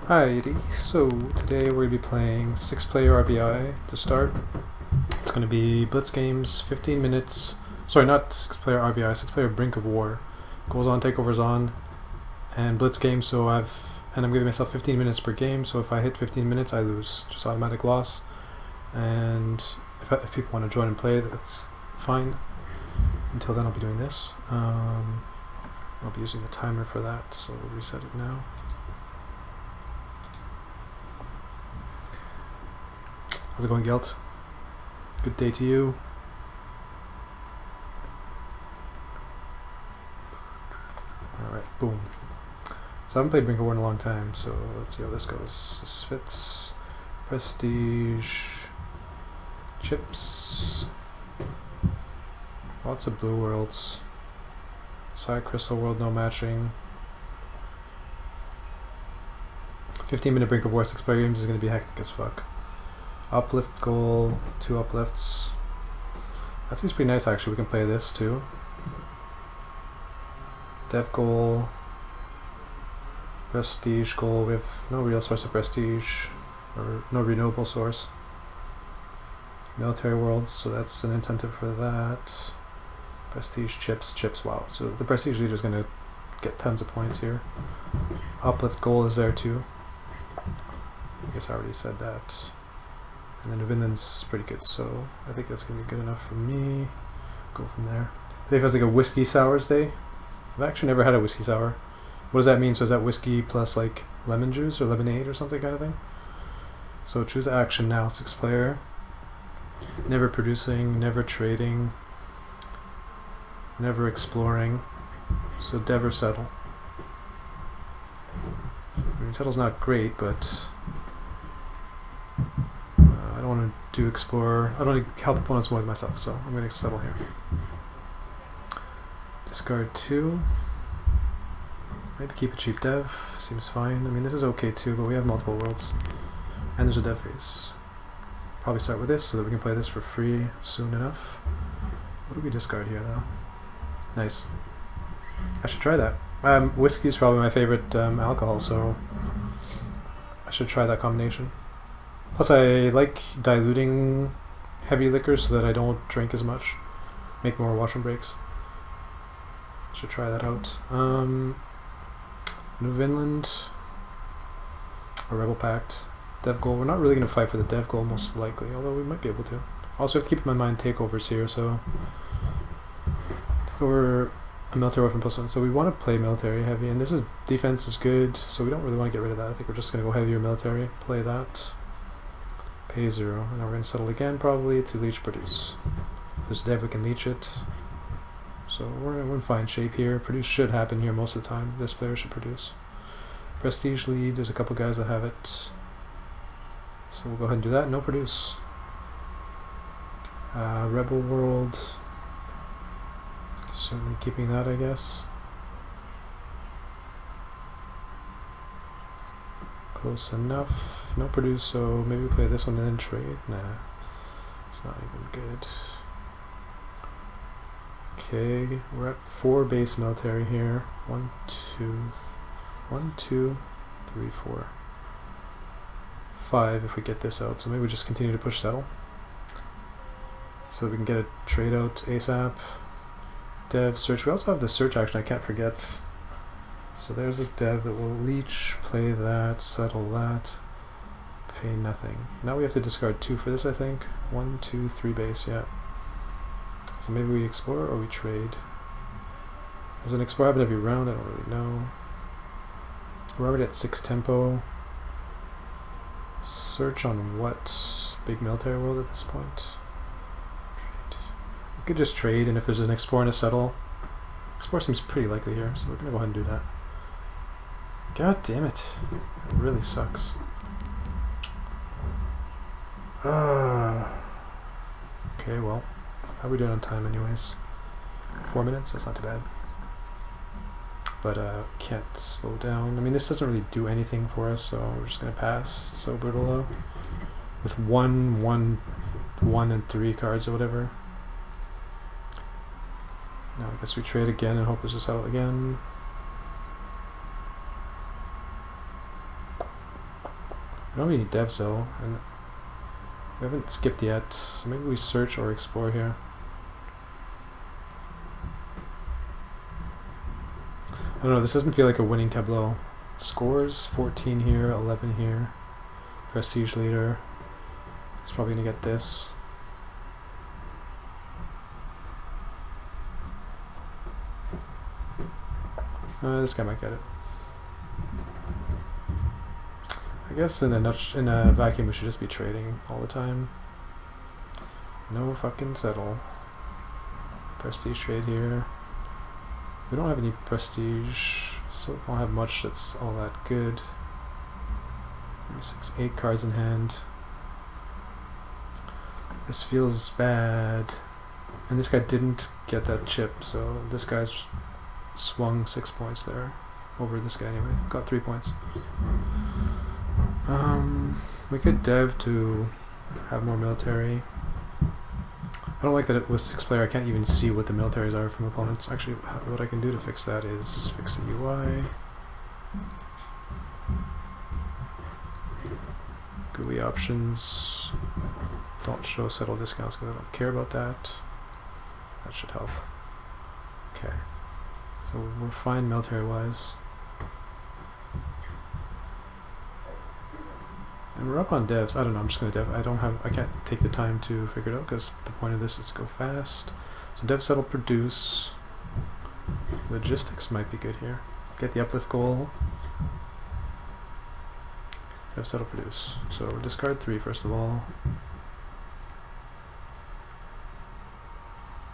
Alrighty, so today we're going to be playing 6-player RBI to start. It's going to be blitz games, 15 minutes. Sorry, not 6-player RBI, 6-player Brink of War. Goals on, takeovers on, and blitz games. I'm giving myself 15 minutes per game. So if I hit 15 minutes, I lose, just automatic loss. And if people want to join and play, that's fine. Until then, I'll be doing this. I'll be using the timer for that, so we'll reset it now. How's it going, Gelt? Good day to you. Alright, boom. So I haven't played Brink of War in a long time, so let's see how this goes. This fits. Prestige. Chips. Lots of blue worlds. Side crystal world, no matching. 15-minute Brink of War 6-player games is going to be hectic as fuck. Uplift goal, 2 uplifts. That seems pretty nice actually, we can play this too. Dev goal. Prestige goal, we have no real source of prestige, or no renewable source. Military worlds, so that's an incentive for that. Prestige chips, wow. So the prestige leader is going to get tons of points here. Uplift goal is there too. I guess I already said that. And then Vinland's pretty good, so I think that's going to be good enough for me. Go from there. Today feels like a whiskey sours day. I've actually never had a whiskey sour. What does that mean? So is that whiskey plus like lemon juice or lemonade or something kind of thing? So choose action now, 6-player. Never producing, never trading, never exploring. So dev or settle. I mean, settle's not great, but I don't want to do explore. I don't want to help opponents more than myself, so I'm going to settle here. Discard 2. Maybe keep a cheap dev. Seems fine. I mean, this is okay too, but we have multiple worlds. And there's a dev phase. Probably start with this so that we can play this for free soon enough. What do we discard here, though? Nice. I should try that. Whiskey is probably my favorite alcohol, so I should try that combination. Plus, I like diluting heavy liquors so that I don't drink as much. Make more washroom breaks. Should try that out. New Vinland. A Rebel Pact. Dev goal. We're not really going to fight for the dev goal, most likely, although we might be able to. Also, have to keep in my mind takeovers here, so. Takeover a military weapon plus 1. So we want to play military heavy, and this is defense is good, so we don't really want to get rid of that. I think we're just going to go heavier military. Play that. Pay 0. And now we're going to settle again, probably, to leech produce. If there's dev, we can leech it. So we're in fine shape here. Produce should happen here most of the time. This player should produce. Prestige lead. There's a couple guys that have it. So we'll go ahead and do that. No produce. Rebel world. Certainly keeping that, I guess. Close enough. No produce, so maybe we play this one and then trade. Nah, it's not even good. Okay, we're at 4 base military here. 1, 2, 3, 4, 5 if we get this out. So maybe we just continue to push settle. So we can get a trade out ASAP. Dev, search. We also have the search action, I can't forget. So there's a dev that will leech, play that, settle that, pay nothing. Now we have to discard 2 for this, I think. 1, 2, 3 base, yeah. So maybe we explore or we trade. Does an explore happen every round? I don't really know. We're already at 6 tempo. Search on what? Big military world at this point? Trade. We could just trade, and if there's an explore and a settle, explore seems pretty likely here, so we're going to go ahead and do that. God damn it. It really sucks. Okay, well. How are we doing on time anyways? 4 minutes? That's not too bad. But can't slow down. I mean, this doesn't really do anything for us, so we're just going to pass. It's so brutal though. With 1, and 3 cards or whatever. Now I guess we trade again and hope there's a settle again. I don't have any devs though, and we haven't skipped yet, so maybe we search or explore here. I don't know, this doesn't feel like a winning tableau. Scores, 14 here, 11 here. Prestige leader. He's probably gonna get this. This guy might get it. I guess in a vacuum we should just be trading all the time. No fucking settle. Prestige trade here. We don't have any prestige, so we don't have much that's all that good. 6, 8 cards in hand. This feels bad. And this guy didn't get that chip, so this guy's swung 6 points there. Over this guy anyway. Got 3 points. We could dev to have more military. I don't like that it was 6 player. I can't even see what the militaries are from opponents. Actually, what I can do to fix that is fix the UI. GUI options. Don't show settle discounts because I don't care about that. That should help. Okay. So we're fine military wise. And we're up on devs. I don't know, I'm just gonna dev. I can't take the time to figure it out because the point of this is to go fast. So dev settle produce. Logistics might be good here. Get the uplift goal. Dev settle produce. So discard 3 first of all.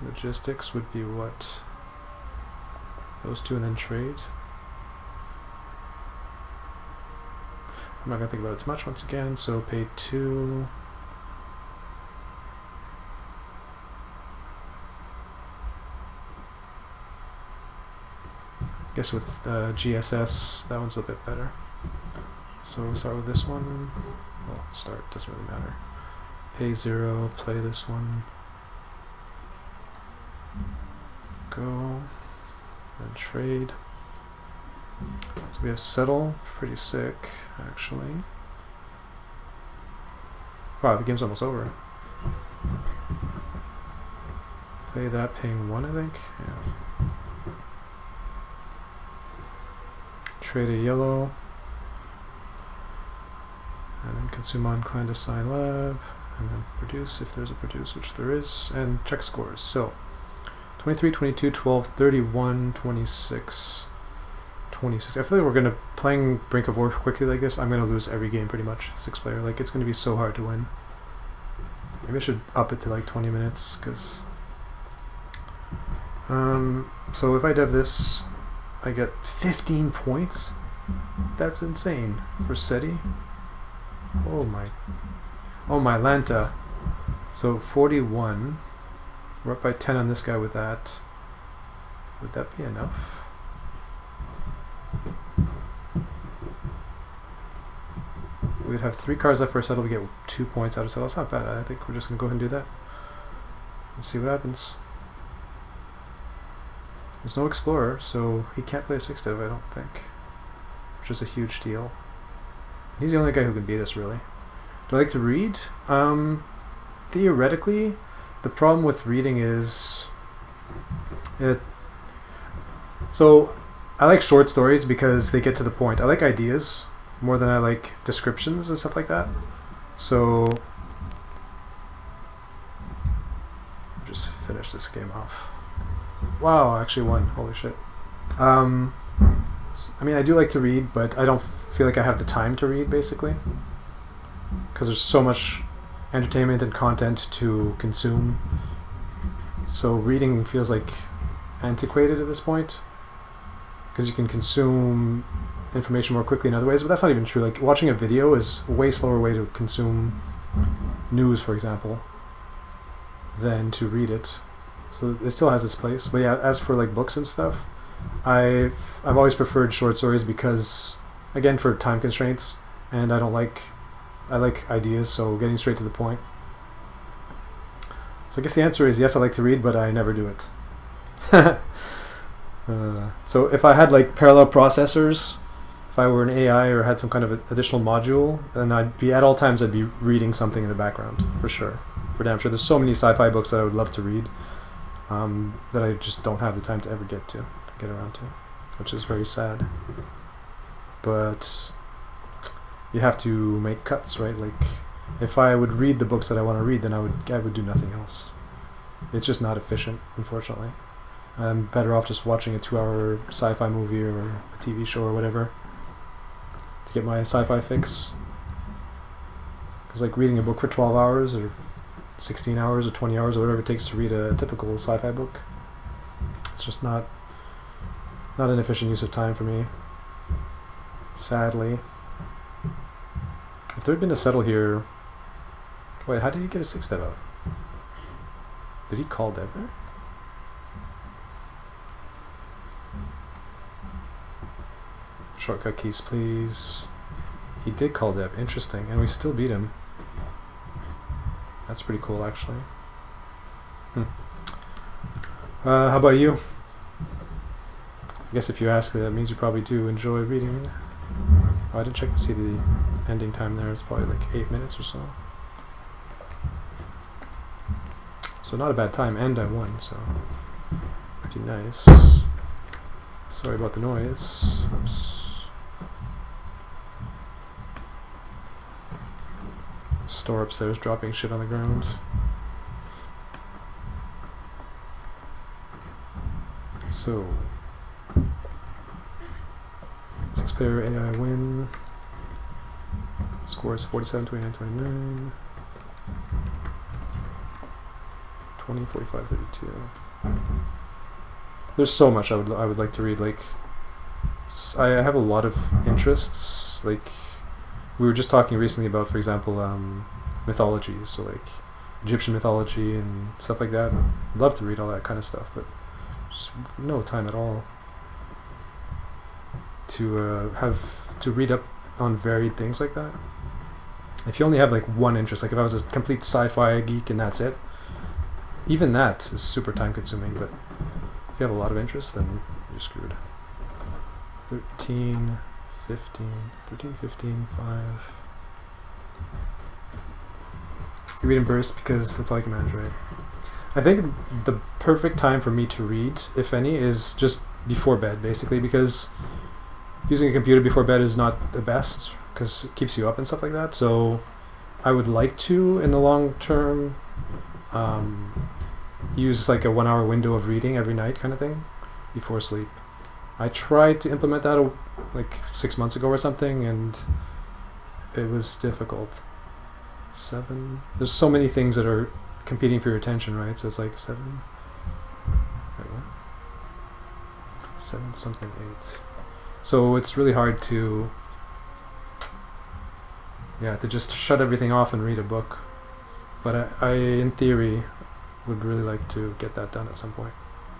Logistics would be what? Those 2 and then trade. I'm not going to think about it too much once again, so pay 2. I guess with GSS, that one's a bit better. So we'll start with this one. Well, start, doesn't really matter. Pay 0, play this one. Go. And trade. So we have settle, pretty sick, actually. Wow, the game's almost over. Play that, paying 1, I think. Yeah. Trade a yellow. And then consume on clandestine lab. And then produce, if there's a produce, which there is. And check scores. So, 23, 22, 12, 31, 26. 26. I feel like we're gonna playing Brink of War quickly like this. I'm gonna lose every game pretty much. 6 player, like it's gonna be so hard to win. Maybe I should up it to like 20 minutes, cause. So if I dev this, I get 15 points. That's insane for SETI. Oh my Lanta. So 41. We're up by 10 on this guy with that. Would that be enough? We'd have 3 cards left for a settle. We get 2 points out of settle. That's not bad. I think we're just gonna go ahead and do that. Let's see what happens. There's no explorer, so he can't play a 6 dev, I don't think. Which is a huge deal. He's the only guy who can beat us, really. Do I like to read? Theoretically, the problem with reading is so I like short stories because they get to the point. I like ideas more than I like descriptions and stuff like that. So just finish this game off. Wow, I actually won. Holy shit. I mean, I do like to read, but I don't feel like I have the time to read, basically. Because there's so much entertainment and content to consume. So reading feels like antiquated at this point. Because you can consume information more quickly in other ways, but that's not even true. Like, watching a video is a way slower way to consume news, for example, than to read it. So it still has its place. But yeah, as for like books and stuff, I've always preferred short stories because, again, for time constraints, and I like ideas, so getting straight to the point. So I guess the answer is yes, I like to read, but I never do it. So if I had like parallel processors, if if I were an AI or had some kind of additional module, then I'd be at all times I'd be reading something in the background for sure, for damn sure. There's so many sci-fi books that I would love to read that I just don't have the time to ever get around to, which is very sad. But you have to make cuts, right? Like if I would read the books that I want to read, then I would do nothing else. It's just not efficient, unfortunately. I'm better off just watching a 2-hour sci-fi movie or a TV show or whatever to get my sci-fi fix. Because like reading a book for 12 hours or 16 hours or 20 hours or whatever it takes to read a typical sci-fi book, it's just not an efficient use of time for me, sadly. If there had been a settle here... Wait, how did he get a 6-step out? Did he call dev there? Shortcut keys, please. He did call dev. Interesting. And we still beat him. That's pretty cool, actually. How about you? I guess if you ask, that means you probably do enjoy reading. Oh, I didn't check to see the ending time there. It's probably like 8 minutes or so. So not a bad time, and I won, so pretty nice. Sorry about the noise. Oops. Store upstairs dropping shit on the ground. So 6-player AI win. Score is 47, 29, 29. 20, 45, 32. There's so much I would like to read. Like, I have a lot of interests. Like, we were just talking recently about, for example, mythologies, so like Egyptian mythology and stuff like that. I'd love to read all that kind of stuff, but just no time at all to read up on varied things like that. If you only have like one interest, like if I was a complete sci-fi geek and that's it, even that is super time consuming. But if you have a lot of interest, then you're screwed. 13, 15, 5. You read in bursts because that's all you can manage, right? I think the perfect time for me to read, if any, is just before bed, basically, because using a computer before bed is not the best because it keeps you up and stuff like that. So I would like to, in the long term, use like a 1-hour window of reading every night kind of thing before sleep. I tried to implement that like 6 months ago or something, and it was difficult. 7. There's so many things that are competing for your attention, right? So it's like 7. Wait, what? 7 something 8. So it's really hard to just shut everything off and read a book. But I in theory would really like to get that done at some point.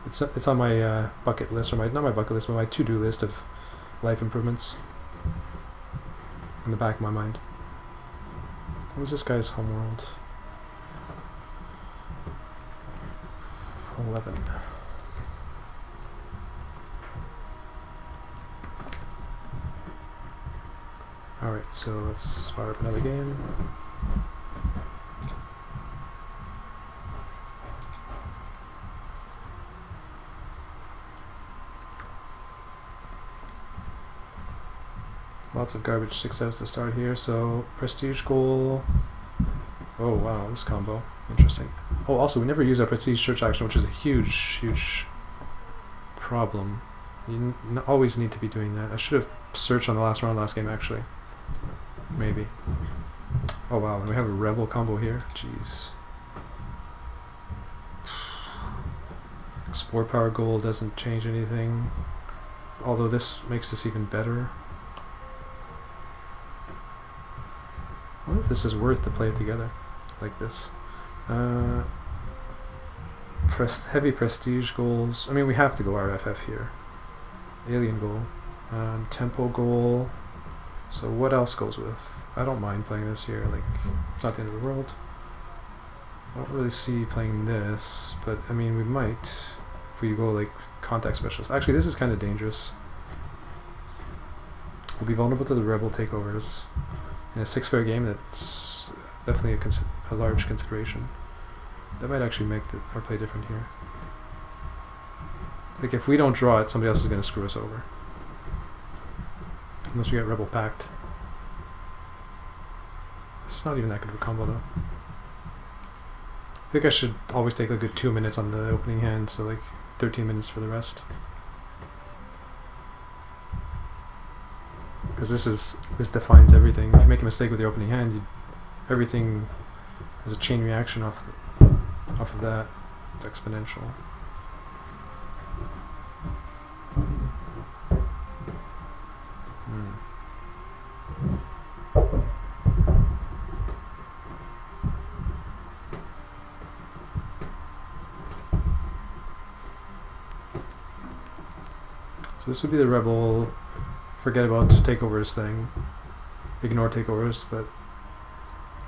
It's on my bucket list, or not my bucket list, but my to-do list of life improvements in the back of my mind. What was this guy's homeworld? 11. Alright, so let's fire up another game. Lots of garbage success to start here, so prestige goal. Oh wow, this combo. Interesting. Oh, also, we never use our prestige search action, which is a huge problem. You always need to be doing that. I should have searched on the last game, actually. Maybe. Oh wow, and we have a rebel combo here. Jeez. Explore power goal doesn't change anything, although this makes this even better. I wonder if this is worth to play it together like this. Heavy prestige goals. I mean, we have to go RFF here. Alien goal. Tempo goal. So what else goes with? I don't mind playing this here. Like, it's not the end of the world. I don't really see playing this, but I mean, we might if we go like contact specialist. Actually, this is kind of dangerous. We'll be vulnerable to the rebel takeovers. In a 6-pair game, that's definitely a large consideration. That might actually make our play different here. Like, if we don't draw it, somebody else is going to screw us over. Unless we get rebel packed. It's not even that good of a combo, though. I think I should always take a good 2 minutes on the opening hand, so like 13 minutes for the rest. Because this defines everything. If you make a mistake with your opening hand, everything has a chain reaction off of that. It's exponential. So this would be the rebel. Forget about takeovers thing. Ignore takeovers, but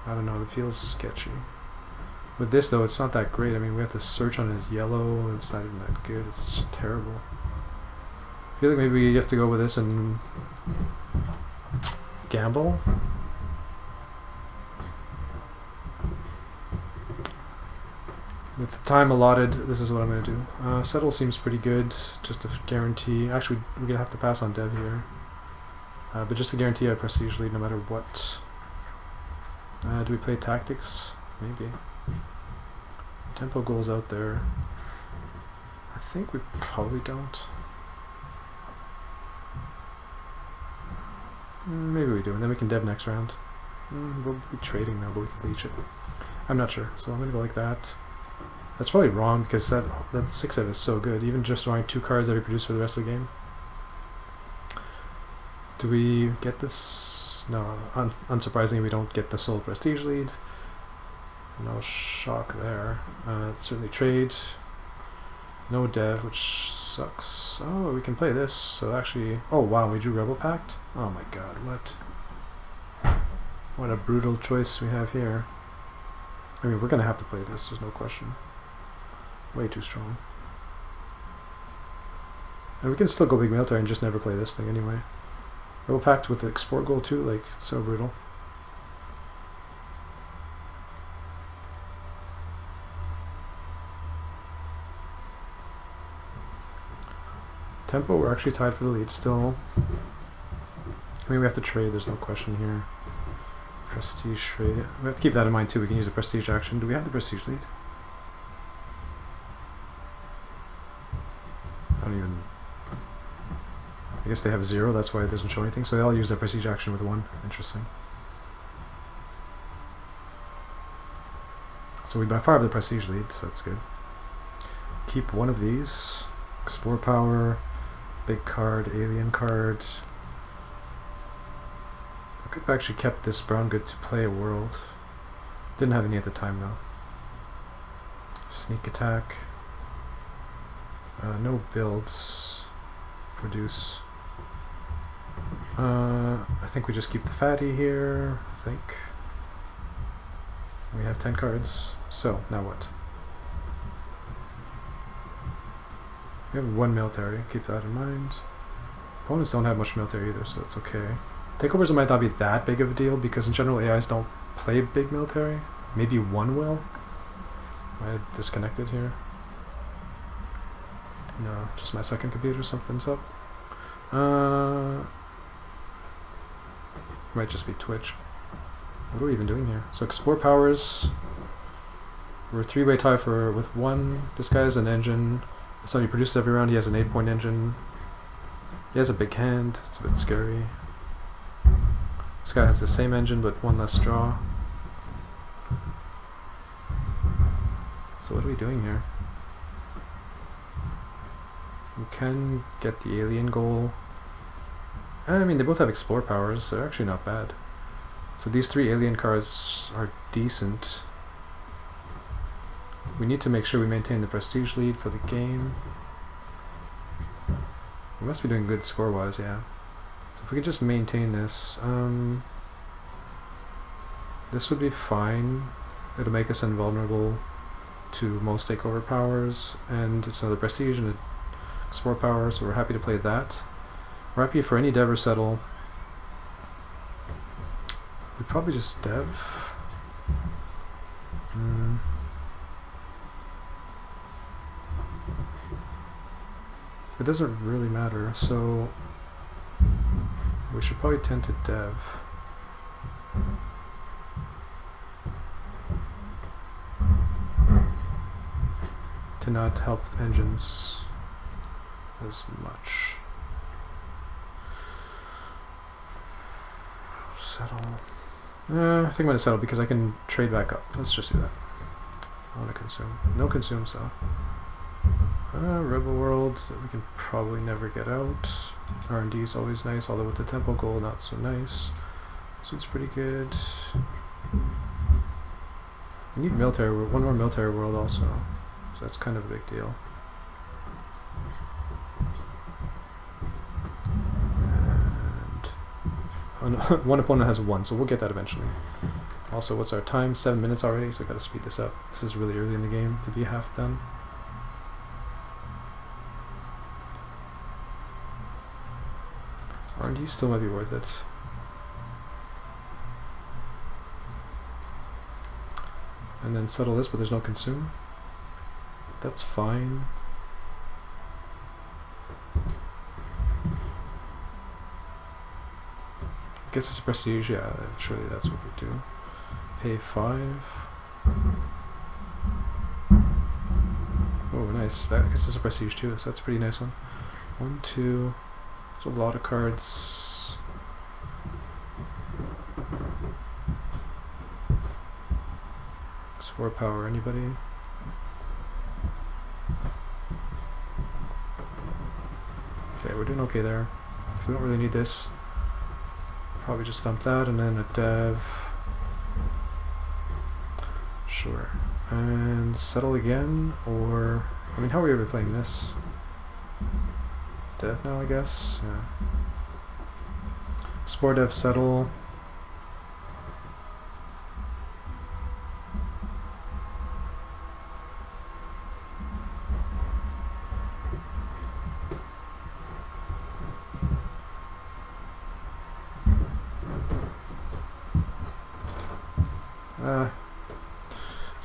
I don't know, it feels sketchy. With this though, it's not that great. I mean, we have to search on his yellow, it's not even that good, it's just terrible. I feel like maybe you have to go with this and gamble. With the time allotted, this is what I'm going to do. Settle seems pretty good, just to guarantee. Actually, we're going to have to pass on dev here. But just to guarantee a prestige lead no matter what. Do we play tactics? Maybe. Tempo goals out there. I think we probably don't. Maybe we do, and then we can dev next round. We'll be trading now, but we can leech it. I'm not sure, so I'm going to go like that. That's probably wrong because that 6-7 is so good. Even just drawing 2 cards that we produce for the rest of the game. Do we get this? No, unsurprisingly we don't get the sole prestige lead. No shock there. Certainly trade. No dev, which sucks. Oh, we can play this. So actually, oh wow, we drew Rebel Pact? Oh my god, what a brutal choice we have here. I mean, we're gonna have to play this, there's no question. Way too strong. And we can still go big military and just never play this thing anyway. Rebel Pact with the export goal too, like, so brutal. Tempo, we're actually tied for the lead still. I mean, we have to trade, there's no question here. Prestige trade. We have to keep that in mind too, we can use a prestige action. Do we have the prestige lead? I don't even... I guess they have 0, that's why it doesn't show anything. So they'll use their prestige action with 1. Interesting. So we by far have the prestige lead, so that's good. Keep one of these. Explore power, big card, alien card. I could have actually kept this brown good to play a world. Didn't have any at the time though. Sneak attack. No builds. Produce. I think we just keep the fatty here, I think. We have 10 cards, so now what? We have 1 military, keep that in mind. Opponents don't have much military either, so it's okay. Takeovers might not be that big of a deal because in general AIs don't play big military. Maybe 1 will. Am I disconnected here? No, just my second computer, something's up. Might just be Twitch. What are we even doing here? So explore powers. We're a 3-way tie with 1. This guy has an engine. So he produces every round. He has an 8-point engine. He has a big hand. It's a bit scary. This guy has the same engine but 1 less draw. So what are we doing here? We can get the alien goal. I mean, they both have explore powers. They're actually not bad. So these 3 alien cards are decent. We need to make sure we maintain the prestige lead for the game. We must be doing good score-wise, yeah. So if we could just maintain this, this would be fine. It'll make us invulnerable to most takeover powers, and it's another prestige and an explore power, so we're happy to play that. We're happy for any dev or settle. Probably just dev. It doesn't really matter, so we should probably tend to dev. To not help engines as much. Settle. I think I'm going to settle because I can trade back up. Let's just do that. I want to consume. No consume, so. Rebel World, we can probably never get out. R&D is always nice, although with the tempo goal, not so nice. This one's pretty good. We need military, one more military world also. So that's kind of a big deal. And one opponent has 1, so we'll get that eventually. Also, what's our time? 7 minutes already, so we gotta speed this up. This is really early in the game to be half done. R&D still might be worth it. And then settle this, but there's no consume. That's fine. I guess it's a prestige, yeah, surely that's what we do. Pay 5. Oh, nice. I guess it's a prestige too, so that's a pretty nice one. 1, 2. There's a lot of cards. Spore power, anybody? Okay, we're doing okay there. So we don't really need this. Probably just dump that and then a dev. Sure. And settle again, or I mean, how are we ever playing this? Dev now, I guess. Yeah. Spore dev settle.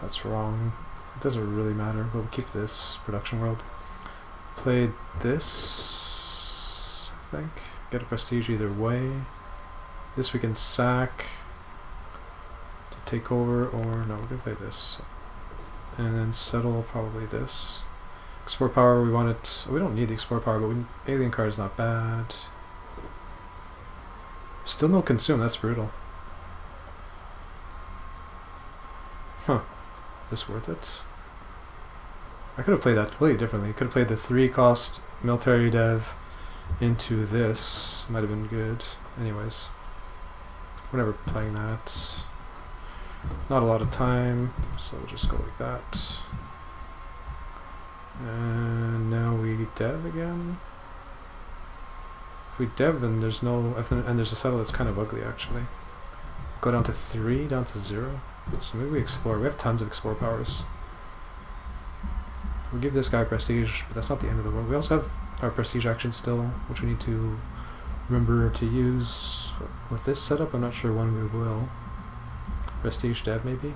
That's wrong. It doesn't really matter, but we'll keep this production world. Play this, I think. Get a prestige either way. This we can sack to take over, or no, we're gonna play this. And then settle probably this. Explore power, we want it. We don't need the explore power, but alien card is not bad. Still no consume, that's brutal. Huh. Is this worth it? I could have played that completely differently. Could have played the 3 cost military dev into this. Might have been good. Anyways. We're never playing that. Not a lot of time, so we'll just go like that. And now we dev again. If we dev and there's no, and there's a settle that's kind of ugly actually. Go down to 3, down to 0. So maybe we explore. We have tons of explore powers. We'll give this guy prestige, but that's not the end of the world. We also have our prestige action still, which we need to remember to use. With this setup, I'm not sure when we will. Prestige dev maybe?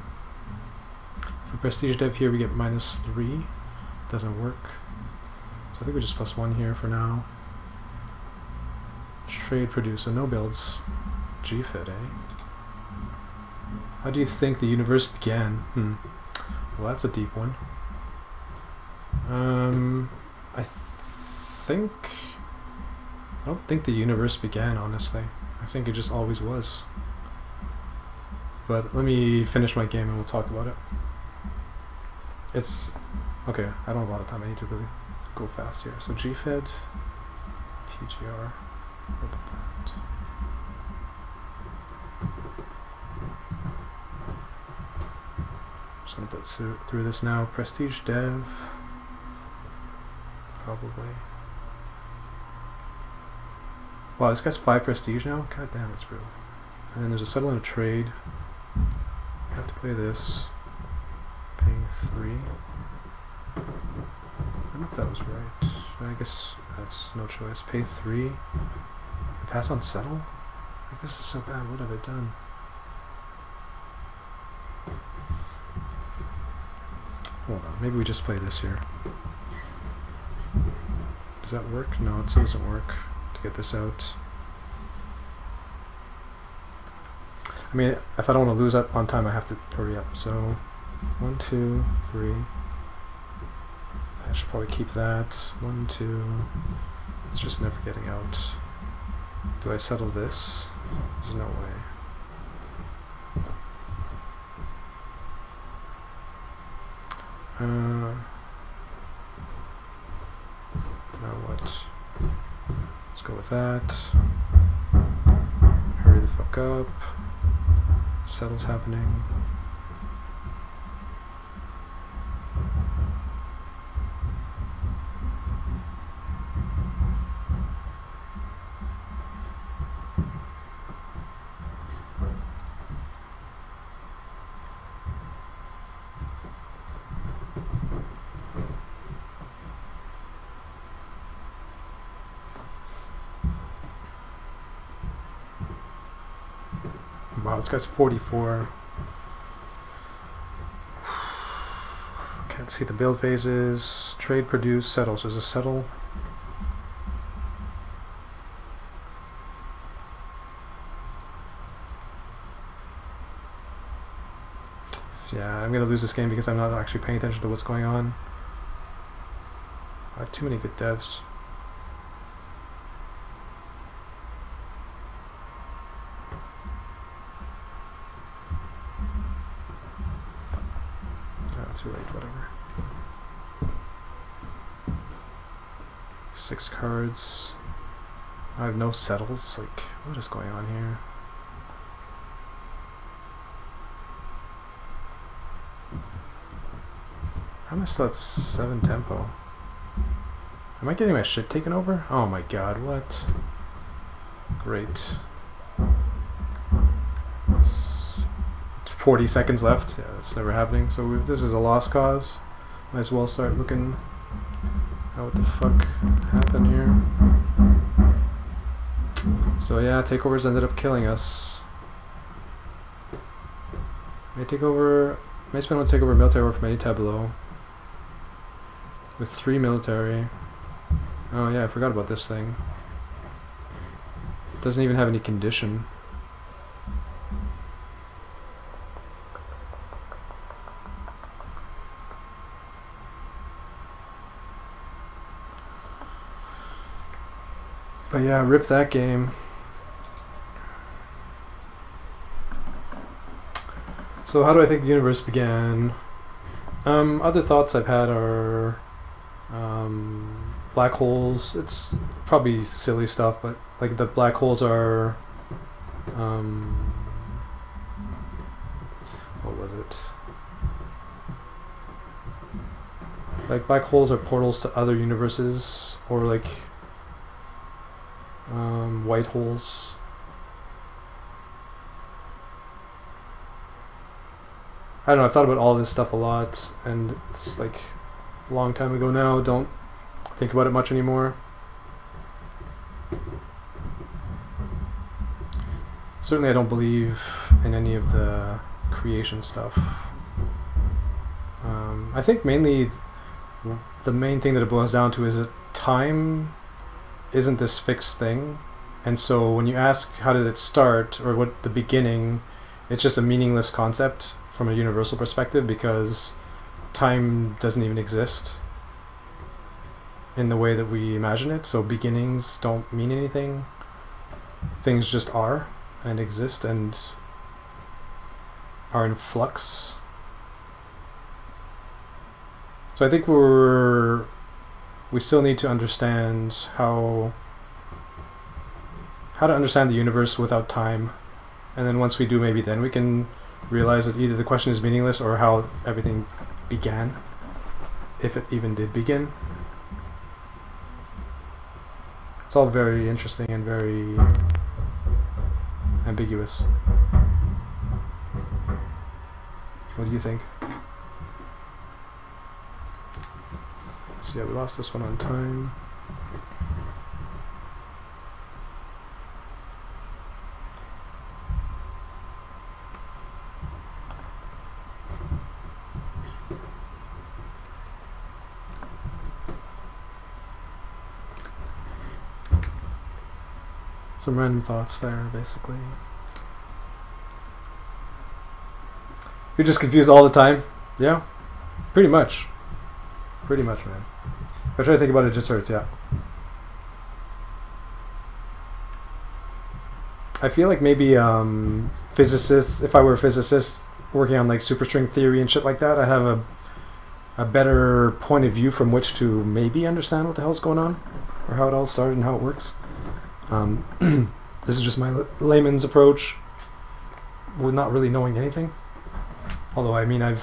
For prestige dev here we get -3. Doesn't work. So I think we just +1 here for now. Trade produce, so no builds. GFID, eh? How do you think the universe began? Well, that's a deep one. I don't think the universe began, honestly. I think it just always was. But let me finish my game and we'll talk about it. It's okay, I don't have a lot of time, I need to really go fast here. So GFID, PGR, just gonna put through this now. Prestige dev, probably. Wow, this guy's 5 prestige now? God damn, that's brutal. And then there's a settle and a trade. I have to play this. Paying 3. I don't know if that was right. I guess that's no choice. Pay 3. And pass on settle? Like, this is so bad. What have I done? maybe we just play this here. Does that work? No, it still doesn't work to get this out. I mean, if I don't want to lose up on time, I have to hurry up. So, 1, 2, 3. I should probably keep that. 1, 2. It's just never getting out. Do I settle this? There's no way. Now what? Let's go with that. Hurry the fuck up. Settle's happening. Wow, this guy's 44. Can't see the build phases. Trade, produce, settle. So there's a settle. Yeah, I'm going to lose this game because I'm not actually paying attention to what's going on. I have too many good devs. Too late, whatever. 6 cards. I have no settles. Like, what is going on here? How am I still at 7 tempo? Am I getting my shit taken over? Oh my god, what? Great. 40 seconds left. Yeah, that's never happening. So this is a lost cause. Might as well start looking at what the fuck happened here. So yeah, takeovers ended up killing us. May spend one takeover military war from any tableau. With 3 military. Oh yeah, I forgot about this thing. It doesn't even have any condition. But yeah, rip that game. So how do I think the universe began? Other thoughts I've had are black holes. It's probably silly stuff, but like the black holes are what was it? Like black holes are portals to other universes, or like white holes. I don't know, I've thought about all this stuff a lot, and it's like a long time ago now. Don't think about it much anymore. Certainly I don't believe in any of the creation stuff. I think mainly the main thing that it boils down to is that time isn't this fixed thing, and so when you ask how did it start or what the beginning, it's just a meaningless concept from a universal perspective, because time doesn't even exist in the way that we imagine it. So beginnings don't mean anything. Things just are and exist and are in flux. So I think we still need to understand how to understand the universe without time, and then once we do, maybe then we can realize that either the question is meaningless or how everything began, if it even did begin. It's all very interesting and very ambiguous. What do you think? So yeah, we lost this one on time. Some random thoughts there, basically. You're just confused all the time? Yeah? Pretty much. Pretty much, man. If I try to think about it, it just hurts, yeah. I feel like maybe physicists, if I were a physicist working on like superstring theory and shit like that, I'd have a better point of view from which to maybe understand what the hell's going on, or how it all started and how it works. This is just my layman's approach with not really knowing anything. Although, I mean, I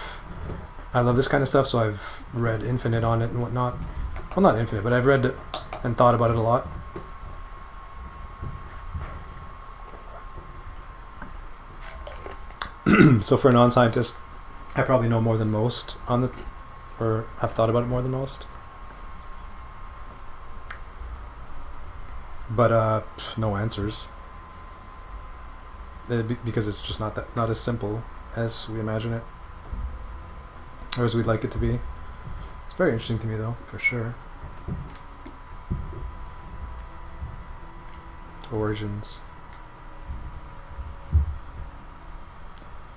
love this kind of stuff, so I've read Infinite on it and whatnot. Well, not Infinite, but I've read and thought about it a lot. So for a non-scientist, I probably know more than most on the, or have thought about it more than most. But no answers, because it's just not as simple as we imagine it, or as we'd like it to be. It's very interesting to me, though, for sure. Origins,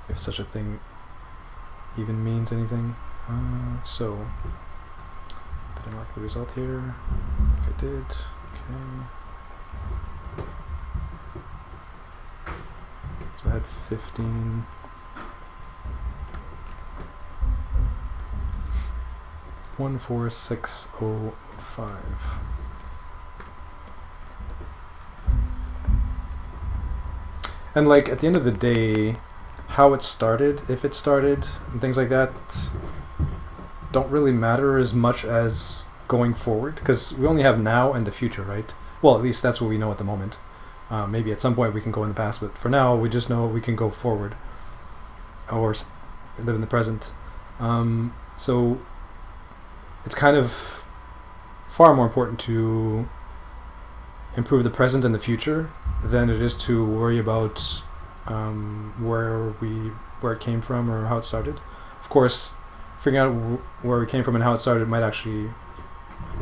if such a thing even means anything. So, did I mark the result here? I think I did. Okay. So I had 15. One, 4, 6, 0, 5. And like at the end of the day, how it started, if it started, and things like that, don't really matter as much as going forward, because we only have now and the future, right? Well, at least that's what we know at the moment. Maybe at some point we can go in the past, but for now we just know we can go forward or live in the present. So it's kind of far more important to improve the present and the future than it is to worry about where it came from or how it started. Of course, figuring out where we came from and how it started might actually,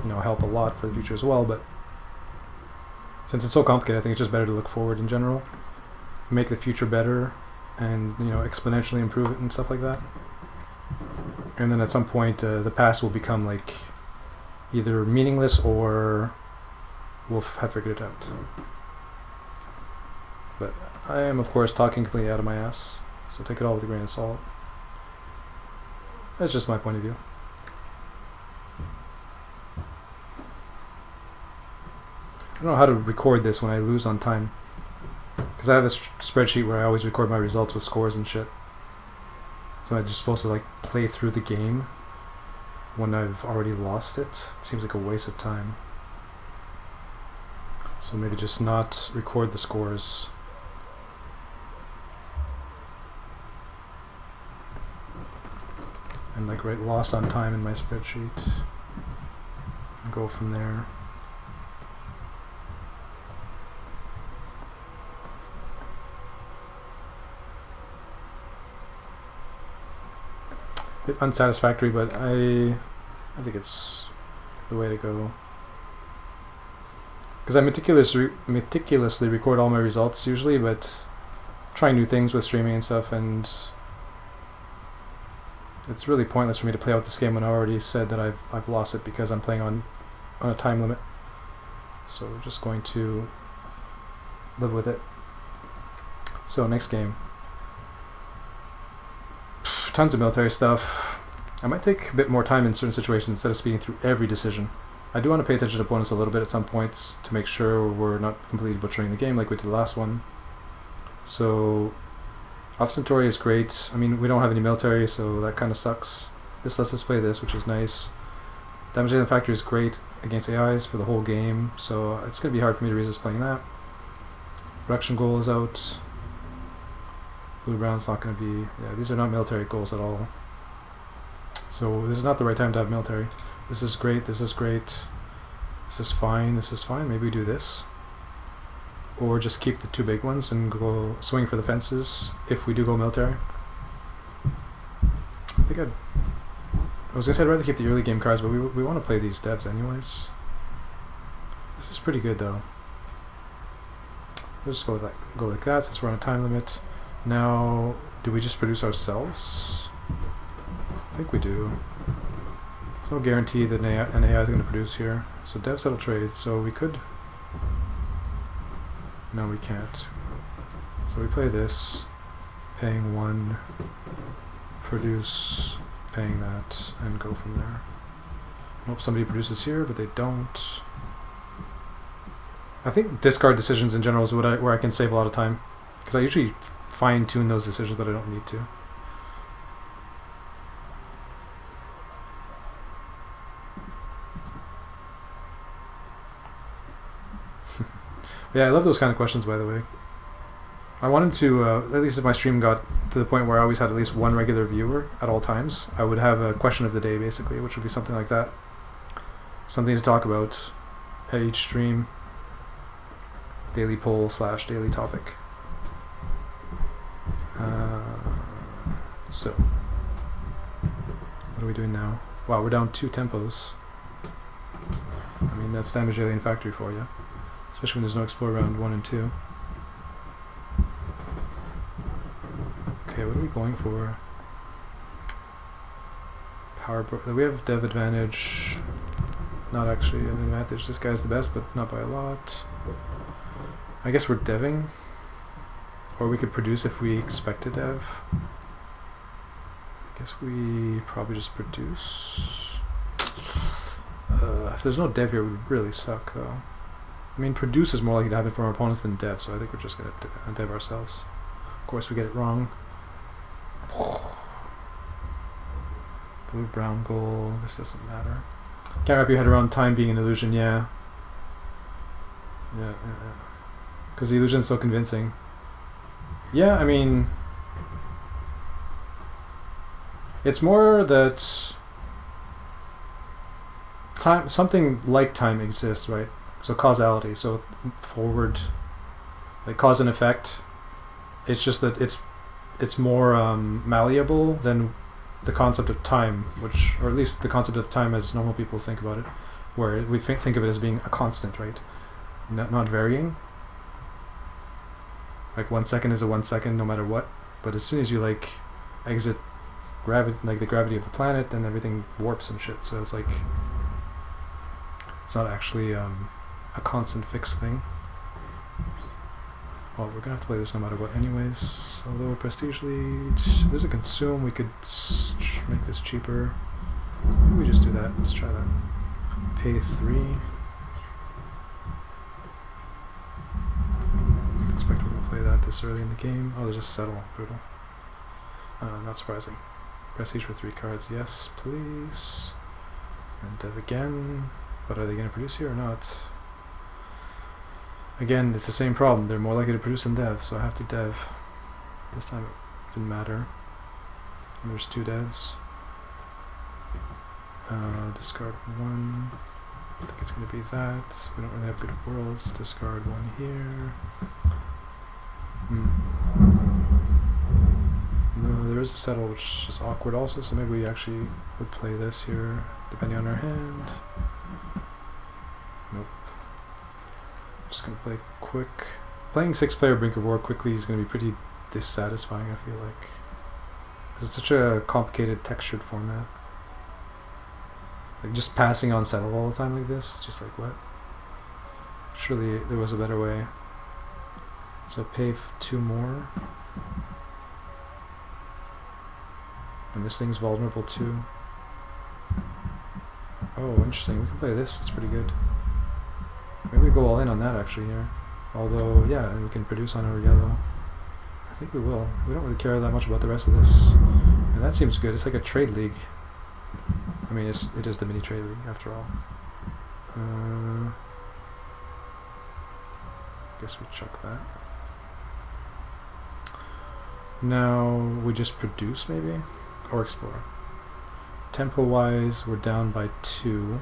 help a lot for the future as well. But since it's so complicated, I think it's just better to look forward in general, make the future better, and exponentially improve it and stuff like that. And then at some point, the past will become like either meaningless or we'll have figured it out. But I am, of course, talking completely out of my ass, so take it all with a grain of salt. That's just my point of view. I don't know how to record this when I lose on time, because I have a spreadsheet where I always record my results with scores and shit. So I'm just supposed to like play through the game when I've already lost it. It seems like a waste of time. So maybe just not record the scores. And like write lost on time in my spreadsheet. And go from there. Bit unsatisfactory, but I think it's the way to go. Because I meticulously record all my results usually, but trying new things with streaming and stuff, and it's really pointless for me to play out this game when I already said that I've lost it because I'm playing on a time limit. So we're just going to live with it. So next game. Tons of military stuff. I might take a bit more time in certain situations instead of speeding through every decision. I do want to pay attention to opponents a little bit at some points to make sure we're not completely butchering the game like we did the last one. So Alpha Centauri is great. I mean, we don't have any military, so that kind of sucks. This lets us play this, which is nice. Damage Alien Factory is great against AIs for the whole game, so it's going to be hard for me to resist playing that. Production goal is out. Blue-brown's not going to be... Yeah, these are not military goals at all. So this is not the right time to have military. This is great, this is great. This is fine, this is fine. Maybe we do this. Or just keep the two big ones and go swing for the fences if we do go military. I think I was going to say I'd rather keep the early game cards, but we want to play these devs anyways. This is pretty good though. Let's just go with that. Go like that since we're on a time limit. Now, do we just produce ourselves? I think we do. There's no guarantee that an AI is going to produce here. So dev settle trade. So we could. No, we can't. So we play this, paying 1, produce, paying that, and go from there. Nope, somebody produces here, but they don't. I think discard decisions in general is where I can save a lot of time, because I usually fine-tune those decisions, but I don't need to. Yeah, I love those kind of questions, by the way. I wanted to, at least if my stream got to the point where I always had at least one regular viewer at all times, I would have a question of the day, basically, which would be something like that. Something to talk about at each stream. Daily poll / daily topic. So, what are we doing now? Wow, we're down 2 tempos. I mean, that's damage alien factory for you. Especially when there's no explore round 1 and 2. Okay, what are we going for? We have dev advantage. Not actually an advantage. This guy's the best, but not by a lot. I guess we're deving. Or we could produce if we expect to dev. I guess we probably just produce. If there's no dev here, it would really suck, though. I mean, produce is more likely to happen from our opponents than dev, so I think we're just going to dev ourselves. Of course, we get it wrong. Blue, brown, gold. This doesn't matter. Can't wrap your head around time being an illusion, yeah. Yeah. Because the illusion is so convincing. Yeah, I mean... It's more that... time, something like time exists, right? So causality, so forward, like cause and effect. It's just that it's more malleable than the concept of time, which, or at least the concept of time as normal people think about it, where we think of it as being a constant, right? Not varying. Like 1 second is a 1 second no matter what. But as soon as you like exit gravity, like the gravity of the planet, and everything warps and shit. So it's like it's not actually a constant fixed thing. Well, we're gonna have to play this no matter what anyways. Although prestige lead, there's a consume, we could make this cheaper. Maybe we just do that, let's try that. Pay 3. Expect we're gonna play that this early in the game. Oh, there's a settle, brutal. Not surprising. Prestige for 3 cards, yes please. And dev again, but are they gonna produce here or not? Again, it's the same problem. They're more likely to produce than dev, so I have to dev. This time it didn't matter. And there's 2 devs. Discard 1. I think it's going to be that. We don't really have good worlds. Discard 1 here. No, there is a settle, which is awkward also, so maybe we actually would play this here, depending on our hand. Nope. Just gonna play quick. Playing 6-player Brink of War quickly is gonna be pretty dissatisfying, I feel like. Because it's such a complicated textured format. Like just passing on settle all the time like this, it's just like what? Surely there was a better way. So pay 2 more. And this thing's vulnerable too. Oh, interesting. We can play this, it's pretty good. Maybe we go all in on that actually here. Although, yeah, and we can produce on our yellow. I think we will. We don't really care that much about the rest of this. And that seems good. It's like a trade league. I mean, it is the mini trade league after all. Guess we chuck that. Now we just produce maybe? Or explore. Tempo wise, we're down by 2.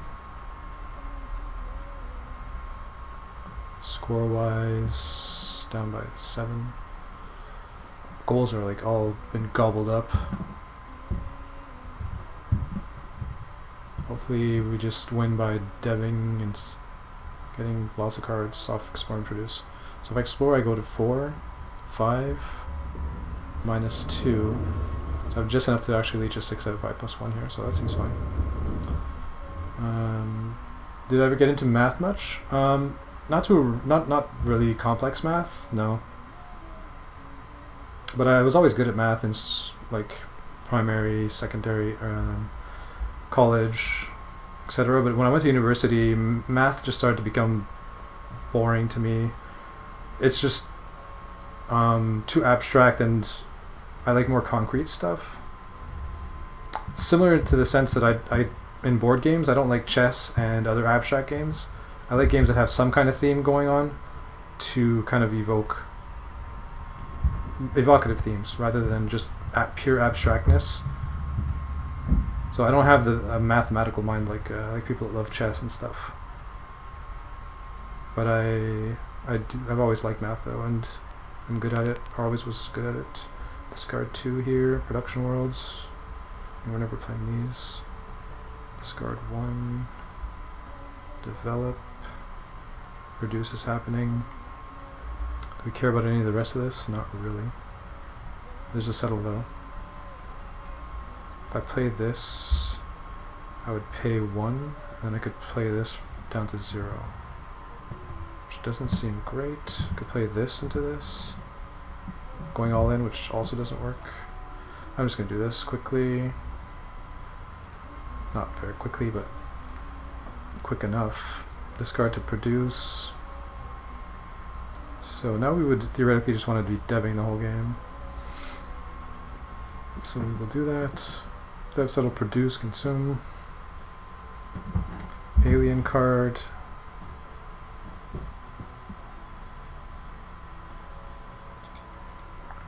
Score wise, down by 7. Goals are like all been gobbled up. Hopefully we just win by deving and getting lots of cards off explore and produce. So if I explore, I go to 4, 5, minus 2. So I have just enough to actually leech a 6 out of 5 plus 1 here, so that seems fine. Did I ever get into math much? Not really complex math, no. But I was always good at math in like primary, secondary, college, etc. But when I went to university, math just started to become boring to me. It's just too abstract, and I like more concrete stuff. Similar to the sense that I in board games, I don't like chess and other abstract games. I like games that have some kind of theme going on to kind of evocative themes rather than just pure abstractness. So I don't have a mathematical mind like people that love chess and stuff. But I've always liked math though, and I'm good at it. I always was good at it. Discard 2 here. Production worlds. And we're never playing these. Discard 1. Develop. Produce is happening. Do we care about any of the rest of this? Not really. There's a settle though. If I play this, I would pay 1, and I could play this down to 0. Which doesn't seem great. I could play this into this. Going all in, which also doesn't work. I'm just going to do this quickly. Not very quickly, but quick enough. Discard to produce. So now we would theoretically just want to be deving the whole game. So we'll do that. Dev settle, produce, consume. Alien card.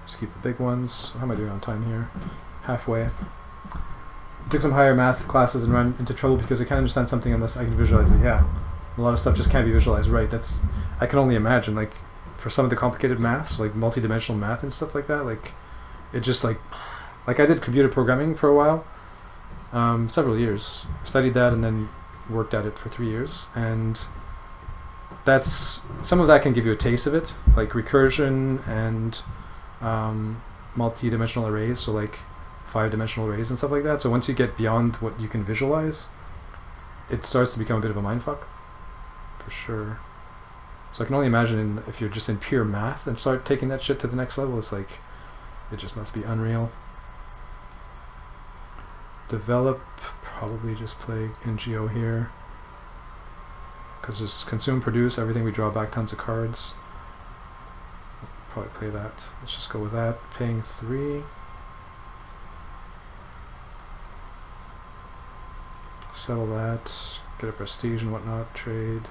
Just keep the big ones. How am I doing on time here? Halfway. Took some higher math classes and ran into trouble because I can't understand something unless I can visualize it. Yeah, a lot of stuff just can't be visualized, right? I can only imagine, like, for some of the complicated maths, like multi-dimensional math and stuff like that, like, it just like I did computer programming for a while, several years. Studied that and then worked at it for 3 years, and some of that can give you a taste of it, like recursion and multi-dimensional arrays, so like 5-dimensional arrays and stuff like that. So once you get beyond what you can visualize, it starts to become a bit of a mindfuck, for sure. So I can only imagine if you're just in pure math and start taking that shit to the next level, it's like, it just must be unreal. Develop, probably just play NGO here, because there's consume, produce, everything we draw back tons of cards. Probably play that. Let's just go with that. Paying 3. Settle that, get a prestige and whatnot, trade,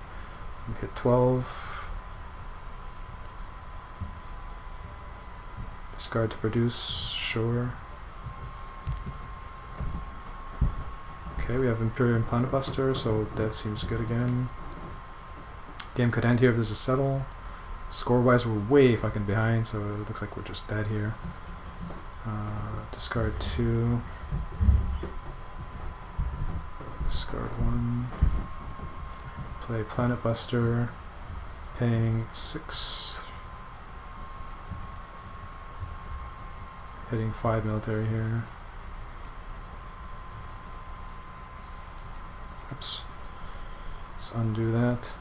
and hit 12. Discard to produce, sure. Okay, we have Imperium Planet Buster, so dev seems good again. Game could end here if there's a settle. Score-wise, we're way fucking behind, so it looks like we're just dead here. Discard 2. Discard 1. Play Planet Buster. Paying 6. Hitting 5 military here. Oops. Let's undo that.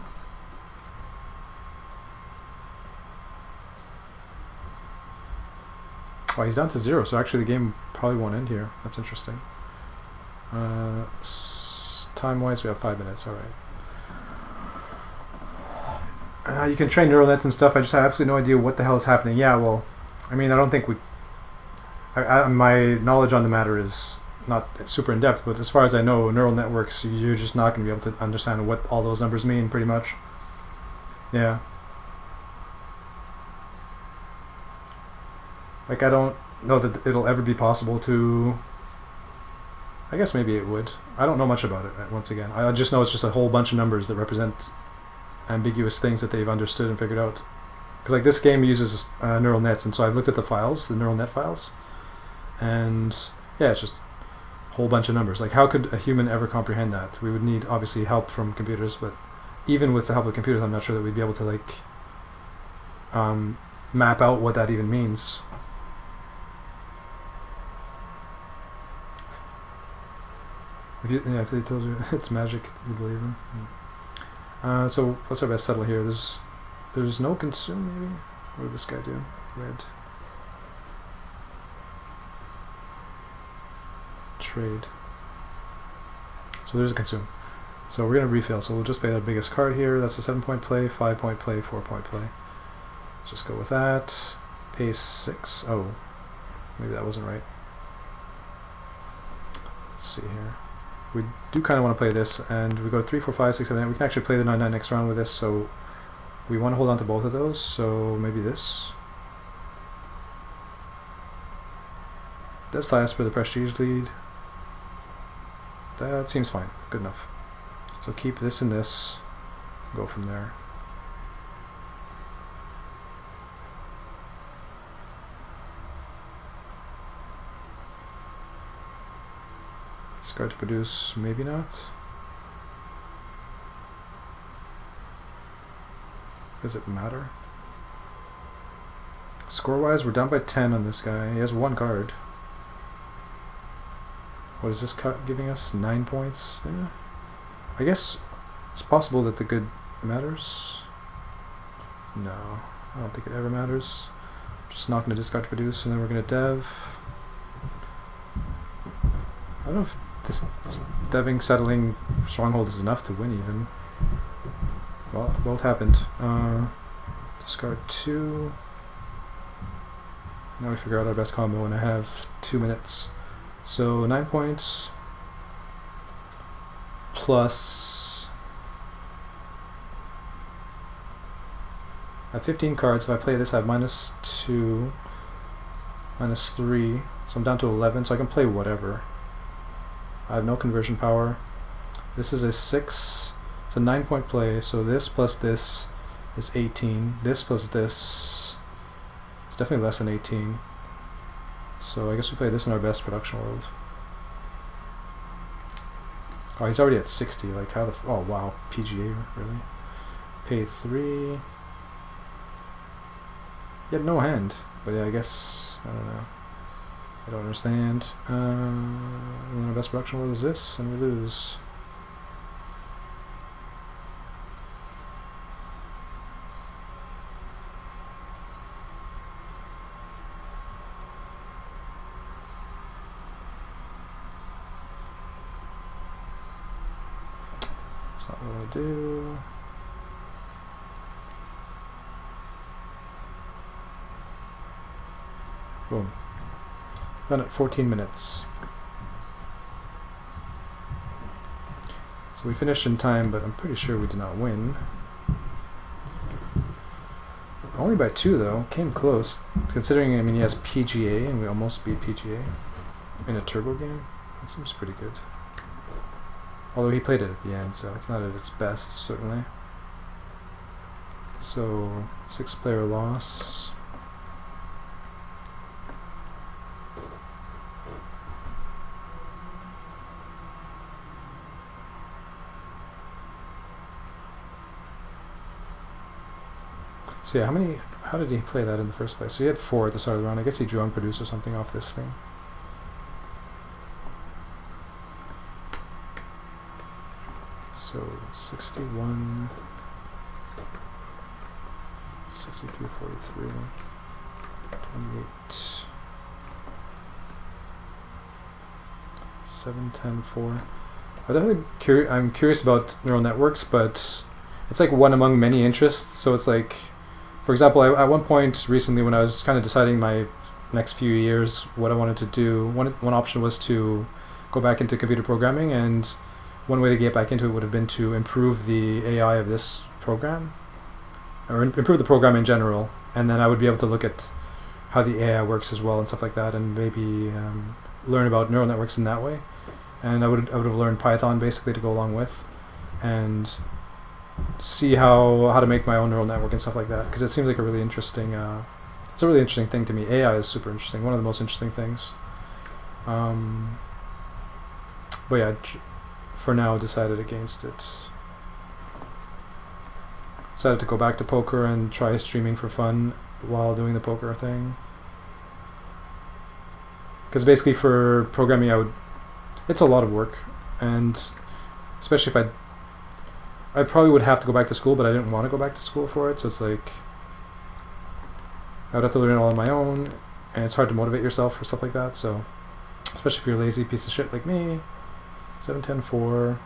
Oh, he's down to 0, so actually the game probably won't end here. That's interesting. Time-wise, we have 5 minutes. Alright. You can train neural nets and stuff. I just have absolutely no idea what the hell is happening. Yeah, well, I mean, I don't think my knowledge on the matter is not super in-depth, but as far as I know, neural networks, you're just not going to be able to understand what all those numbers mean, pretty much. Yeah. Like, I don't know that it'll ever be possible to... I guess maybe it would. I don't know much about it, once again. I just know it's just a whole bunch of numbers that represent ambiguous things that they've understood and figured out. Because like this game uses neural nets, and so I've looked at the files, the neural net files, and yeah, it's just a whole bunch of numbers. Like, how could a human ever comprehend that? We would need, obviously, help from computers, but even with the help of computers, I'm not sure that we'd be able to, like, map out what that even means. If they told you it's magic, you believe them. So what's our best settle here? There's no consume maybe? What did this guy do? Red. Trade. So there's a consume. So we're going to refill. So we'll just play the biggest card here. That's a 7-point play, 5-point play, 4-point play. Let's just go with that. Pay 6. Oh, maybe that wasn't right. Let's see here. We do kind of want to play this, and we go to 3, 4, 5, 6, 7, 8. We can actually play the 9-9 next round with this, so we want to hold on to both of those. So maybe this. That's last for the prestige lead. That seems fine. Good enough. So keep this and this. Go from there. Discard to produce, maybe not. Does it matter? Score-wise, we're down by 10 on this guy. He has 1 card. What is this cut giving us? 9 points? Yeah. I guess it's possible that the good matters. No, I don't think it ever matters. Just not going to discard to produce, and then we're going to dev. I don't know if this deving, settling stronghold is enough to win even. Well, both happened. Discard 2. Now we figure out our best combo, and I have 2 minutes. So 9 points plus I have 15 cards. If I play this, I have -2, -3, so I'm down to 11. So I can play whatever. I have no conversion power. This is a 6. It's a 9-point play. So this plus this is 18. This plus this is definitely less than 18. So I guess we play this in our best production world. Oh, he's already at 60. Like how the oh wow, PGA really? Pay 3. He had no hand, but yeah, I guess I don't know. I don't understand. And our best production world is this, and we lose. That's not what I do. Boom. Done at 14 minutes. So we finished in time, but I'm pretty sure we did not win. Only by 2 though. Came close. Considering, I mean, he has PGA, and we almost beat PGA in a turbo game. That seems pretty good. Although he played it at the end, so it's not at its best, certainly. So, 6-player loss. So yeah, how did he play that in the first place? So he had 4 at the start of the round. I guess he drew unproduced or something off this thing. So 61, 63, 43, 28, 7, 10, 4. I'm curious about neural networks, but it's like one among many interests. So it's like, for example, at one point recently when I was kind of deciding my next few years what I wanted to do, one option was to go back into computer programming, and one way to get back into it would have been to improve the AI of this program, or improve the program in general, and then I would be able to look at how the AI works as well and stuff like that, and maybe learn about neural networks in that way. And I would have learned Python basically to go along with, and see how to make my own neural network and stuff like that, because it seems like a really interesting it's a really interesting thing to me. AI is super interesting, one of the most interesting things. But yeah, for now decided against it. decided to go back to poker and try streaming for fun while doing the poker thing. Because basically for programming, it's a lot of work, and especially if I probably would have to go back to school, but I didn't want to go back to school for it, so it's like I would have to learn it all on my own, and it's hard to motivate yourself for stuff like that, so especially if you're a lazy piece of shit like me. 7, 10, 4,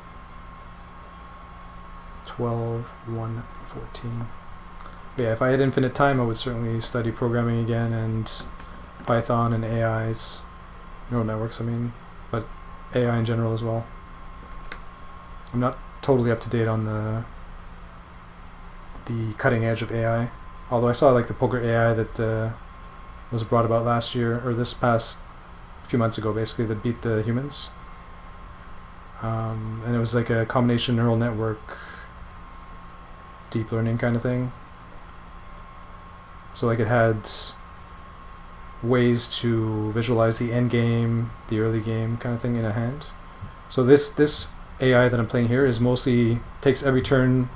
12, 1, 14. But yeah, if I had infinite time, I would certainly study programming again, and Python and AIs, neural networks, I mean, but AI in general as well. I'm not totally up to date on the cutting edge of AI, although I saw like the poker AI that was brought about last year, or this past few months ago, basically, that beat the humans. And it was like a combination neural network, deep learning kind of thing. So like it had ways to visualize the end game, the early game kind of thing in a hand. So this AI that I'm playing here is mostly takes every turn,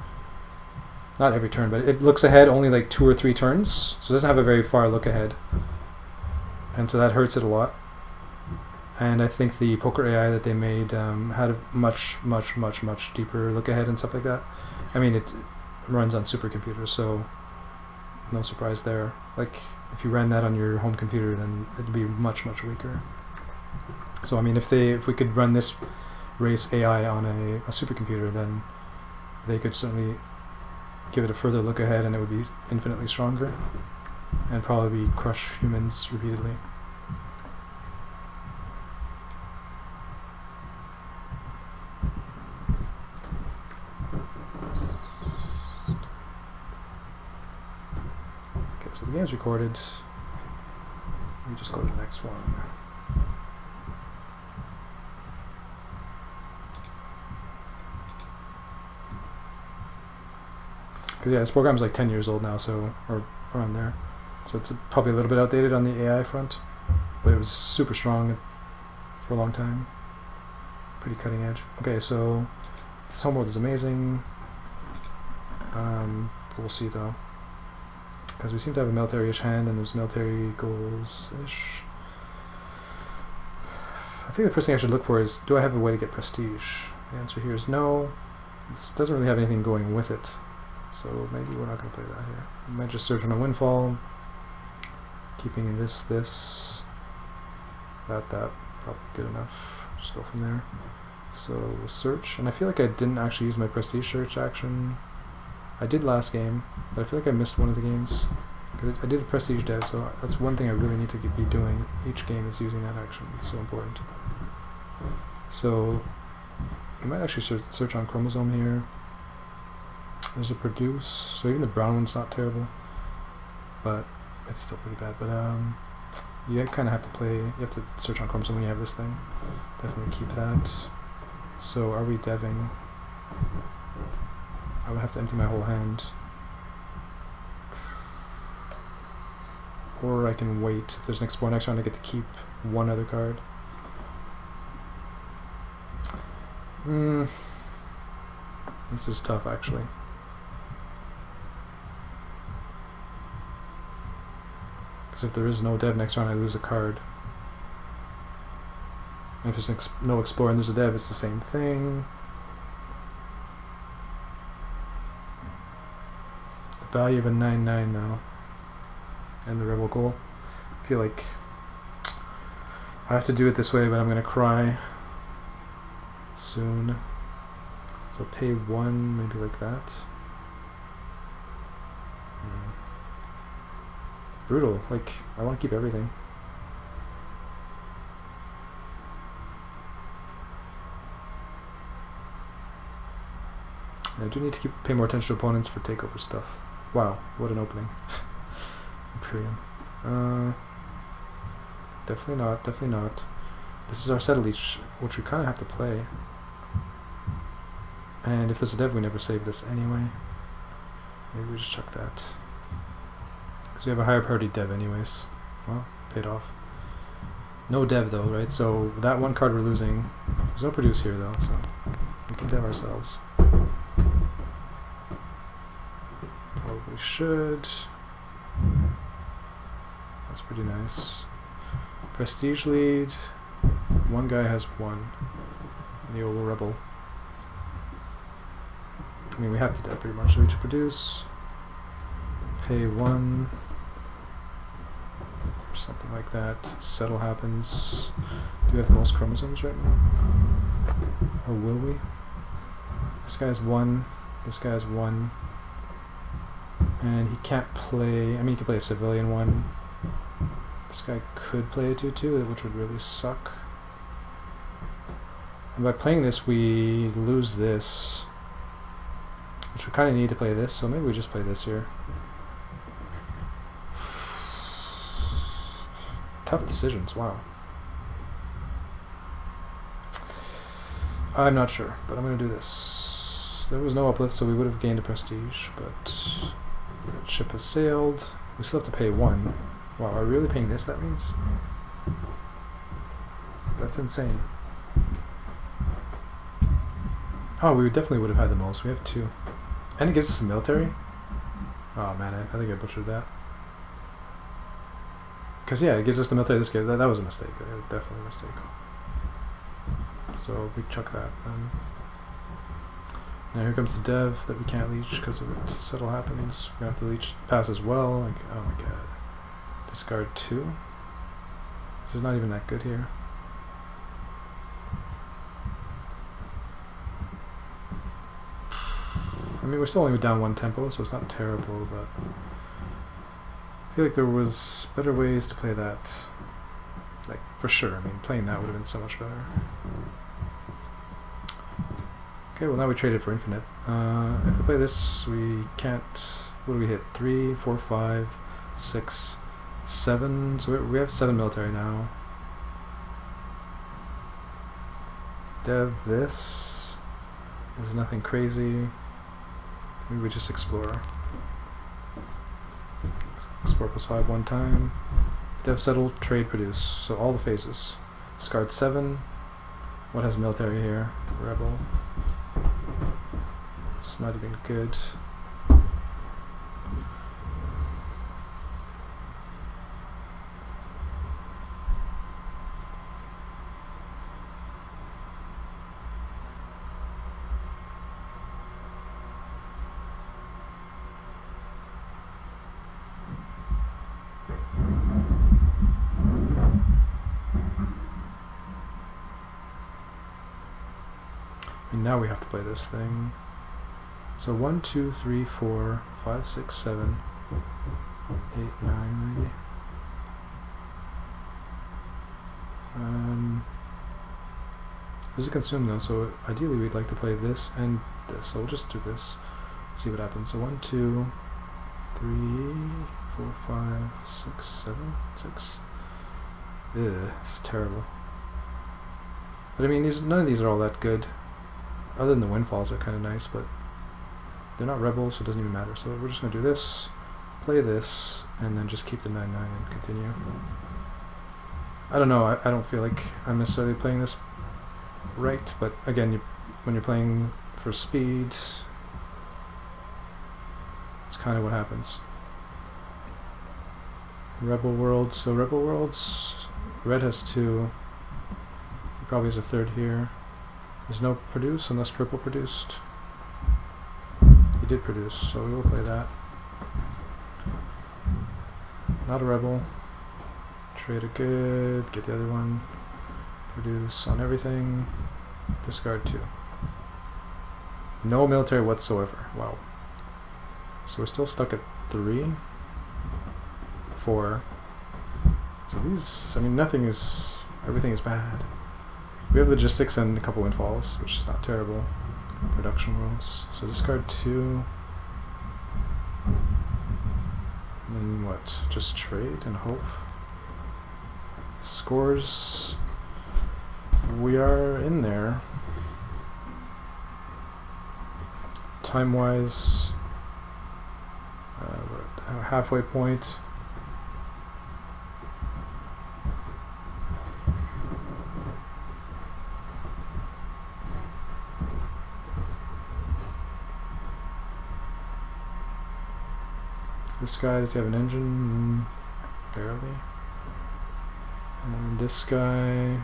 not every turn, but it looks ahead only like 2 or 3 turns, so it doesn't have a very far look ahead, and so that hurts it a lot. And I think the poker AI that they made had a much deeper look ahead and stuff like that. I mean, it runs on supercomputers, so no surprise there. Like if you ran that on your home computer, then it'd be much weaker. So I mean, if we could run this race AI on a supercomputer, then they could certainly give it a further look ahead, and it would be infinitely stronger and probably crush humans repeatedly. Okay, so the game's recorded. Let me just go to the next one. Because yeah, this program's like 10 years old now, so, or around there. So it's probably a little bit outdated on the AI front, but it was super strong for a long time. Pretty cutting edge. Okay, so this homeworld is amazing. We'll see though. Because we seem to have a military-ish hand, and there's military goals-ish. I think the first thing I should look for is, do I have a way to get prestige? The answer here is no. This doesn't really have anything going with it. So maybe we're not going to play that here. We might just search on a windfall, keeping in this, that, probably good enough. Just go from there. So we'll search, and I feel like I didn't actually use my prestige search action. I did last game, but I feel like I missed one of the games. I did a prestige dev, so that's one thing I really need to be doing. Each game is using that action. It's so important. So you might actually search on chromosome here. There's a produce, so even the brown one's not terrible, but it's still pretty bad. But you kind of have to play, you have to search on chromosome when you have this thing. Definitely keep that. So are we deving? I would have to empty my whole hand. Or I can wait. If there's an explore next round, I get to keep one other card. This is tough, actually. Because if there is no dev next round, I lose a card. And if there's no explore and there's a dev, it's the same thing. The value of a 9/9 though, and the rebel goal. I feel like I have to do it this way, but I'm gonna cry soon. So pay 1, maybe like that. Brutal. Like, I want to keep everything. And I do need to pay more attention to opponents for takeover stuff. Wow, what an opening. Imperium. Definitely not. This is our settle each, which we kind of have to play. And if there's a dev, we never save this anyway. Maybe we just chuck that. Because we have a higher priority dev anyways. Well, paid off. No dev though, right? So that one card we're losing. There's no produce here though, so we can dev ourselves. we should. That's pretty nice. Prestige lead. One guy has one. The old rebel. I mean, we have to do pretty much to produce. Pay one. Something like that. Settle happens. Do we have the most chromosomes right now? Or will we? This guy's one. This guy's one. And he can't play. I mean, he can play a civilian one. This guy could play a 2-2, which would really suck. And by playing this, we lose this. Which we kind of need to play this, so maybe we just play this here. Tough decisions, wow. I'm not sure, but I'm going to do this. There was no uplift, so we would have gained a prestige, but the ship has sailed. We still have to pay one. Wow, are we really paying this, that means? That's insane. Oh, we definitely would have had the most. We have two. And it gives us a military? Oh man, I think I butchered that. Because yeah, it gives us the military this game. That was a mistake. Definitely a mistake. So we chuck that. Now here comes the dev that we can't leech because of it. Settle happens. We're going to have to leech pass as well. Like, oh my god. Discard 2. This is not even that good here. I mean, we're still only down one tempo, so it's not terrible, but I feel like there was better ways to play that. Like, for sure. I mean, playing that would have been so much better. Okay, well now we traded for infinite. If we play this, we can't... What do we hit? 3, 4, 5, 6, 7. So we have 7 military now. Dev this. There's nothing crazy. Maybe we just explore. Explore +5 one time. Dev settle, trade produce. So all the phases. Discard 7. What has military here? Rebel. It's not even good. And now we have to play this thing. So 1, 2, 3, 4, 5, 6, 7, 8, 9 maybe. There's a consume though, so ideally we'd like to play this and this. So we'll just do this. See what happens. So 1, 2, 3, 4, 5, 6, 7, 6. Ugh, this is terrible. But I mean, none of these are all that good. Other than the windfalls are kind of nice, but they're not rebels, so it doesn't even matter. So we're just going to do this, play this, and then just keep the 9-9 and continue. I don't know, I don't feel like I'm necessarily playing this right, but again, when you're playing for speed, it's kind of what happens. Rebel Worlds, so Rebel Worlds, red has 2, he probably has a 3rd here. There's no produce unless purple produced. He did produce, so we will play that. Not a rebel. Trade a good, get the other one. Produce on everything. Discard 2. No military whatsoever. Wow. So we're still stuck at 3. 4. So these, I mean, everything is bad. We have logistics and a couple windfalls, which is not terrible. Production worlds. So discard 2. And then what? Just trade and hope. Scores. We are in there. Time-wise, we're at a halfway point. This guy, does he have an engine? Barely. And this guy,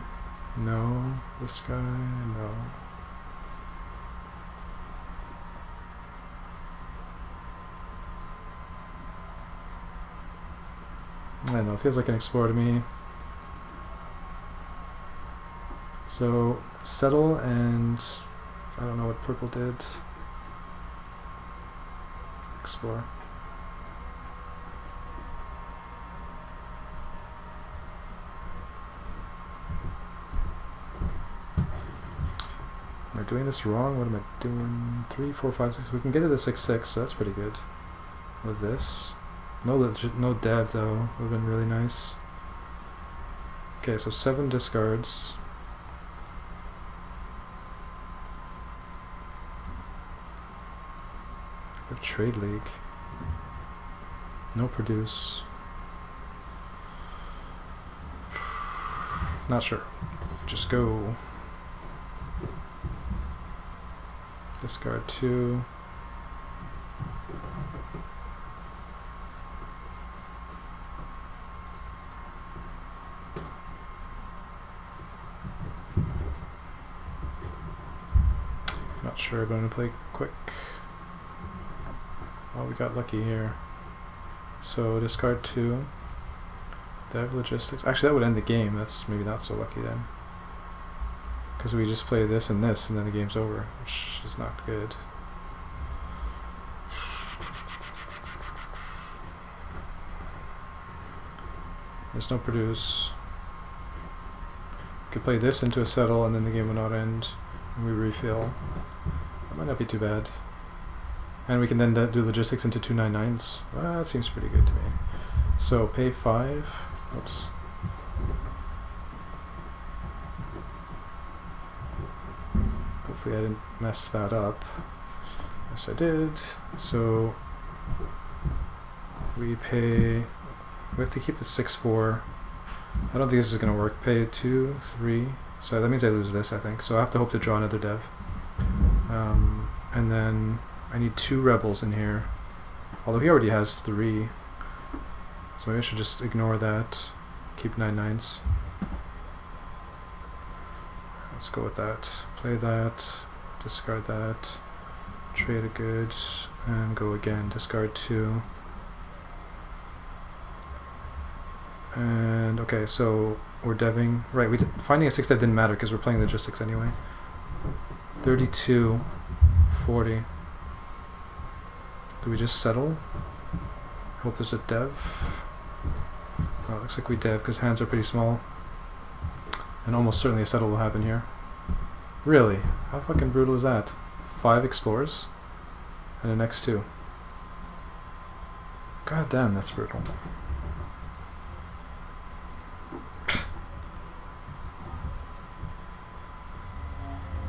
no. This guy, no. I don't know, it feels like an explorer to me. So, settle, and I don't know what purple did. Explore. Am I doing this wrong? What am I doing? 3, 4, 5, 6. We can get to the 6-6, so that's pretty good. With this. No dev though, would have been really nice. Okay, so 7 discards. We have Trade League. No produce. Not sure. Just go. Discard 2. Not sure, going to play quick. Oh, we got lucky here. So discard 2. Dev logistics. Actually, that would end the game. That's maybe not so lucky then. Because we just play this and this, and then the game's over, which is not good. There's no produce. We could play this into a settle, and then the game will not end, and we refill. That might not be too bad. And we can then do logistics into 2 9/9s. Well, that seems pretty good to me. So pay 5. Oops. Hopefully I didn't mess that up. Yes, I did. So we pay. We have to keep the 6-4. I don't think this is going to work. Pay 2, 3. So that means I lose this, I think. So I have to hope to draw another dev. And then I need 2 rebels in here. Although he already has 3. So maybe I should just ignore that. Keep 9/9s. Let's go with that. Play that. Discard that. Trade a good. And go again. Discard 2. And okay, so we're deving. Right, finding a 6 dev didn't matter because we're playing logistics anyway. 32, 40. Do we just settle? Hope there's a dev. Oh, looks like we dev because hands are pretty small. And almost certainly a settle will happen here. Really? How fucking brutal is that? 5 explorers and an X2. God damn, that's brutal.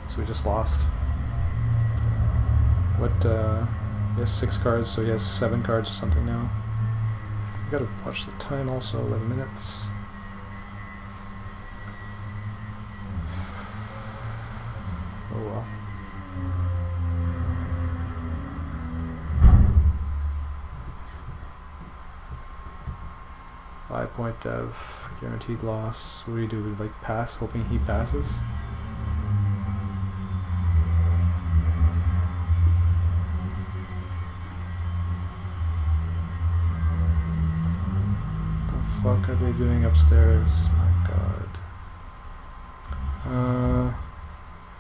So we just lost. What, he has 6 cards, so he has 7 cards or something now. We gotta watch the time also, 11 minutes. Oh well. Five-point dev, guaranteed loss. What do you do? Like pass, hoping he passes? What the fuck are they doing upstairs? My god.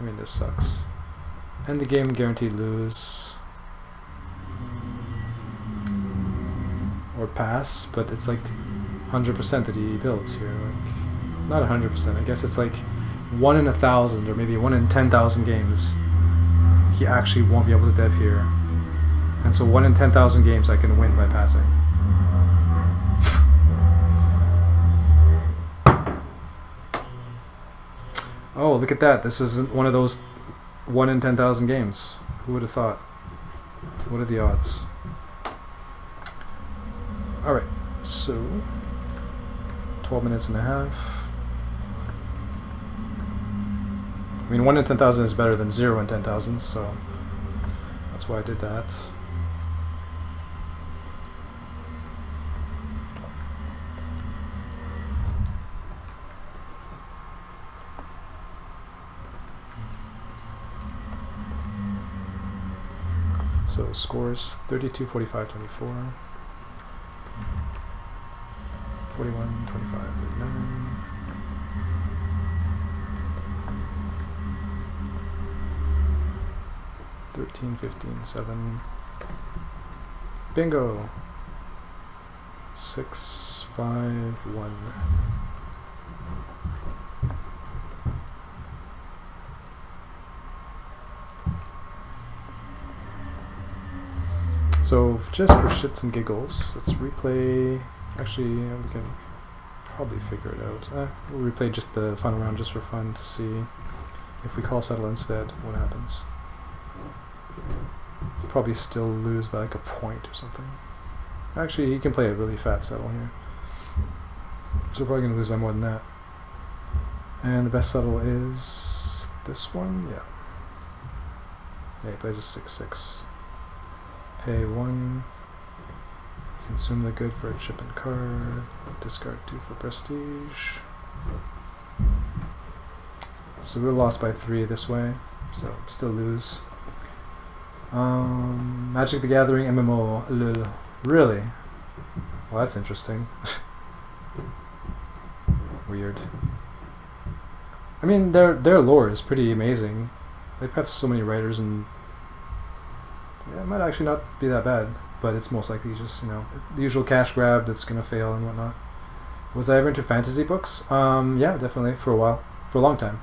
I mean, this sucks. End the game, guaranteed lose. Or pass, but it's like 100% that he builds here. Like, not 100%, I guess it's like 1 in 1,000 or maybe 1 in 10,000 games he actually won't be able to dev here. And so 1 in 10,000 games I can win by passing. Oh, look at that. This isn't one of those 1 in 10,000 games. Who would have thought? What are the odds? Alright, so 12 minutes and a half. I mean, 1 in 10,000 is better than 0 in 10,000, so that's why I did that. So scores 32, 45, 24. 41, 25, 39. $13, 15, 7. Bingo! 6, 5, 1. So just for shits and giggles, let's replay. Actually, we can probably figure it out. We'll replay just the final round just for fun to see if we call settle instead, what happens. Probably still lose by like a point or something. Actually, he can play a really fat settle here. So we're probably going to lose by more than that. And the best settle is this one? Yeah. Yeah, he plays a 6-6. Pay 1. Consume the good for a chip and card. Discard 2 for prestige. So we're lost by 3 this way. So still lose. Magic the Gathering MMO. Lol. Really? Well, that's interesting. Weird. I mean, their lore is pretty amazing. They have so many writers, and yeah, it might actually not be that bad. But it's most likely just, you know, the usual cash grab that's gonna fail and whatnot. Was I ever into fantasy books? Yeah, definitely, for a while. For a long time.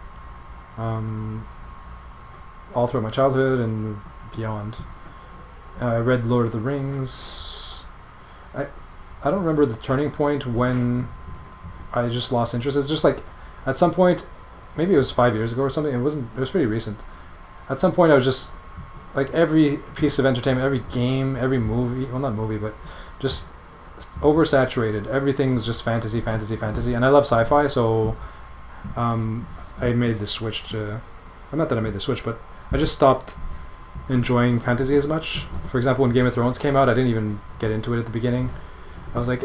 All throughout my childhood and beyond. I read Lord of the Rings. I don't remember the turning point when I just lost interest. It's just like, at some point, maybe it was 5 years ago or something, it was pretty recent. At some point I was just, like, every piece of entertainment, every game, every movie, well, not movie, but just oversaturated. Everything's just fantasy, fantasy, fantasy. And I love sci-fi, so I made the switch to, well, not that I made the switch, but I just stopped enjoying fantasy as much. For example, when Game of Thrones came out, I didn't even get into it at the beginning. I was like,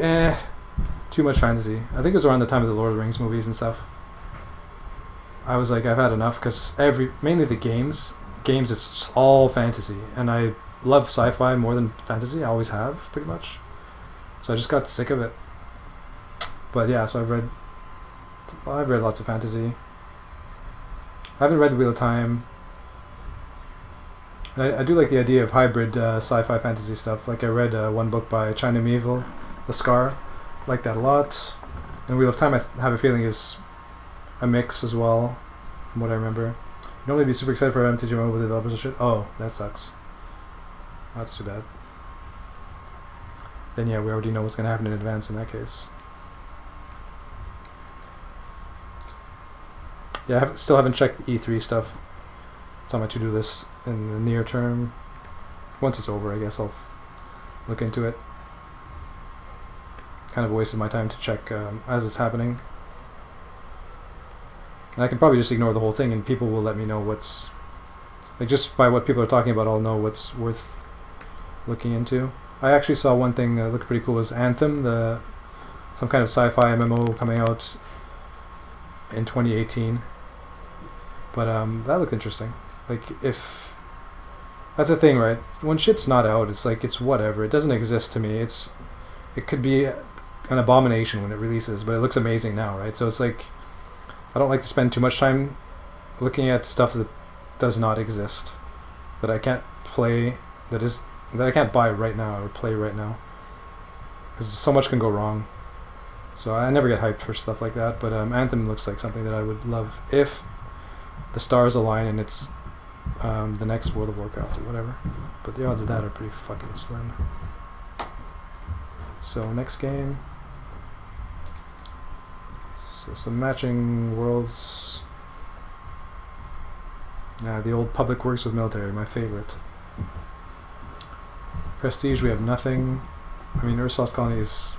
too much fantasy. I think it was around the time of the Lord of the Rings movies and stuff. I was like, I've had enough, because mainly the games, it's just all fantasy, and I love sci-fi more than fantasy. I always have, pretty much. So I just got sick of it. But yeah, so I've read lots of fantasy. I haven't read The Wheel of Time. And I do like the idea of hybrid sci-fi fantasy stuff. Like, I read one book by China Miéville, The Scar. Like that a lot. And Wheel of Time, I have a feeling, is a mix as well, from what I remember. You'd normally be super excited for MTG Mobile developers and shit. Oh, that sucks. That's too bad. Then yeah, we already know what's going to happen in advance in that case. Yeah, still haven't checked the E3 stuff. It's on my to-do list in the near term. Once it's over, I guess I'll look into it. Kind of a waste of my time to check as it's happening. And I can probably just ignore the whole thing, and people will let me know what's... Like, just by what people are talking about, I'll know what's worth looking into. I actually saw one thing that looked pretty cool. Was Anthem, some kind of sci-fi MMO coming out in 2018. But that looked interesting. Like, if... That's the thing, right? When shit's not out, it's like, it's whatever. It doesn't exist to me. It could be an abomination when it releases, but it looks amazing now, right? So it's like, I don't like to spend too much time looking at stuff that does not exist, that I can't play, that I can't buy right now or play right now, because so much can go wrong. So I never get hyped for stuff like that. But Anthem looks like something that I would love if the stars align and it's the next World of Warcraft or whatever. But the odds of that are pretty fucking slim. So next game. So some matching worlds. The old public works with military, my favorite. Prestige, we have nothing. I mean, Ursul's Colony is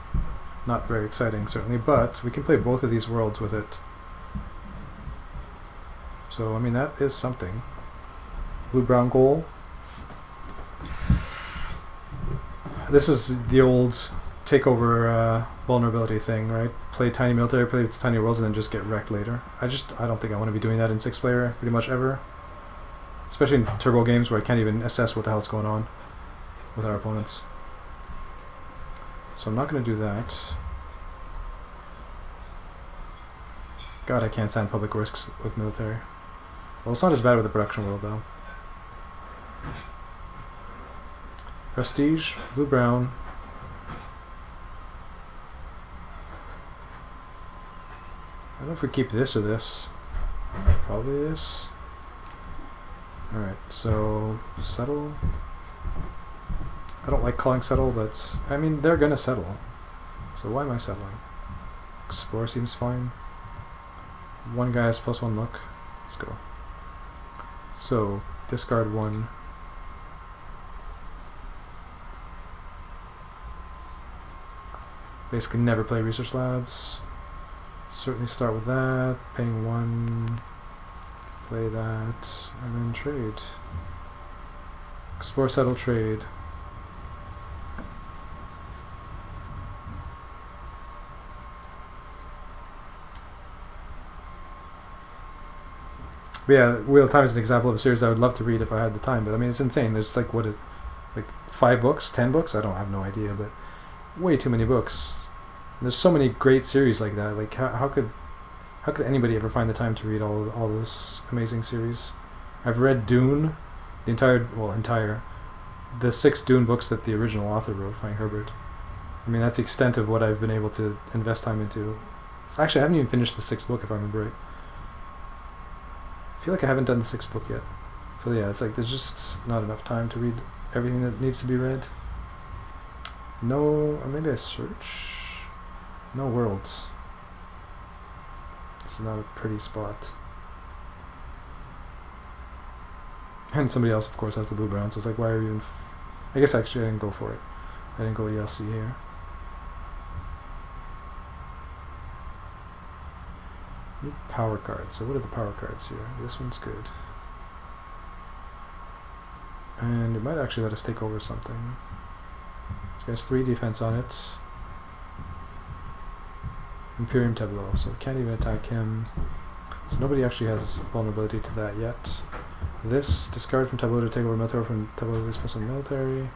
not very exciting, certainly, but we can play both of these worlds with it. So, I mean, that is something. Blue-brown goal. This is the old takeover vulnerability thing, right? Play tiny military, play with tiny worlds, and then just get wrecked later. I don't think I want to be doing that in 6-player pretty much ever. Especially in turbo games where I can't even assess what the hell's going on. with our opponents. So I'm not going to do that. God, I can't stand public risks with military. Well, it's not as bad with the production world, though. Prestige, blue-brown. I don't know if we keep this or this. Probably this. Alright, so settle. I don't like calling settle, but I mean, they're gonna settle. So why am I settling? Explore seems fine. One guy has +1 look. Let's go. So, discard 1. Basically never play research labs. Certainly start with that. Paying 1. Play that. And then trade. Explore, settle, trade. But yeah, Wheel of Time is an example of a series I would love to read if I had the time. But I mean, it's insane. There's like, what is, like 5 books, 10 books? I don't have no idea, but way too many books. And there's so many great series like that. Like, how could anybody ever find the time to read all this amazing series? I've read Dune, the the 6 Dune books that the original author wrote, Frank Herbert. I mean, that's the extent of what I've been able to invest time into. Actually, I haven't even finished the 6th book, if I remember right. I feel like I haven't done the 6th book yet. So yeah, it's like there's just not enough time to read everything that needs to be read. No, or maybe I search. No worlds. This is not a pretty spot. And somebody else, of course, has the blue-brown, so it's like, why are you even... I guess actually I didn't go for it. I didn't go ELC here. Power cards. So what are the power cards here? This one's good. And it might actually let us take over something. This guy has 3 defense on it. Imperium Tableau, so we can't even attack him. So nobody actually has vulnerability to that yet. This, discard from Tableau to take over military from Tableau to this person military.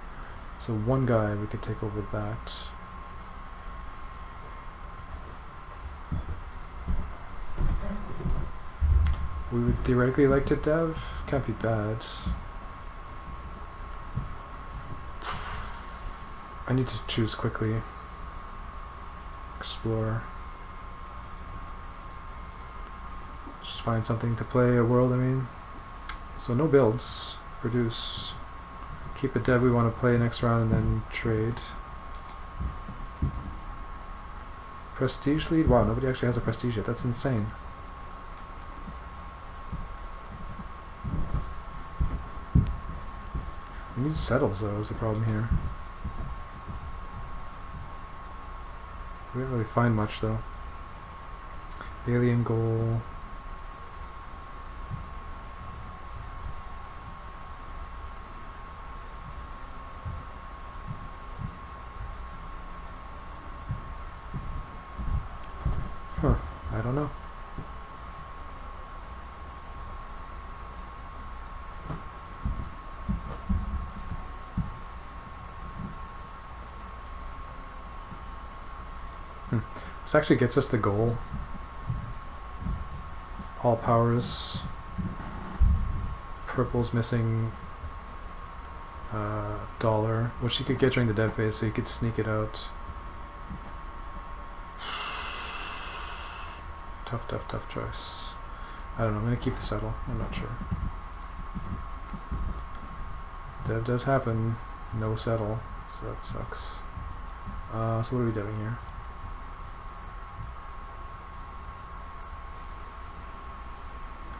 So one guy, we could take over that. We would theoretically like to dev. Can't be bad. I need to choose quickly. Explore. Just find something to play, a world, I mean. So no builds. Produce. Keep a dev we want to play next round and then trade. Prestige lead? Wow, nobody actually has a prestige yet. That's insane. We need settles though, is the problem here. We didn't really find much though. Alien goal. Huh, I don't know. This actually gets us the goal. All powers. Purple's missing dollar, which he could get during the dev phase, so he could sneak it out. Tough choice. I don't know, I'm going to keep the settle. I'm not sure. Dev does happen. No settle, so that sucks. So what are we doing here?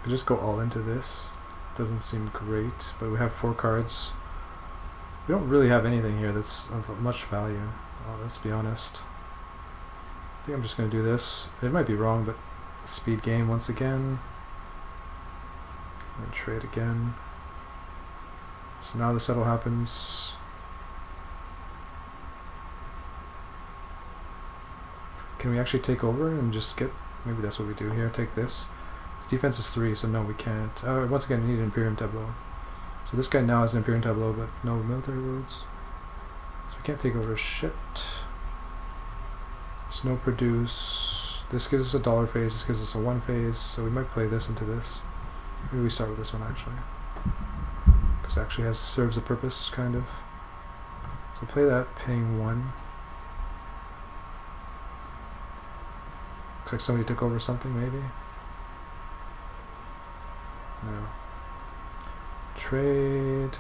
I just go all into this. Doesn't seem great, but we have 4 cards. We don't really have anything here that's of much value. Let's be honest. I think I'm just going to do this. It might be wrong, but speed game once again. And trade again. So now the settle happens. Can we actually take over and just skip? Maybe that's what we do here. Take this. His defense is 3, so no, we can't. Once again, we need an Imperium Tableau. So this guy now has an Imperium Tableau, but no military worlds. So we can't take over shit. There's no produce. This gives us a dollar phase, this gives us a 1 phase, so we might play this into this. Maybe we start with this one actually. Because it actually serves a purpose, kind of. So play that, paying 1. Looks like somebody took over something, maybe? No. Trade.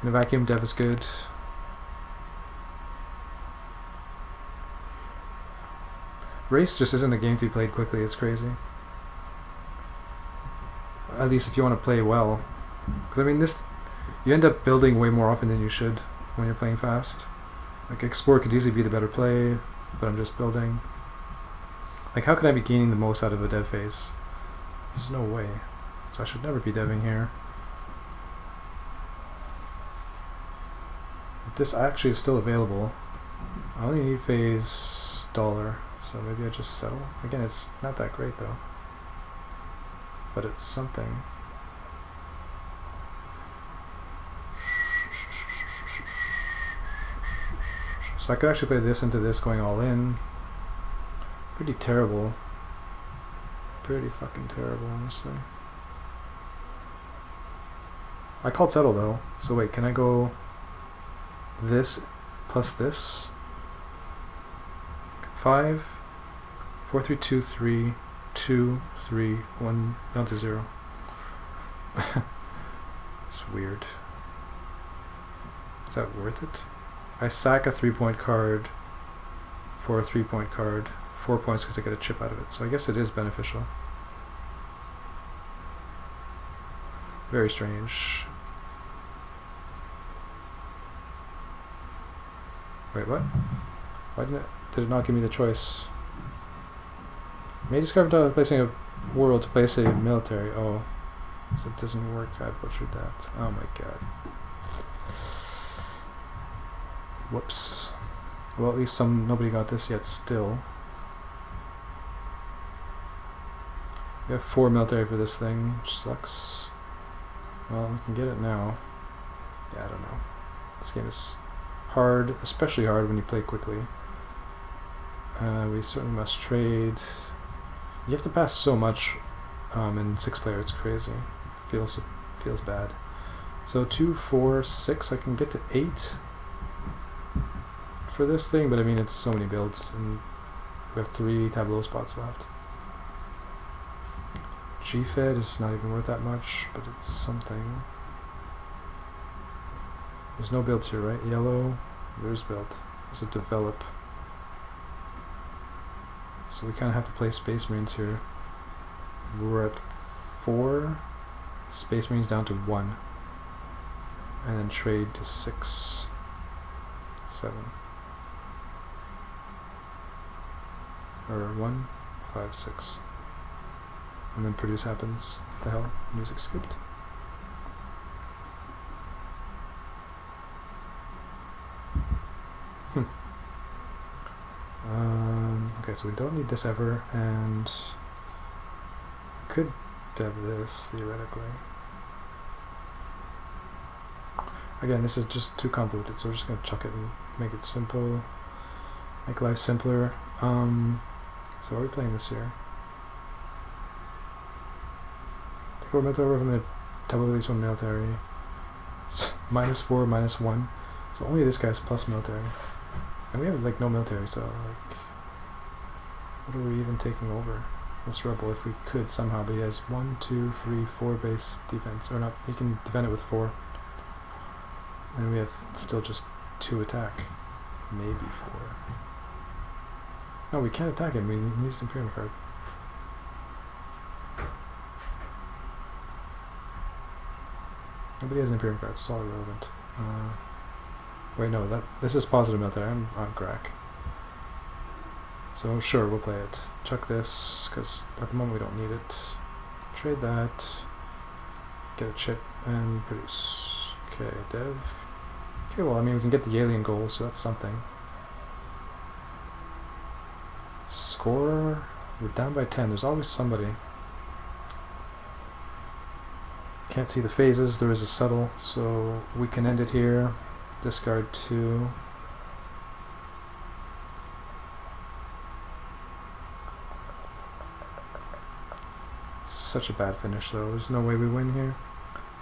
In a vacuum, dev is good. Race just isn't a game to be played quickly, it's crazy. At least if you want to play well. Because I mean, you end up building way more often than you should when you're playing fast. Like, Explore could easily be the better play, but I'm just building. Like, how could I be gaining the most out of a dev phase? There's no way. So I should never be deving here. But this actually is still available. I only need phase dollar, so maybe I just settle. Again, it's not that great though. But it's something. So I could actually play this into this going all in. Pretty terrible. Pretty fucking terrible, honestly. I called settle though. So wait, can I go this plus this? 5, 4, 3, 2, 3, 2, 3, 1, down to 0. It's weird. Is that worth it? I sack a 3-point card for a 3-point card. 4 points because I get a chip out of it. So I guess it is beneficial. Very strange. Wait, what? Why did it not give me the choice? May discover placing a world to place a military. Oh, so it doesn't work. I butchered that. Oh my god. Whoops. Well, at least nobody got this yet still. We have 4 military for this thing, which sucks. Well, we can get it now. Yeah, I don't know. This game is hard, especially hard when you play quickly. We certainly must trade. You have to pass so much in 6-player, it's crazy. It feels bad. So 2, 4, 6, I can get to 8 for this thing, but I mean it's so many builds, and we have 3 tableau spots left. G-Fed is not even worth that much, but it's something. There's no builds here, right? Yellow, there's build. There's a develop. So we kind of have to play Space Marines here. We're at 4. Space Marines down to 1. And then trade to 6. 7. Or 1, 5, 6. And then produce happens. What the hell? Music skipped. Okay, so we don't need this ever, and could dev this theoretically. Again, this is just too convoluted, so we're just gonna chuck it and make it simple, make life simpler. So are we playing this here? Take over military, I'm gonna double release 1 military. -4, -1. So only this guy's plus military. And we have like no military, so like, what are we even taking over? This rebel, if we could somehow, but he has 1, 2, 3, 4 base defense, or not, he can defend it with 4. And we have still just 2 attack, maybe 4. No, we can't attack him, we need an Imperium card. Nobody has an Imperium card, it's all irrelevant. Wait, no, this is positive military. I'm on crack. So sure, we'll play it. Chuck this, because at the moment we don't need it. Trade that. Get a chip and produce. Okay, dev. Okay, well, I mean, we can get the alien goal, so that's something. Score. We're down by 10. There's always somebody. Can't see the phases, there is a subtle, so we can end it here. Discard 2. Such a bad finish though, there's no way we win here.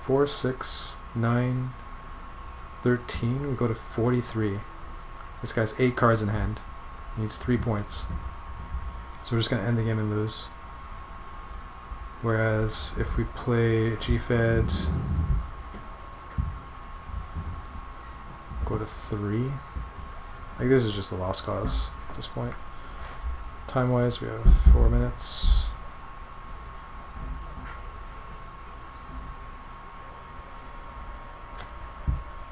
4, 6, 9, 13, we go to 43. This guy's 8 cards in hand. He needs 3 points. So we're just going to end the game and lose. Whereas if we play G-Fed, go to 3. Like this is just a lost cause at this point. Time-wise, we have 4 minutes.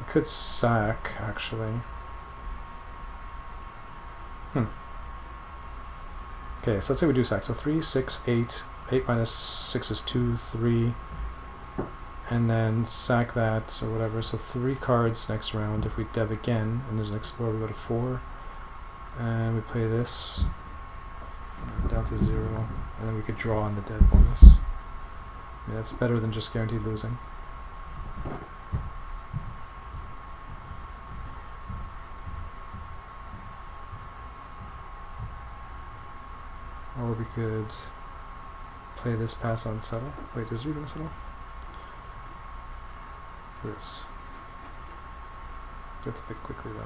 I could sack, actually. Okay, so let's say we do sack. So 3, 6, 8. 8 minus 6 is 2, 3. And then sack that, or whatever. So 3 cards next round. If we dev again, and there's an explore, we go to 4. And we play this. Down to 0. And then we could draw on the dead bonus. I mean, that's better than just guaranteed losing. Or we could play this pass on settle. Wait, is he going to settle? This. You have to pick quickly though.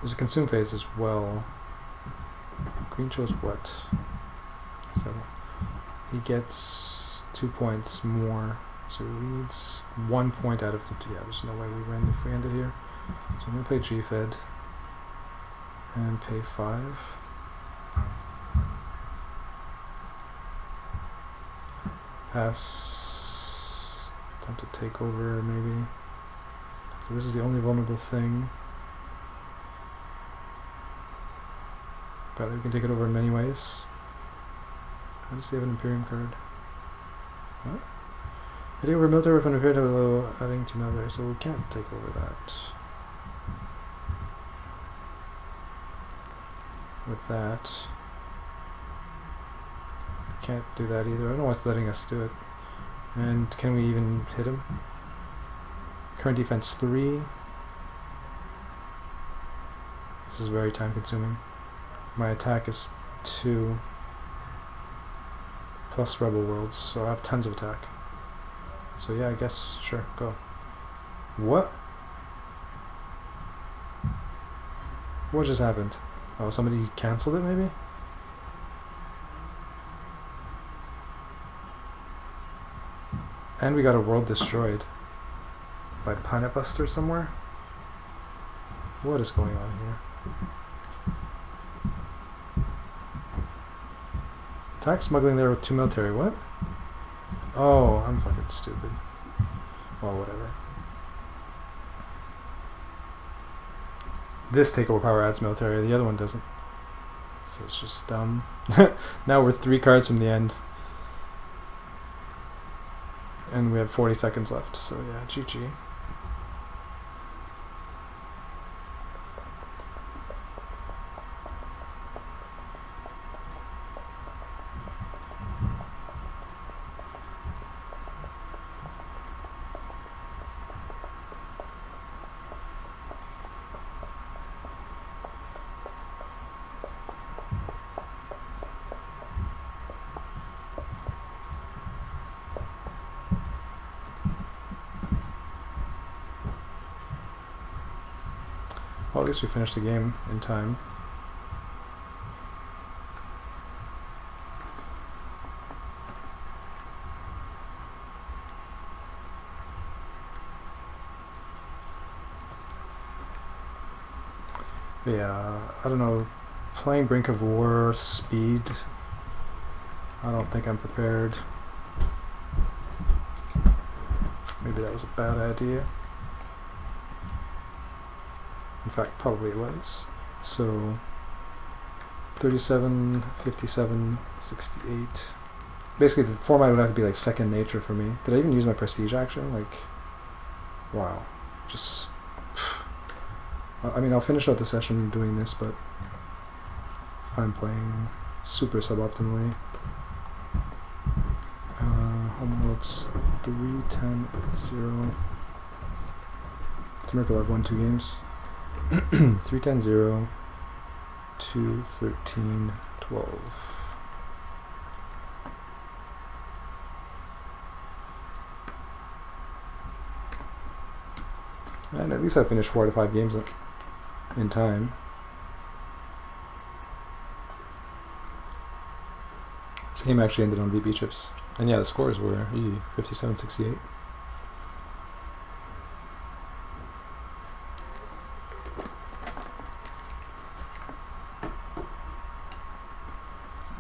There's a consume phase as well. Green chose what? Settle. He gets 2 points more. So he needs 1 point out of the 2. Yeah, there's no way we win if we end it here. So I'm going to play G-Fed and pay 5. Pass. Attempt to take over, maybe. So this is the only vulnerable thing. But we can take it over in many ways. How does he have an Imperium card? What? I take over military from Imperium below, adding to military, so we can't take over that. With that. Can't do that either. I don't know what's letting us do it. And can we even hit him? Current defense 3. This is very time consuming. My attack is 2. Plus Rebel Worlds, so I have tons of attack. So yeah, I guess, sure, go. What? What just happened? Oh, somebody cancelled it maybe? And we got a world destroyed. By Planet Buster somewhere? What is going on here? Attack smuggling there with 2 military, what? Oh, I'm fucking stupid. Well, whatever. This takeover power adds military, the other one doesn't. So it's just dumb. Now we're 3 cards from the end. And we have 40 seconds left, so yeah, GG. Well, at least we finished the game in time. But yeah, I don't know, playing Brink of War speed, I don't think I'm prepared. Maybe that was a bad idea. In fact, probably it was. So 37, 57, 68. Basically, the format would have to be like second nature for me. Did I even use my prestige action? Like, wow. Just I mean, I'll finish out the session doing this, but I'm playing super suboptimally. Homeworld's 3-10-0. It's a miracle I've won 2 games. 3-10-0, 2-13-12. And at least I finished 4 out of 5 games in time. This game actually ended on VB chips. And yeah, the scores were 57-68.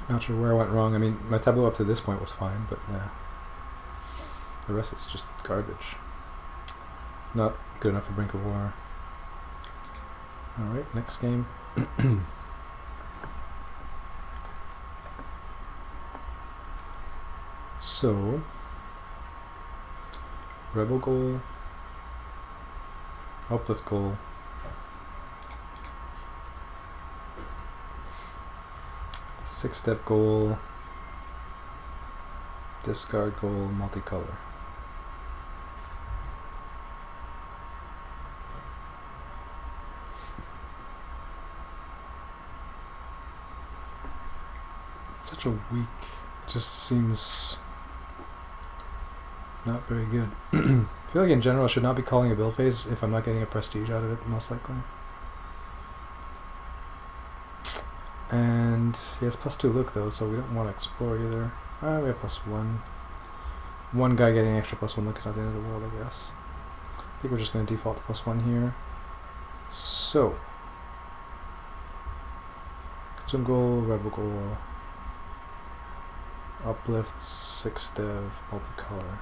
Not sure where I went wrong. I mean, my tableau up to this point was fine, but yeah. The rest is just garbage. Not good enough for Brink of War. Alright, next game. So, Rebel goal, Uplift goal, six-step goal, discard goal, multicolor. Such a weak, just seems not very good. I feel like in general I should not be calling a build phase if I'm not getting a prestige out of it, most likely. And he has +2 look though, so we don't want to explore either. We have +1. One guy getting extra +1 look is not the end of the world, I guess. I think we're just going to default to +1 here. So, consume goal, rebel goal, uplift, 6-dev, multicolor.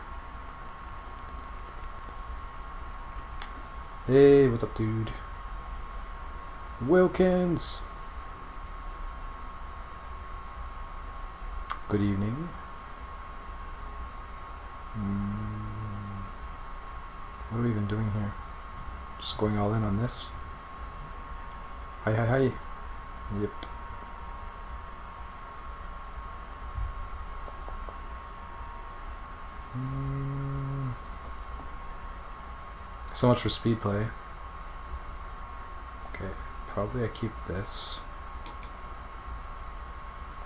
Hey, what's up, dude? Wilkins! Good evening. What are we even doing here? Just going all in on this? Hi, hi, hi. Yep. So much for speed play. Okay, probably I keep this.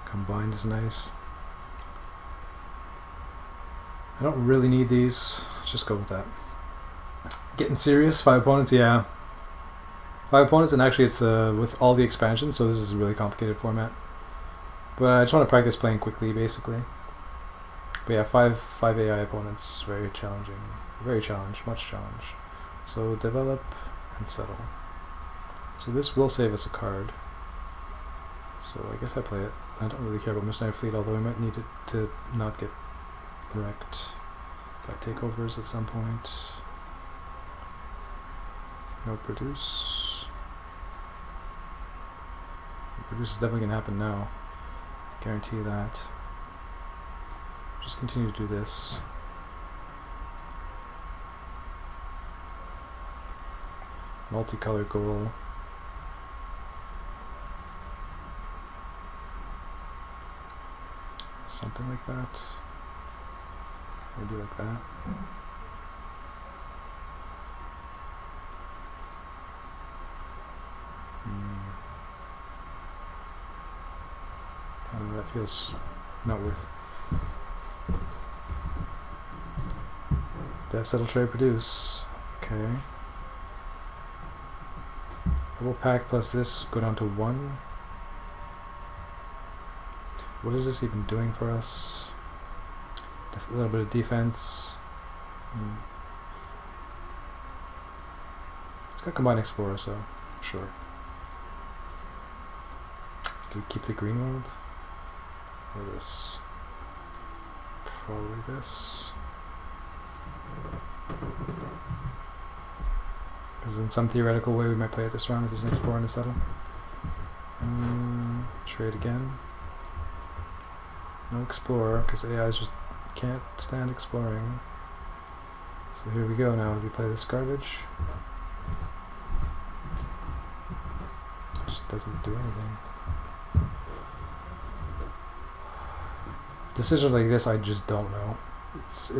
Combined is nice. I don't really need these. Let's just go with that. Getting serious? 5 opponents? Yeah. 5 opponents, and actually it's with all the expansions, so this is a really complicated format. But I just want to practice playing quickly, basically. But yeah, 5 AI opponents. Very challenging. Very challenge. Much challenge. So develop and settle. So this will save us a card. So I guess I play it. I don't really care about Mercenary Fleet, although I might need it to not get wrecked by takeovers at some point. No produce. Produce is definitely going to happen now. Guarantee that. Just continue to do this. Multicolor goal. Something like that. Maybe like that. That feels not worth. Dev, settle, trade, produce. Okay. Double pack plus this go down to 1. What is this even doing for us? A little bit of defense. It's got Combined Explorer, so sure. Do we keep the green world? Or this? Probably this. Because in some theoretical way we might play it this round if there's an Explorer in the settle. Trade again. No Explorer, because AIs just can't stand exploring. So here we go now. We play this garbage. doesn't do anything. Decisions like this, I just don't know. It's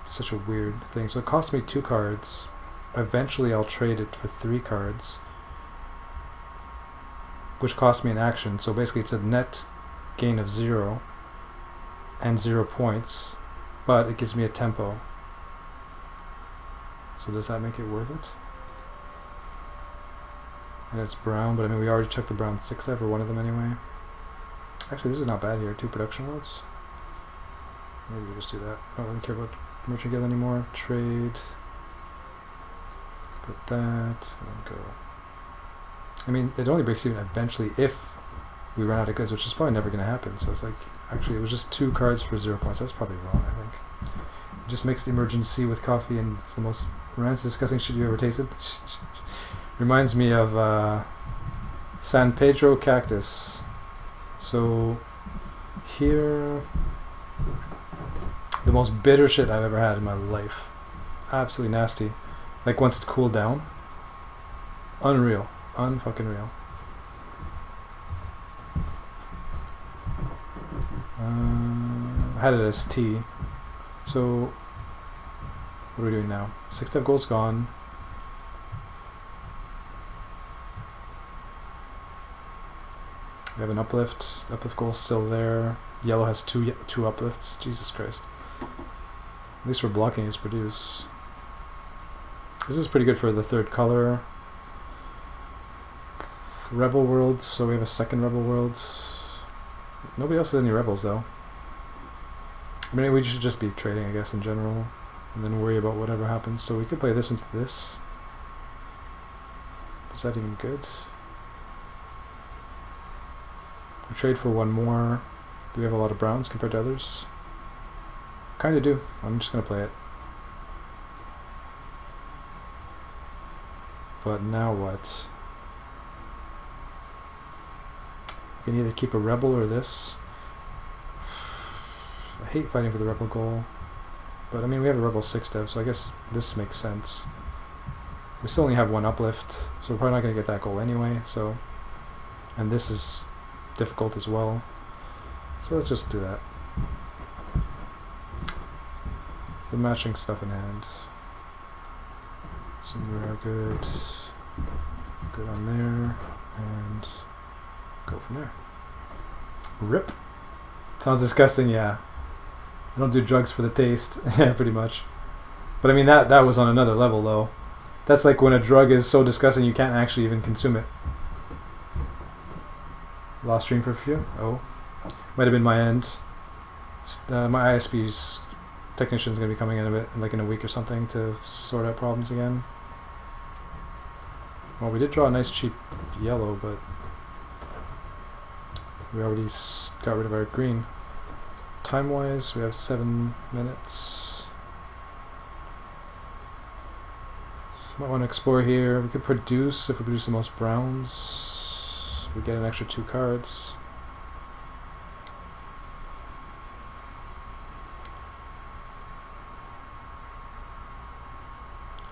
such a weird thing. So it cost me 2 cards. Eventually I'll trade it for 3 cards, which cost me an action. So basically it's a net gain of 0 and 0 points, but it gives me a tempo. So does that make it worth it? And it's brown, but I mean we already checked the brown 6 for one of them anyway. Actually this is not bad here, 2 production worlds. Maybe we just do that. I don't really care about Merchant Guild anymore. Trade. Put that, and then go. I mean, it only breaks even eventually if we run out of goods, which is probably never going to happen. So it's like, actually it was just 2 cards for 0 points. That's probably wrong, I think. Just mixed emergency with coffee, and it's the most rancid, disgusting shit you ever tasted. Reminds me of San Pedro cactus. So here, the most bitter shit I've ever had in my life. Absolutely nasty. Like once it's cooled down, unreal, unfucking real. I had it as tea. So what are we doing now? 6 dev gold's gone. We have an uplift. Uplift goal's still there. Yellow has two uplifts. Jesus Christ. At least we're blocking his produce. This is pretty good for the 3rd color. Rebel worlds, so we have a 2nd rebel world. Nobody else has any rebels though. I mean, we should just be trading, I guess, in general, and then worry about whatever happens. So we could play this into this. Is that even good? We trade for 1 more. Do we have a lot of browns compared to others? Kinda do. I'm just gonna play it. But now what? You can either keep a rebel or this. I hate fighting for the rebel goal. But I mean, we have a rebel 6 dev, so I guess this makes sense. We still only have 1 uplift, so we're probably not going to get that goal anyway. So, and this is difficult as well. So let's just do that. The matching stuff in hand. So we're good. Good on there. And go from there. Rip. Sounds disgusting, yeah. I don't do drugs for the taste. Yeah, pretty much. But I mean, that was on another level, though. That's like when a drug is so disgusting you can't actually even consume it. Lost stream for a few? Oh. Might have been my end. My ISP's technician's going to be coming in a bit, like in a week or something, to sort out problems again. Well, we did draw a nice cheap yellow, but we already got rid of our green. Time-wise, we have 7 minutes. Might want to explore here. We could produce, if we produce the most browns, we get an extra 2 cards.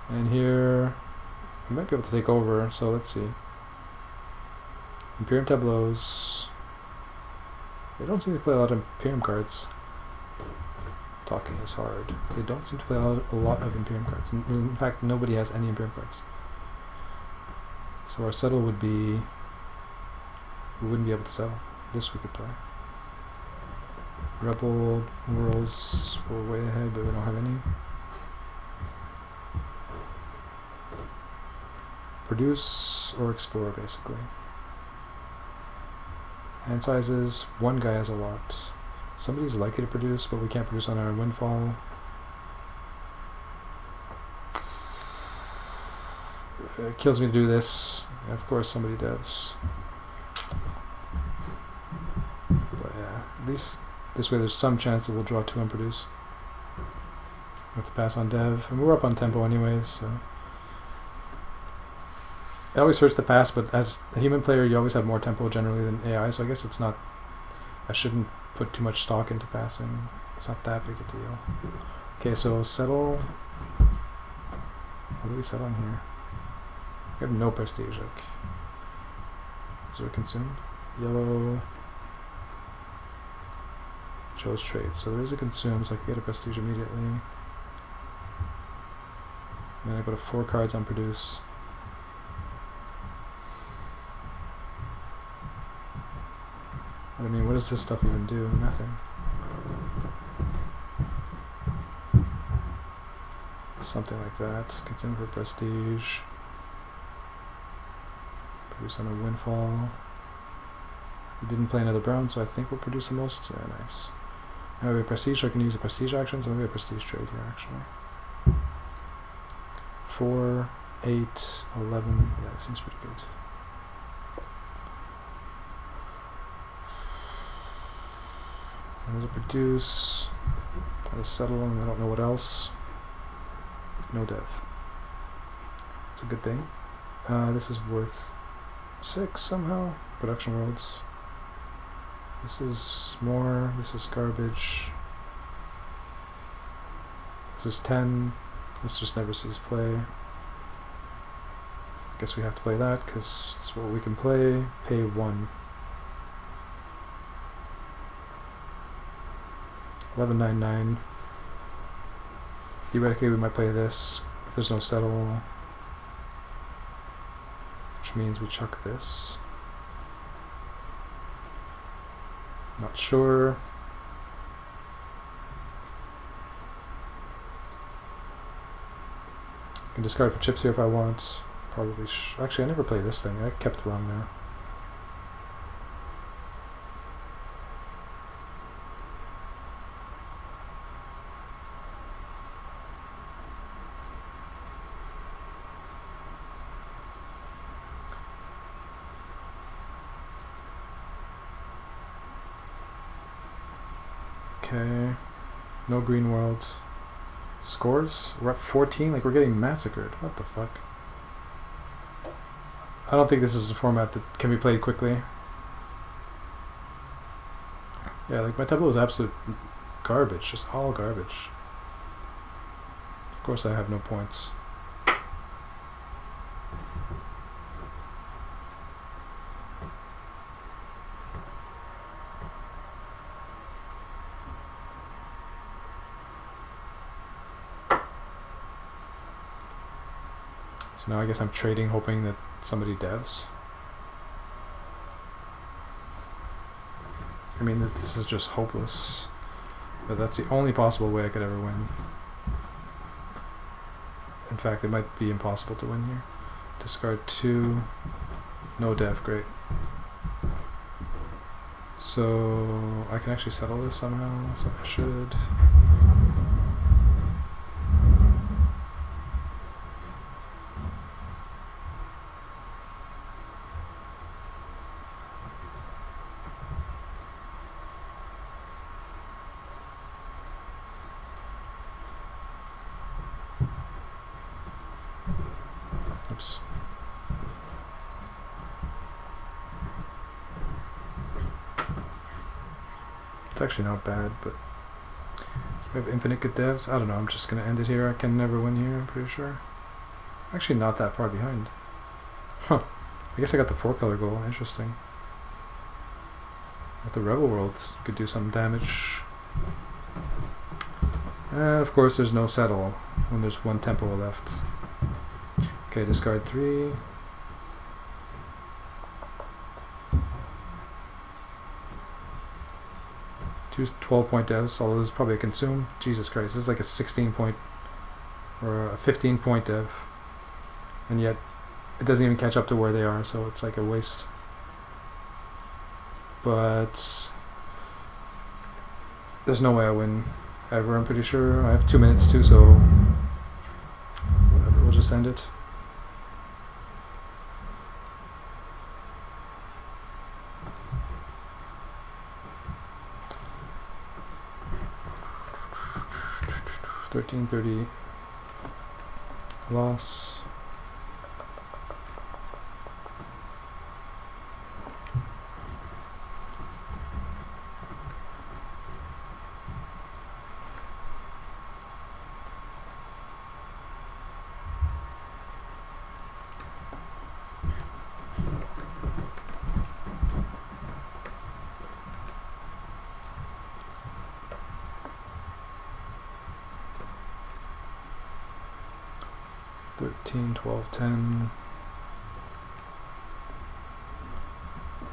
And here, we might be able to take over, so let's see. Imperium tableaus. They don't seem to play a lot of Imperium cards. Talking is hard. They don't seem to play a lot of Imperium cards. In fact, nobody has any Imperium cards. So our settle would be... we wouldn't be able to settle. This we could play. Rebel worlds were way ahead, but we don't have any. Produce or explore, basically. Hand sizes, 1 guy has a lot. Somebody's likely to produce, but we can't produce on our windfall. It kills me to do this. Of course somebody does. But yeah, at least this way there's some chance that we'll draw 2 and produce. We have to pass on dev, and we're up on tempo anyways, so... It always hurts to pass, but as a human player, you always have more tempo generally than AI, so I guess it's not... I shouldn't put too much stock into passing. It's not that big a deal. Okay, so settle... What are we settling here? We have no prestige, like... Is there a consume? Yellow. Chose trade. So there is a consume, so I can get a prestige immediately. And then I go to 4 cards on produce. I mean, what does this stuff even do? Nothing. Something like that. Consume for prestige. Produce on a windfall. We didn't play another brown, so I think we'll produce the most. Yeah, nice. Now we have prestige, so I can use a prestige action, so maybe a prestige trade here, actually. 4, 8, 11. Yeah, that seems pretty good. There's a produce. There's a settle, and I don't know what else. No dev. It's a good thing. This is worth 6 somehow. Production worlds. This is more. This is garbage. This is 10. This just never sees play. Guess we have to play that because it's what we can play. Pay 1. 11.99. Theoretically, we might play this if there's no settle, which means we chuck this. Not sure. I can discard for chips here if I want. Probably. Actually, I never play this thing. I kept wrong there. Okay, no green worlds. Scores? We're at 14? Like, we're getting massacred. What the fuck? I don't think this is a format that can be played quickly. Yeah, like, my tableau is absolute garbage. Just all garbage. Of course I have no points. So now I guess I'm trading, hoping that somebody devs. I mean, this is just hopeless. But that's the only possible way I could ever win. In fact, it might be impossible to win here. Discard 2. No dev, great. So I can actually settle this somehow, so I should. Oops. It's actually not bad, but we have infinite good devs. I don't know, I'm just going to end it here. I can never win here, I'm pretty sure. Actually not that far behind. Huh. I guess I got the 4-color goal. Interesting. With the Rebel Worlds, could do some damage. And of course there's no settle when there's 1 tempo left. Okay, discard 3. Two 12-point devs, although there's probably a consume. Jesus Christ, this is like a 16-point or a 15-point dev. And yet it doesn't even catch up to where they are, so it's like a waste. But there's no way I win ever, I'm pretty sure. I have 2 minutes too, so whatever, we'll just end it. $13.30 loss. 13, 12, 10,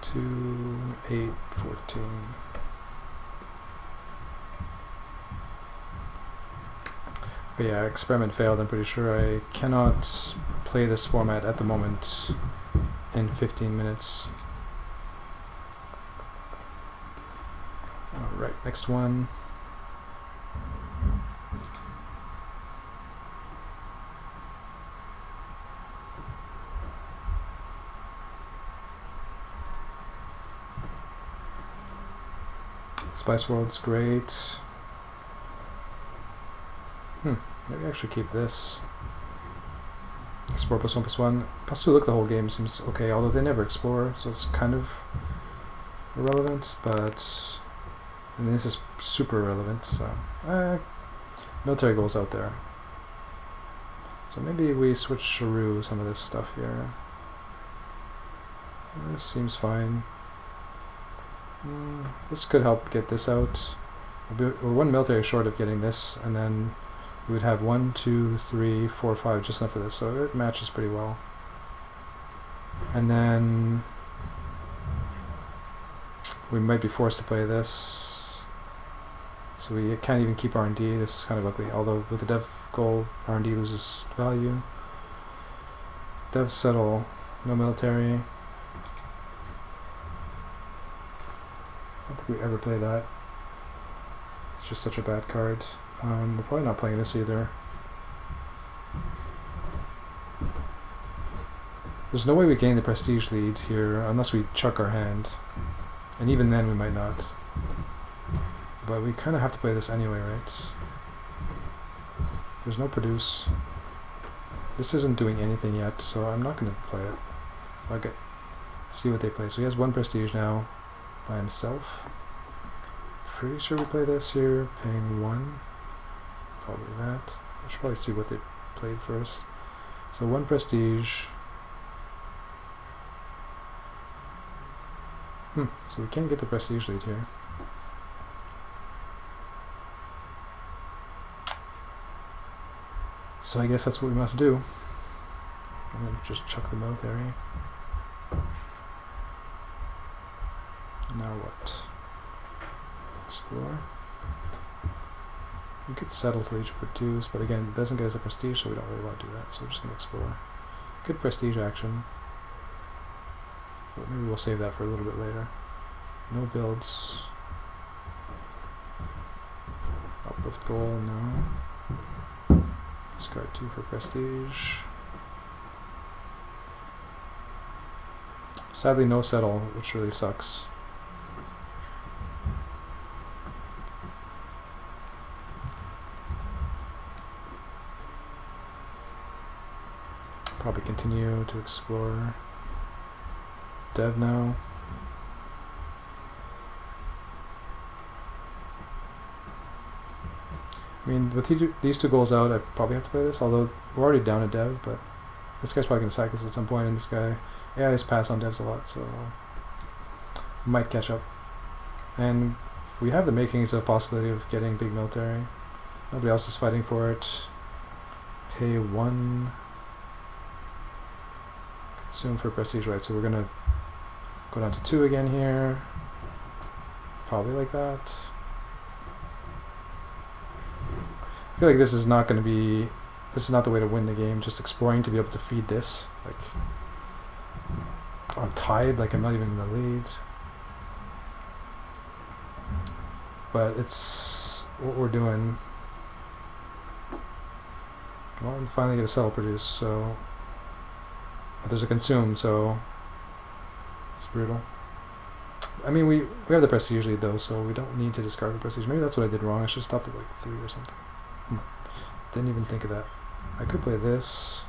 2, 8, 14. But yeah, experiment failed, I'm pretty sure. I cannot play this format at the moment in 15 minutes. Alright, next one. Spice World's great. Maybe I should keep this. Explore +1/+1. +2 look the whole game seems okay, although they never explore, so it's kind of irrelevant, but I mean, this is super irrelevant, so military goals out there. So maybe we switcheroo some of this stuff here. This seems fine. This could help get this out. We're one military short of getting this, and then we would have 1, 2, 3, 4, 5, just enough for this, so it matches pretty well. And then we might be forced to play this, so we can't even keep R&D. This is kind of ugly, although with the dev goal, R&D loses value. Dev settle, no military. I don't think we ever play that. It's just such a bad card. We're probably not playing this either. There's no way we gain the prestige lead here unless we chuck our hand. And even then we might not. But we kind of have to play this anyway, right? There's no produce. This isn't doing anything yet, so I'm not going to play it. Okay. See what they play. So he has 1 prestige now by himself. Pretty sure we play this here, paying 1. Probably that. I should probably see what they played first. So 1 prestige. So we can't get the prestige lead here. So I guess that's what we must do. I'm going to just chuck the military. Now what? Explore. We could settle to each produce, but again, it doesn't get us a prestige, so we don't really want to do that, so we're just going to explore. Good prestige action. But maybe we'll save that for a little bit later. No builds. Uplift goal, no. Discard 2 for prestige. Sadly, no settle, which really sucks. Probably continue to explore. Dev now. I mean, with these 2 goals out, I probably have to play this, although we're already down a dev, but this guy's probably going to sack us at some point, and this guy, AIs pass on devs a lot, so might catch up. And we have the makings of possibility of getting big military. Nobody else is fighting for it. Pay 1. Consume for prestige, right, so we're going to go down to 2 again here. Probably like that. I feel like this is not going to be... This is not the way to win the game, just exploring to be able to feed this. Like, I'm tied, like I'm not even in the lead. But it's what we're doing. Well, we finally get a settle produce, so... But there's a consume, so... It's brutal. I mean, we have the prestige lead though, so we don't need to discard the prestige. Maybe that's what I did wrong. I should have stopped at like 3 or something. Didn't even think of that. I could play this.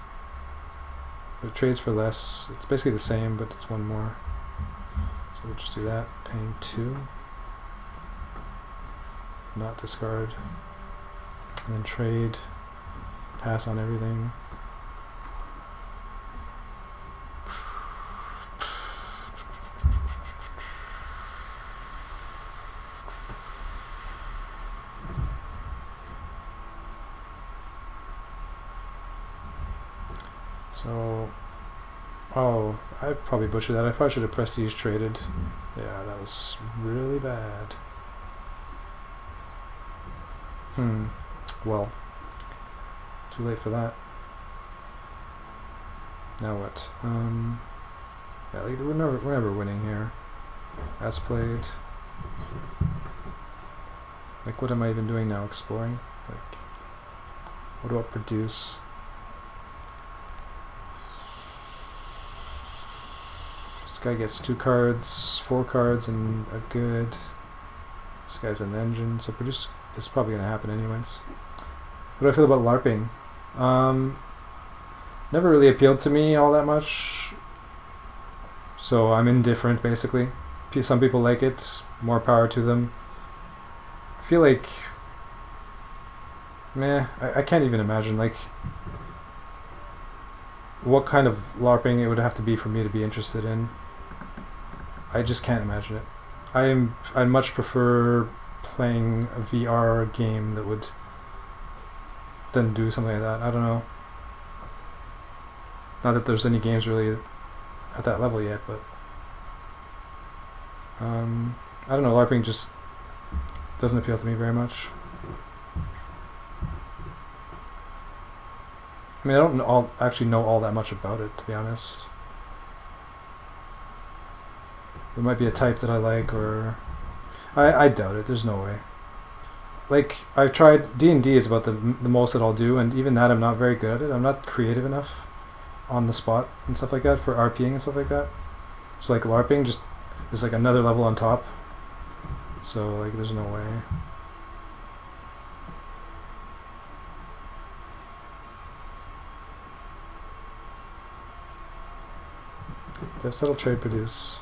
But it trades for less. It's basically the same, but it's 1 more. So we'll just do that. Paying 2. Not discard. And then trade. Pass on everything. So, oh, I probably butchered that. I probably should have prestige traded. Yeah, that was really bad. Well, too late for that. Now what? Yeah, like we're never winning here. As played. Like, what am I even doing now? Exploring? Like, what do I produce? This guy gets 2 cards, 4 cards, and a good. This guy's an engine, so produce is probably going to happen anyways. What do I feel about LARPing? Never really appealed to me all that much, so I'm indifferent basically. Some people like it, more power to them. I feel like, meh, I can't even imagine like what kind of LARPing it would have to be for me to be interested in. I just can't imagine it. I'd much prefer playing a VR game that would then do something like that. I don't know. Not that there's any games really at that level yet, but I don't know. LARPing just doesn't appeal to me very much. I mean, I don't actually know all that much about it, to be honest. There might be a type that I like, or I doubt it. There's no way. Like, I've tried D&D is about the most that I'll do, and even that I'm not very good at it. I'm not creative enough on the spot and stuff like that for RPing and stuff like that. So like LARPing just is like another level on top. So like there's no way. They have settled trade produce.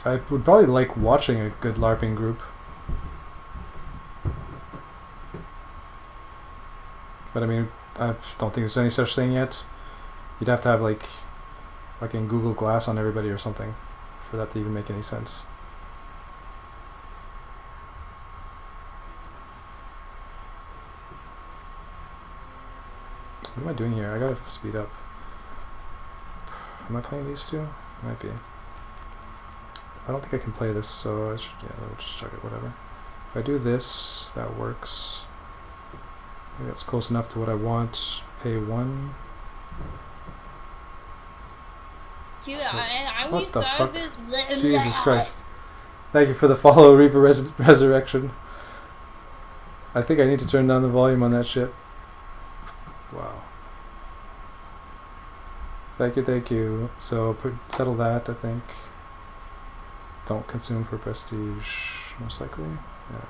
I would probably like watching a good LARPing group. But I mean, I don't think there's any such thing yet. You'd have to have like fucking Google Glass on everybody or something for that to even make any sense. What am I doing here? I gotta speed up. Am I playing these two? Might be. I don't think I can play this, so I should, yeah, I'll just check it, whatever. If I do this, that works. I think that's close enough to what I want. Pay 1. Dude, I What wish the fuck? this. Jesus Christ. Thank you for the follow, Reaper Resurrection. I think I need to turn down the volume on that shit. Wow. Thank you, thank you. So, settle that, I think. Don't consume for prestige, most likely. Yeah.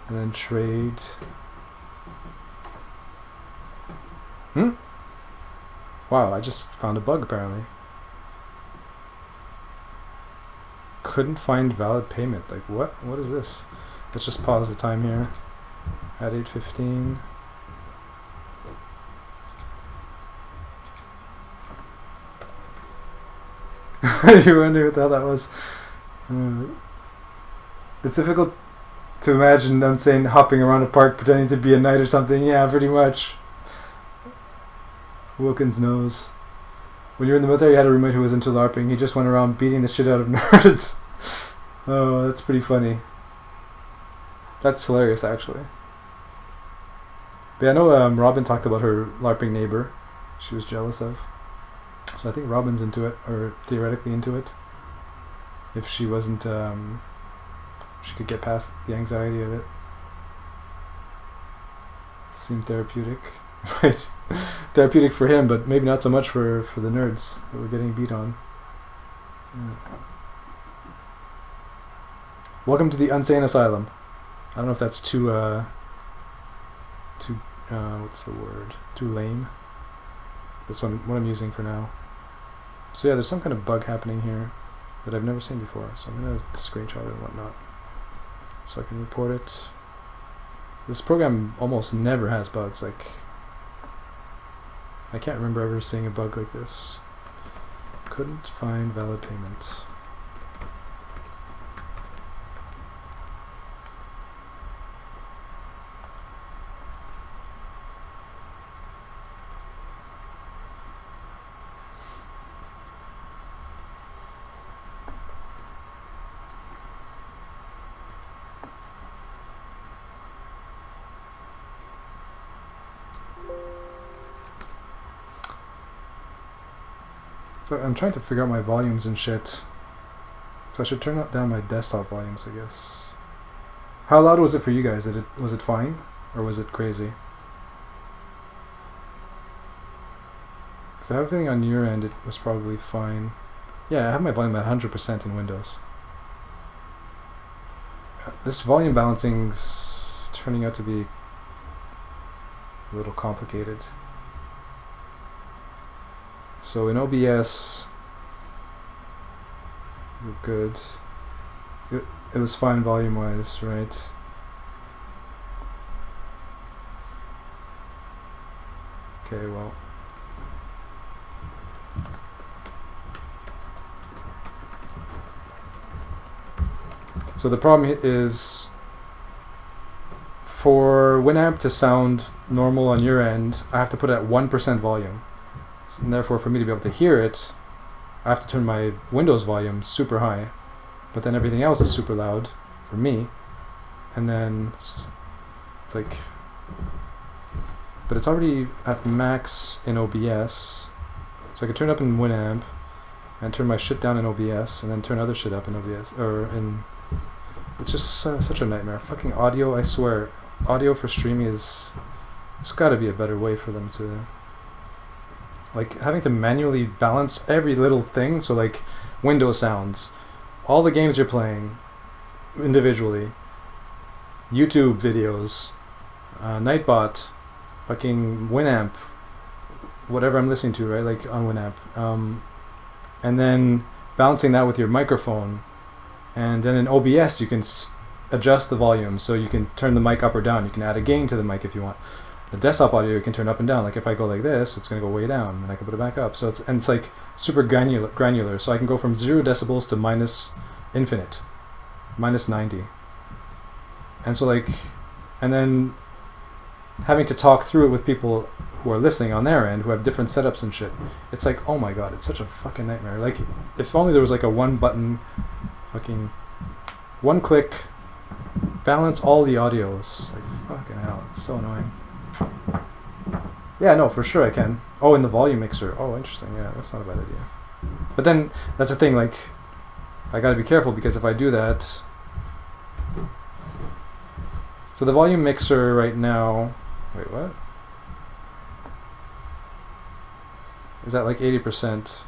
And then trade. Wow, I just found a bug apparently. Couldn't find valid payment. Like what? What is this? Let's just pause the time here. At 8:15. You wonder what the hell that was. It's difficult to imagine Unsane hopping around a park pretending to be a knight or something. Yeah, pretty much. Wilkins knows. When you were in the military, you had a roommate who was into LARPing. He just went around beating the shit out of nerds. Oh, that's pretty funny. That's hilarious, actually. But yeah, I know Robin talked about her LARPing neighbor she was jealous of. So I think Robin's into it, or theoretically into it. If she wasn't, she could get past the anxiety of it. Seemed therapeutic. Right. Therapeutic for him, but maybe not so much for the nerds that were getting beat on. Yeah. Welcome to the Unsane Asylum. I don't know if that's too what's the word? Too lame. That's what I'm using for now. So yeah, there's some kind of bug happening here that I've never seen before. So I'm going to screenshot it and whatnot so I can report it. This program almost never has bugs. Like, I can't remember ever seeing a bug like this. Couldn't find valid payments. So I'm trying to figure out my volumes and shit. So I should turn down my desktop volumes, I guess. How loud was it for you guys? Was it fine? Or was it crazy? Because everything on your end, it was probably fine. Yeah, I have my volume at 100% in Windows. This volume balancing's turning out to be a little complicated. So in OBS, we're good. It was fine volume-wise, right? Okay, well. So the problem is, for Winamp to sound normal on your end, I have to put it at 1% volume. And therefore, for me to be able to hear it, I have to turn my Windows volume super high. But then everything else is super loud for me. And then it's like... But it's already at max in OBS. So I could turn it up in Winamp and turn my shit down in OBS and then turn other shit up in OBS. Or in... It's just such a nightmare. Fucking audio, I swear. Audio for streaming is... There's gotta be a better way for them to... Like, having to manually balance every little thing, so like, Windows sounds, all the games you're playing, individually, YouTube videos, Nightbot, fucking Winamp, whatever I'm listening to, right, like, on Winamp, and then balancing that with your microphone, and then in OBS you can adjust the volume, so you can turn the mic up or down, you can add a gain to the mic if you want. The desktop audio you can turn up and down. Like if I go like this, it's going to go way down, and I can put it back up. So it's like super granular. So I can go from 0 decibels to minus infinite, minus 90. And so like, and then having to talk through it with people who are listening on their end, who have different setups and shit. It's like, oh my god, it's such a fucking nightmare. Like if only there was like a one button, fucking one click, balance all the audios. Like fucking hell, it's so annoying. Yeah, no, for sure I can. Oh, in the volume mixer. Oh, interesting. Yeah, that's not a bad idea. But then, that's the thing, like, I gotta be careful because if I do that... So the volume mixer right now... Wait, what? Is that like 80%?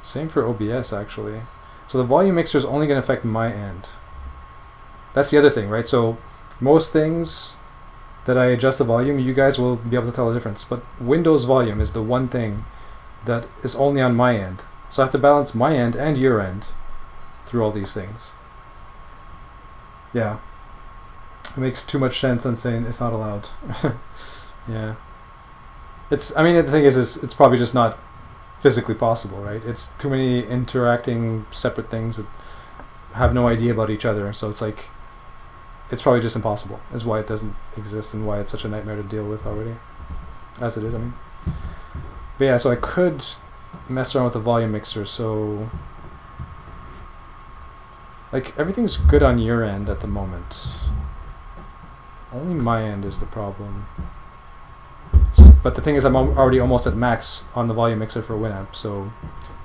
Same for OBS, actually. So the volume mixer is only going to affect my end. That's the other thing, right? So most things... that I adjust the volume, you guys will be able to tell the difference. But Windows volume is the one thing that is only on my end. So I have to balance my end and your end through all these things. Yeah. It makes too much sense on saying it's not allowed. Yeah. I mean, the thing is it's probably just not physically possible, right? It's too many interacting separate things that have no idea about each other. So it's like, it's probably just impossible, is why it doesn't exist and why it's such a nightmare to deal with already. As it is, I mean. But yeah, so I could mess around with the volume mixer, so... Like, everything's good on your end at the moment. Only my end is the problem. But the thing is, I'm already almost at max on the volume mixer for Winamp, so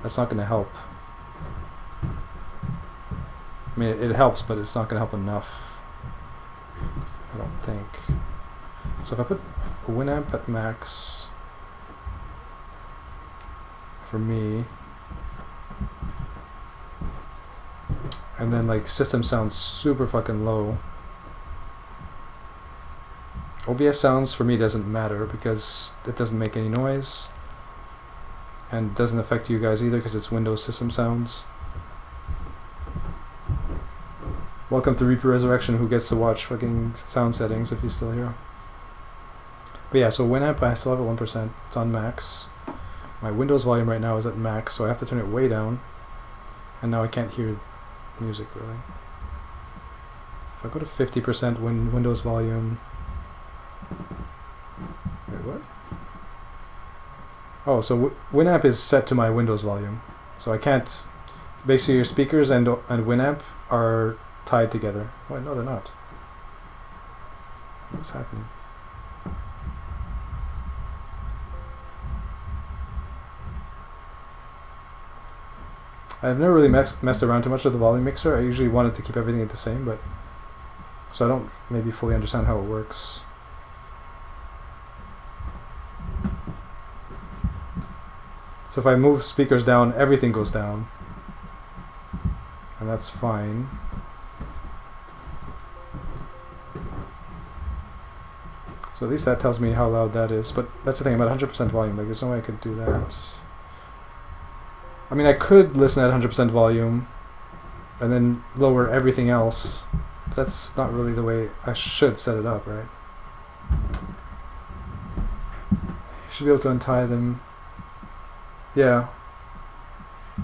that's not going to help. I mean, it helps, but it's not going to help enough. I don't think. So if I put Winamp at max for me, and then like system sounds super fucking low. OBS sounds for me doesn't matter because it doesn't make any noise and doesn't affect you guys either because it's Windows system sounds. Welcome to Reaper Resurrection, who gets to watch fucking sound settings if he's still here. But yeah, so Winamp I still have at 1%. It's on max. My Windows volume right now is at max, so I have to turn it way down. And now I can't hear music really. If I go to 50% Windows volume... Wait, what? Oh, so Winamp is set to my Windows volume. So I can't... Basically your speakers and Winamp are tied together. Wait, no they're not. What's happening? I've never really messed around too much with the volume mixer. I usually wanted to keep everything the same, but so I don't maybe fully understand how it works. So if I move speakers down, everything goes down, and that's fine. So at least that tells me how loud that is, but that's the thing, I'm at 100% volume, like there's no way I could do that. I mean, I could listen at 100% volume and then lower everything else. But that's not really the way I should set it up, right? Should be able to untie them. Yeah.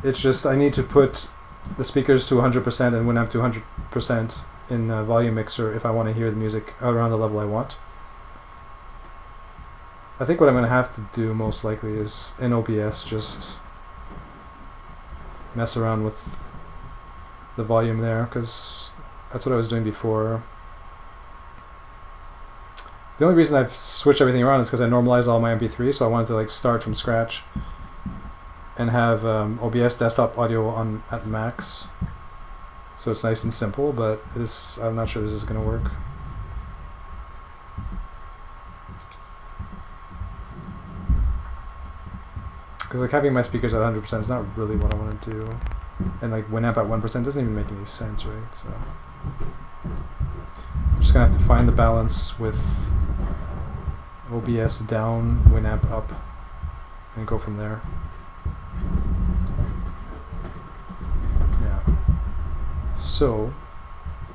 It's just I need to put the speakers to 100% and Winamp to 100% in volume mixer if I want to hear the music around the level I want. I think what I'm going to have to do most likely is in OBS just mess around with the volume there, because that's what I was doing before. The only reason I've switched everything around is because I normalized all my MP3, so I wanted to like start from scratch and have OBS desktop audio on at max, so it's nice and simple. But I'm not sure this is going to work. Because like having my speakers at 100% is not really what I want to do, and like Winamp at 1% doesn't even make any sense, right? So I'm just gonna have to find the balance with OBS down, Winamp up, and go from there. Yeah. So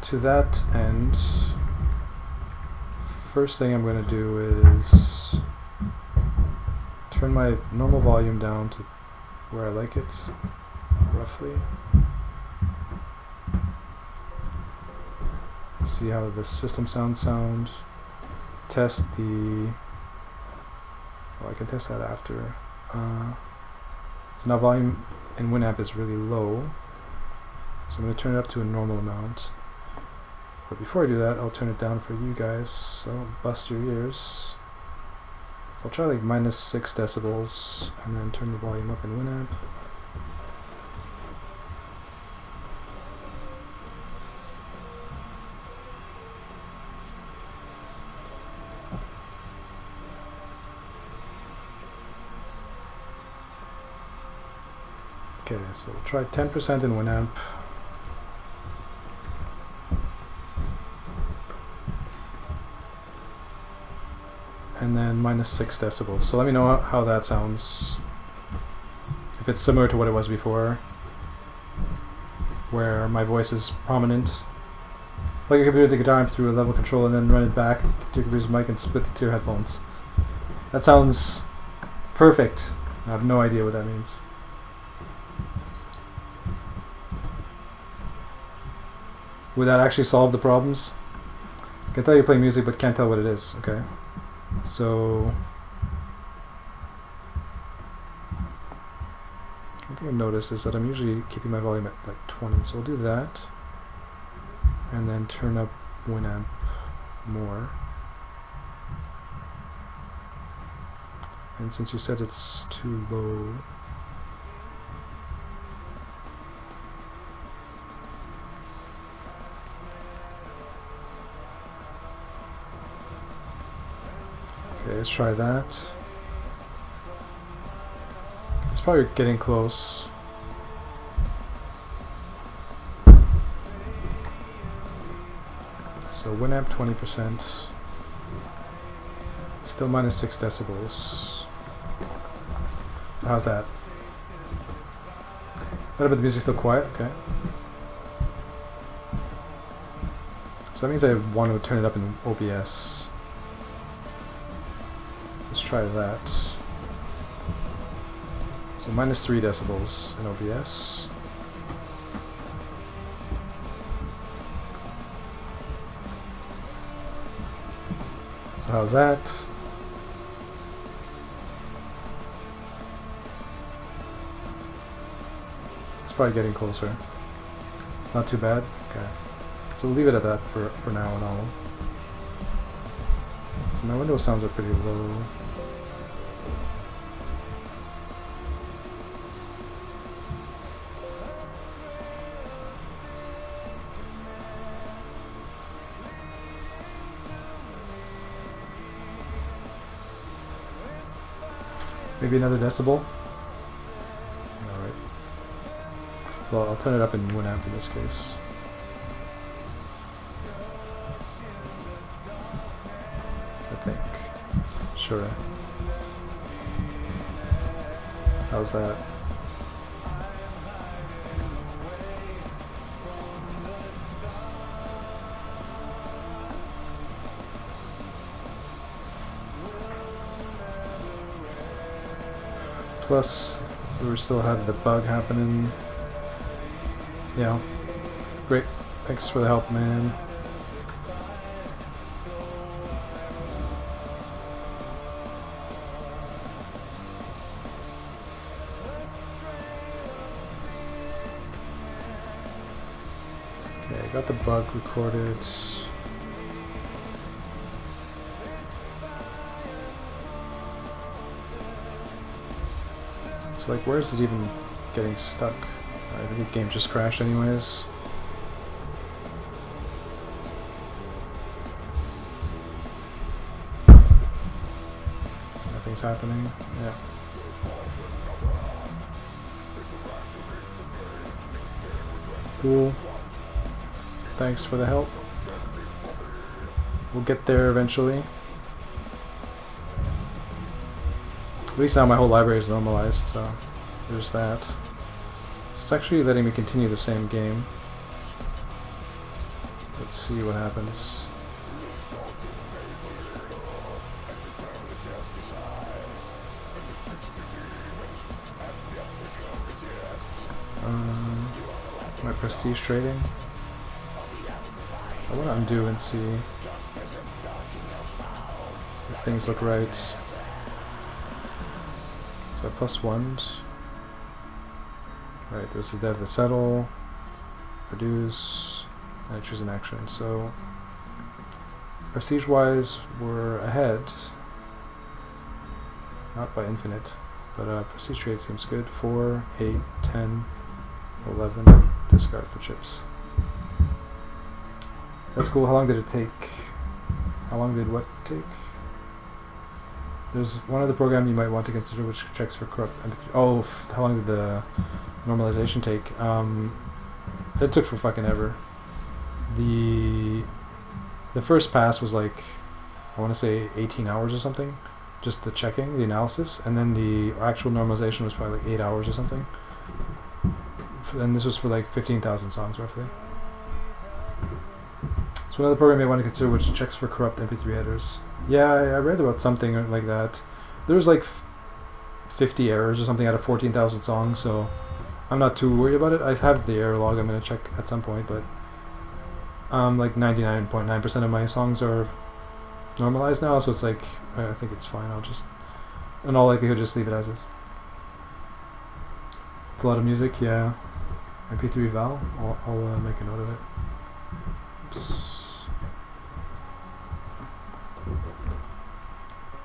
to that end, first thing I'm gonna do is turn my normal volume down to where I like it, roughly. See how the system sound. Test the... Well, I can test that after. So now volume in Winamp is really low, so I'm going to turn it up to a normal amount. But before I do that, I'll turn it down for you guys, so don't bust your ears. So I'll try like -6 decibels and then turn the volume up in Winamp. Okay, so we'll try 10% in Winamp. And then -6 decibels. So let me know how that sounds. If it's similar to what it was before, where my voice is prominent. Like a computer the guitar amp through a level control and then run it back to your computer's mic and split it to your headphones. That sounds perfect. I have no idea what that means. Would that actually solve the problems? I can tell you're playing music but can't tell what it is. Okay. So one thing I've noticed is that I'm usually keeping my volume at like 20, so we'll do that and then turn up Winamp more. And since you said it's too low, okay, let's try that. It's probably getting close. So Winamp 20%. Still -6 decibels. So how's that? Better, but the music's still quiet? Okay. So that means I want to turn it up in OBS. try that. So minus 3 decibels in OBS. So how's that? It's probably getting closer. Not too bad. Okay. So we'll leave it at that for now and all. So my window sounds are pretty low. Maybe another decibel? Alright. Well, I'll turn it up in 1 amp in this case. I think. Sure. How's that? Plus, we still had the bug happening. Yeah. Great. Thanks for the help, man. Okay, I got the bug recorded. So like, where is it even getting stuck? I think the game just crashed anyways. Nothing's happening. Yeah. Cool. Thanks for the help. We'll get there eventually. At least now my whole library is normalized, so there's that. So it's actually letting me continue the same game. Let's see what happens. My prestige trading. I want to undo and see if things look right. So +1s. Right, there's the dev, the settle, produce, and I choose an action. So prestige-wise, we're ahead. Not by infinite, but prestige trade seems good. 4, 8, 10, 11. Discard for chips. That's cool. How long did it take? How long did what take? There's one other program you might want to consider which checks for corrupt MP3. Oh, how long did the normalization take? It took for fucking ever. The first pass was like, I want to say 18 hours or something. Just the checking, the analysis, and then the actual normalization was probably like 8 hours or something. And this was for like 15,000 songs roughly. So another program you want to consider which checks for corrupt MP3 headers. Yeah, I read about something like that. There was like 50 errors or something out of 14,000 songs, so I'm not too worried about it. I have the error log I'm going to check at some point, but like 99.9% of my songs are normalized now, so it's like, I think it's fine. I'll just, in all likelihood, just leave it as is. It's a lot of music, yeah. MP3 val, I'll make a note of it. Oops.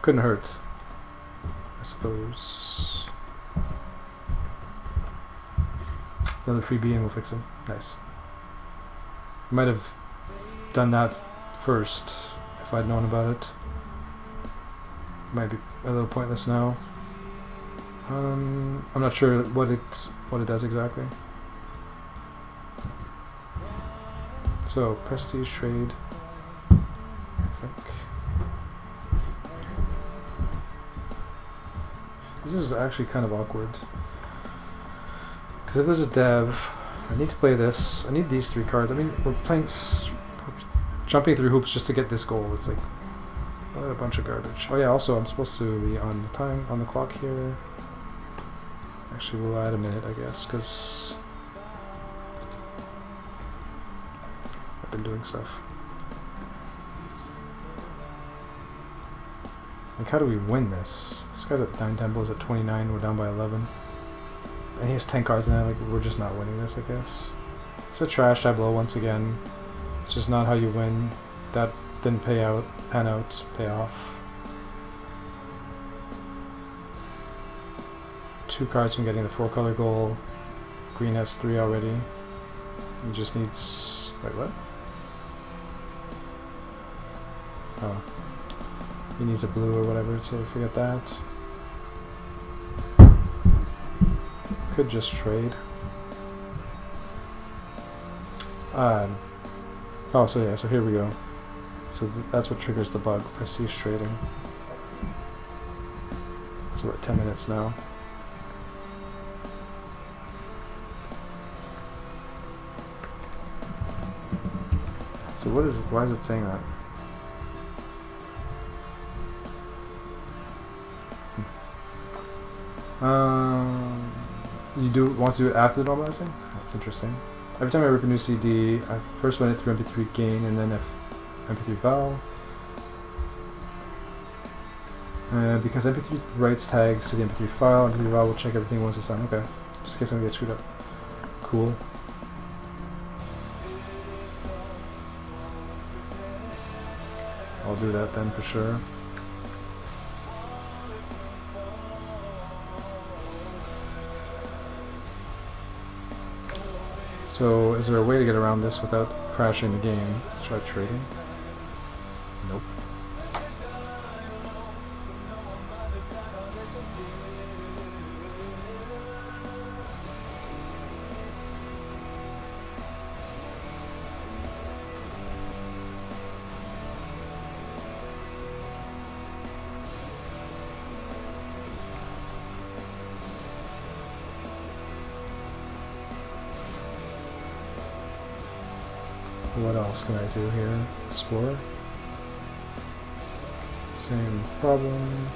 Couldn't hurt, I suppose. It's another freebie and we'll fix him. Nice. Might have done that first if I'd known about it. Might be a little pointless now. I'm not sure what it does exactly. So prestige trade, I think. This is actually kind of awkward. Because if there's a dev, I need to play this. I need these 3 cards. I mean, we're playing, jumping through hoops just to get this goal. It's like, What a bunch of garbage. Oh yeah, also I'm supposed to be on the time, on the clock here. Actually, we'll add a minute, I guess, because I've been doing stuff. Like, how do we win this? This guy's at 9 tempos at 29, we're down by 11. And he has 10 cards in it, like, we're just not winning this, I guess. It's a trash tableau once again. It's just not how you win. That didn't pan out, pay off. 2 cards from getting the 4-color goal. Green has 3 already. He just needs... wait, what? Oh. He needs a blue or whatever, so forget that. Could just trade. Oh, so yeah, so here we go. So that's what triggers the bug, prestige trading. So we're at 10 minutes now. So what is it, why is it saying that? Wants to do it after the normalizing? That's interesting. Every time I rip a new CD, I first run it through MP3 gain and then MP3 val. Because MP3 writes tags to the MP3 file, MP3 val will check everything once it's done. Okay, just in case I get screwed up. Cool. I'll do that then for sure. So, is there a way to get around this without crashing the game? Let's try trading. Nope. What else can I do here? Explore. Same problem.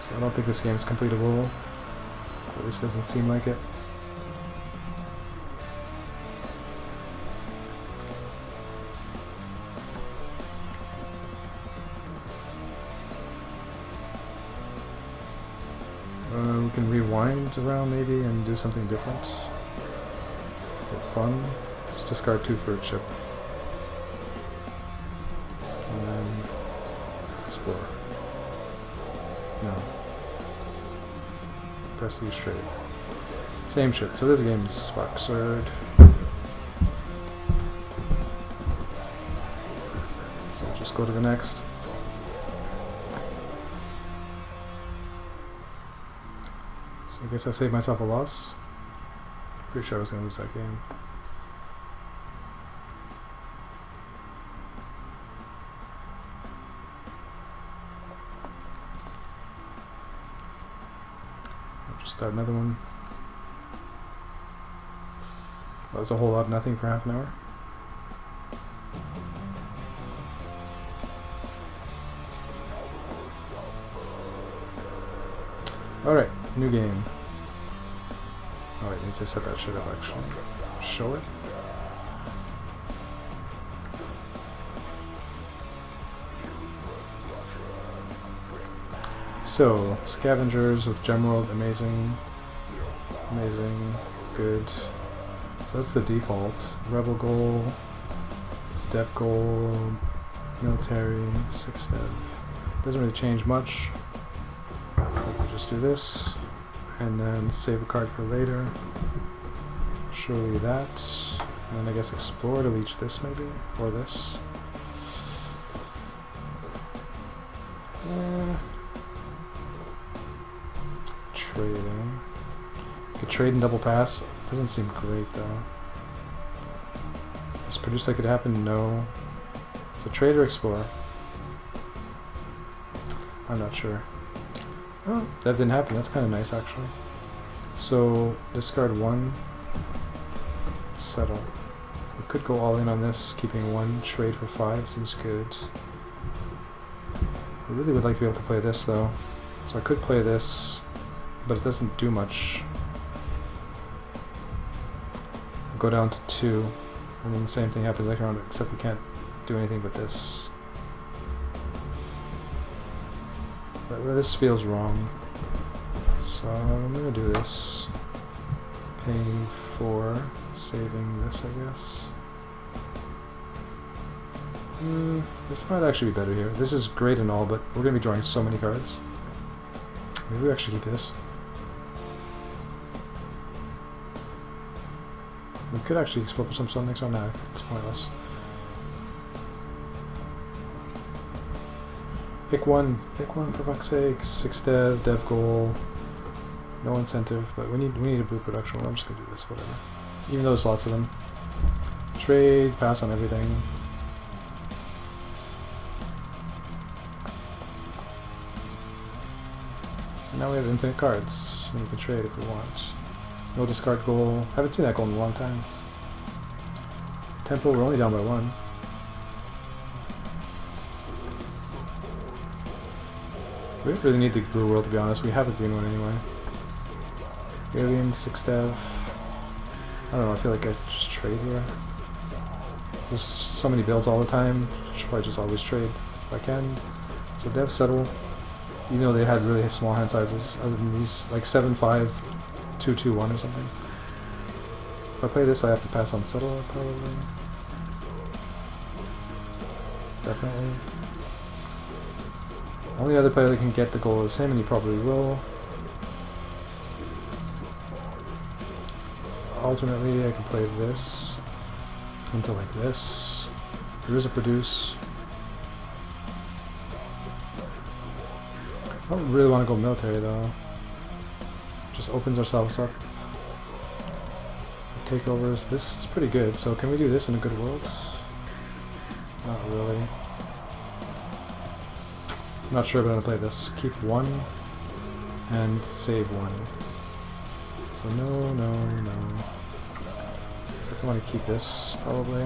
So I don't think this game is completable. At least doesn't seem like it. We can rewind around maybe and do something different for fun. Let's discard 2 for a chip. And then explore. No. Prestige trade. Same shit. So this game's absurd. So just go to the next. I guess I saved myself a loss. Pretty sure I was going to lose that game. I'll just start another one. Well, that's a whole lot of nothing for half an hour. Alright, new game. Oh wait, you just set that shit up actually. Show it. So, scavengers with Gemworld, amazing. Amazing. Good. So that's the default. Rebel goal, dev goal, military, 6 dev. Doesn't really change much. We'll just do this. And then save a card for later. Show you that. And then I guess explore to reach this maybe? Or this. Trading. Could trade and double pass. Doesn't seem great though. Does produce like it happen? No. So trade or explore? I'm not sure. Oh, that didn't happen. That's kind of nice, actually. So discard 1, settle. We could go all in on this, keeping 1, trade for 5, seems good. I really would like to be able to play this though. So I could play this, but it doesn't do much. Go down to 2, and then the same thing happens next round, except we can't do anything but this. But this feels wrong. So I'm gonna do this. Paying for saving this, I guess. This might actually be better here. This is great and all, but we're gonna be drawing so many cards. Maybe we actually keep this. We could actually explore for some next round now. It's pointless. Pick one for fuck's sake. 6 dev goal. No incentive, but we need a blue production. I'm just gonna do this, whatever. Even though there's lots of them. Trade, pass on everything. And now we have infinite cards, and we can trade if we want. No discard goal. Haven't seen that goal in a long time. Tempo, we're only down by 1. We don't really need the blue world, to be honest. We have a green one anyway. Alien, 6 dev. I don't know, I feel like I just trade here. There's so many builds all the time. Should probably just always trade if I can. So dev settle. Even though they had really small hand sizes, other than these, like 7-5, 2-2-1 or something. If I play this, I have to pass on settle, probably. Definitely. Only other player that can get the goal is him, and he probably will. Alternately, I can play this into like this. There is a produce. I don't really want to go military though. Just opens ourselves up. Takeovers. This is pretty good. So can we do this in a good world? Not really. I'm not sure, but I'm gonna play this. Keep 1 and save 1. So no. I want to keep this, probably.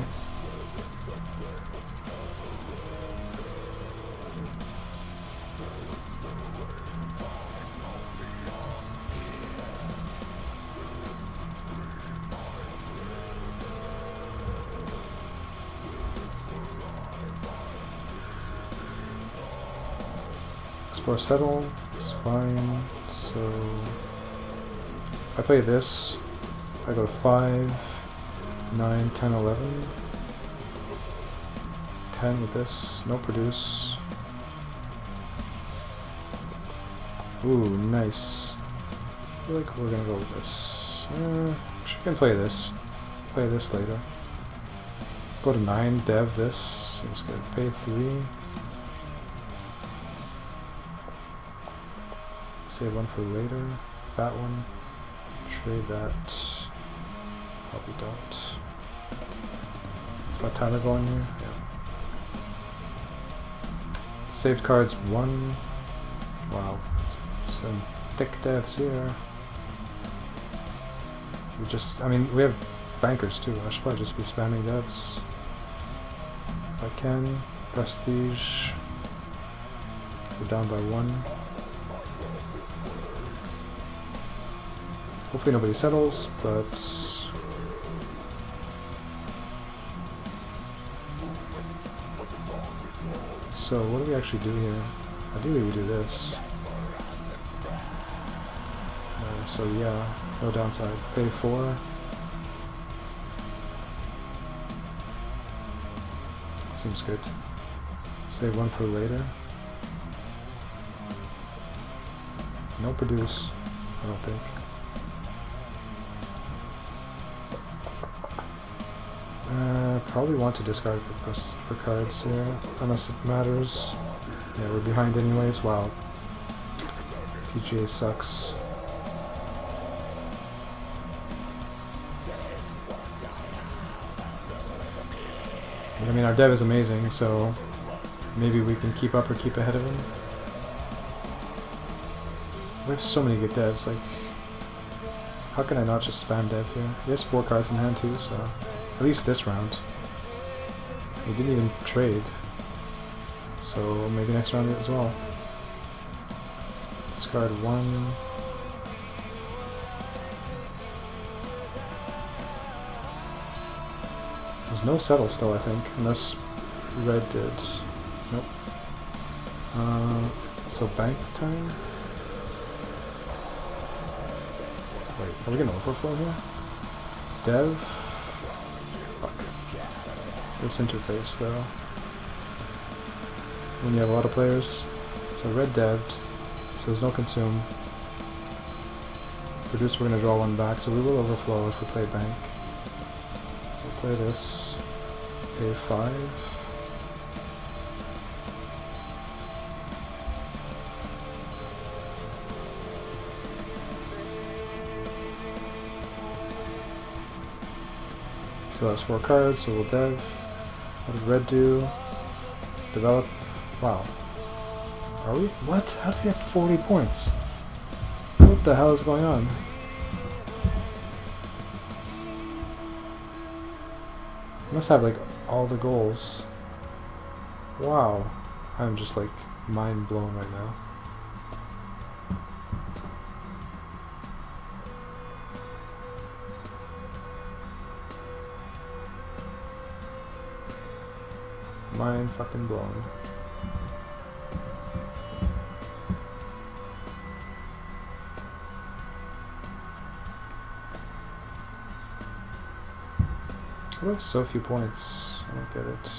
Explore settle, it's fine. So I play this, I go to 5, 9, 10, 11. 10 with this, no produce. Ooh, nice. I feel like we're gonna go with this. Actually, I can play this. Play this later. Go to 9, dev this. Seems good. Pay 3. Save 1 for later. Fat one. Trade that. Probably don't. Is my timer going here? Yeah. Saved cards 1. Wow. Some thick devs here. I mean, we have bankers too. I should probably just be spamming devs. If I can. Prestige. We're down by 1. Hopefully nobody settles, but so what do we actually do here? Ideally we do this. So yeah, no downside. Pay 4. Seems good. Save 1 for later. No produce, I don't think. Probably want to discard for cards here, unless it matters. Yeah, we're behind anyways. Wow. PGA sucks. But, I mean, our dev is amazing, so maybe we can keep up or keep ahead of him. We have so many good devs, like, How can I not just spam dev here? He has 4 cards in hand too, so at least this round. He didn't even trade, so maybe next round as well. Discard 1. There's no settle still, I think, unless red did. Nope. So bank time? Wait, are we gonna overflow here? Dev? Fuck. This interface, though. When you have a lot of players. So red dev'd, so there's no consume. Produce, we're gonna draw 1 back, so we will overflow if we play bank. So play this. Pay 5. Still has 4 cards, so we'll dev. What did red do? Develop. Wow. Are we? What? How does he have 40 points? What the hell is going on? He must have like all the goals. Wow. I'm just like mind blown right now. Mind fucking blown. I have so few points. I don't get it.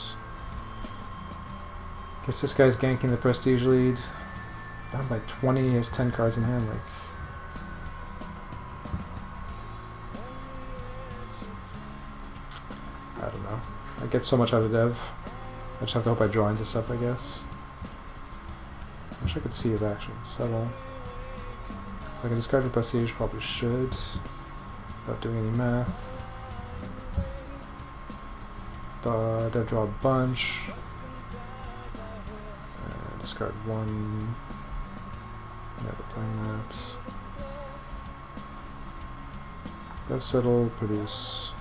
Guess this guy's ganking the prestige lead. Down by 20, he has 10 cards in hand, like. I don't know. I get so much out of dev. I just have to hope I draw into stuff, I guess. I wish I could see his actions. Settle. So I can discard the prestige, probably should. Without doing any math. Dev draw a bunch. Discard 1. Never playing that. Dev settle, produce.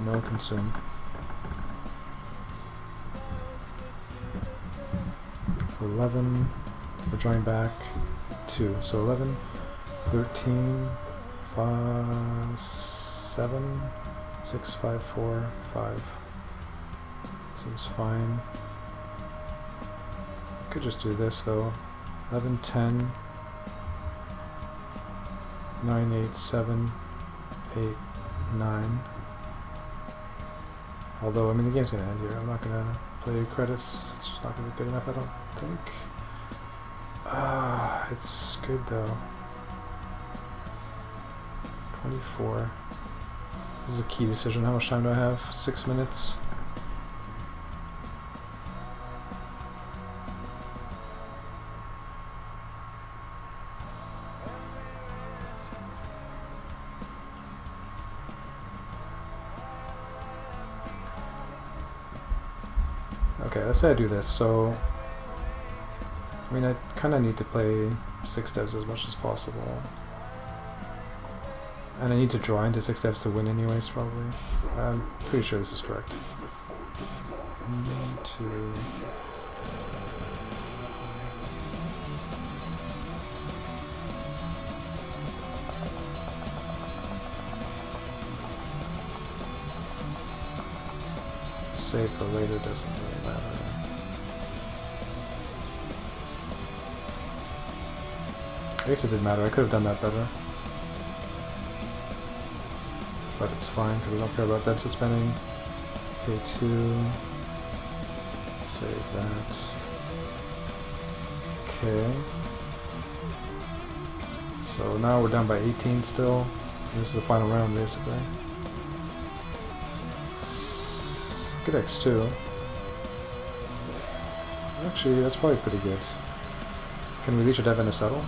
No consume. 11. We're drawing back 2. So 11, 13, 5, 7, 6, 5, 4, 5. Seems fine. Could just do this though. 11, 10, 9, 8, 7, 8, 9. Although, I mean, the game's gonna end here. I'm not gonna play credits. It's just not gonna be good enough, I don't think. It's good though. 24. This is a key decision. How much time do I have? 6 minutes. Okay, let's say I do this. So, I mean, I kind of need to play 6 devs as much as possible. And I need to draw into 6 devs to win anyways, probably. I'm pretty sure this is correct. 1, 2... Save for later doesn't really matter. I guess it didn't matter. I could have done that better. But it's fine because I don't care about deficit spending. Pay 2. Save that. Okay. So now we're down by 18 still. This is the final round basically. Good X2. Actually, that's probably pretty good. Can we reach a dev and a settle?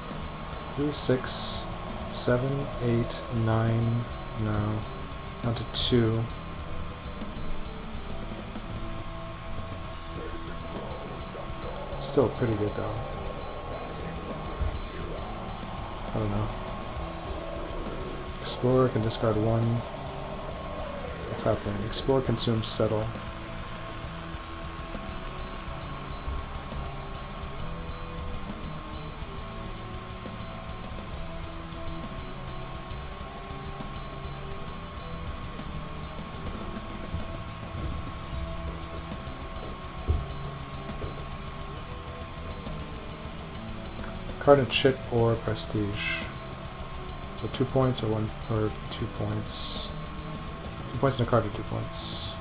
3, 6, 7, 8, 9, no. Down to 2. Still pretty good though. I don't know. Explorer can discard 1. What's happening? Explorer consumes settle. Card a chip or prestige. So 2 points or 1 or 2 points. 2 points and a card or 2 points.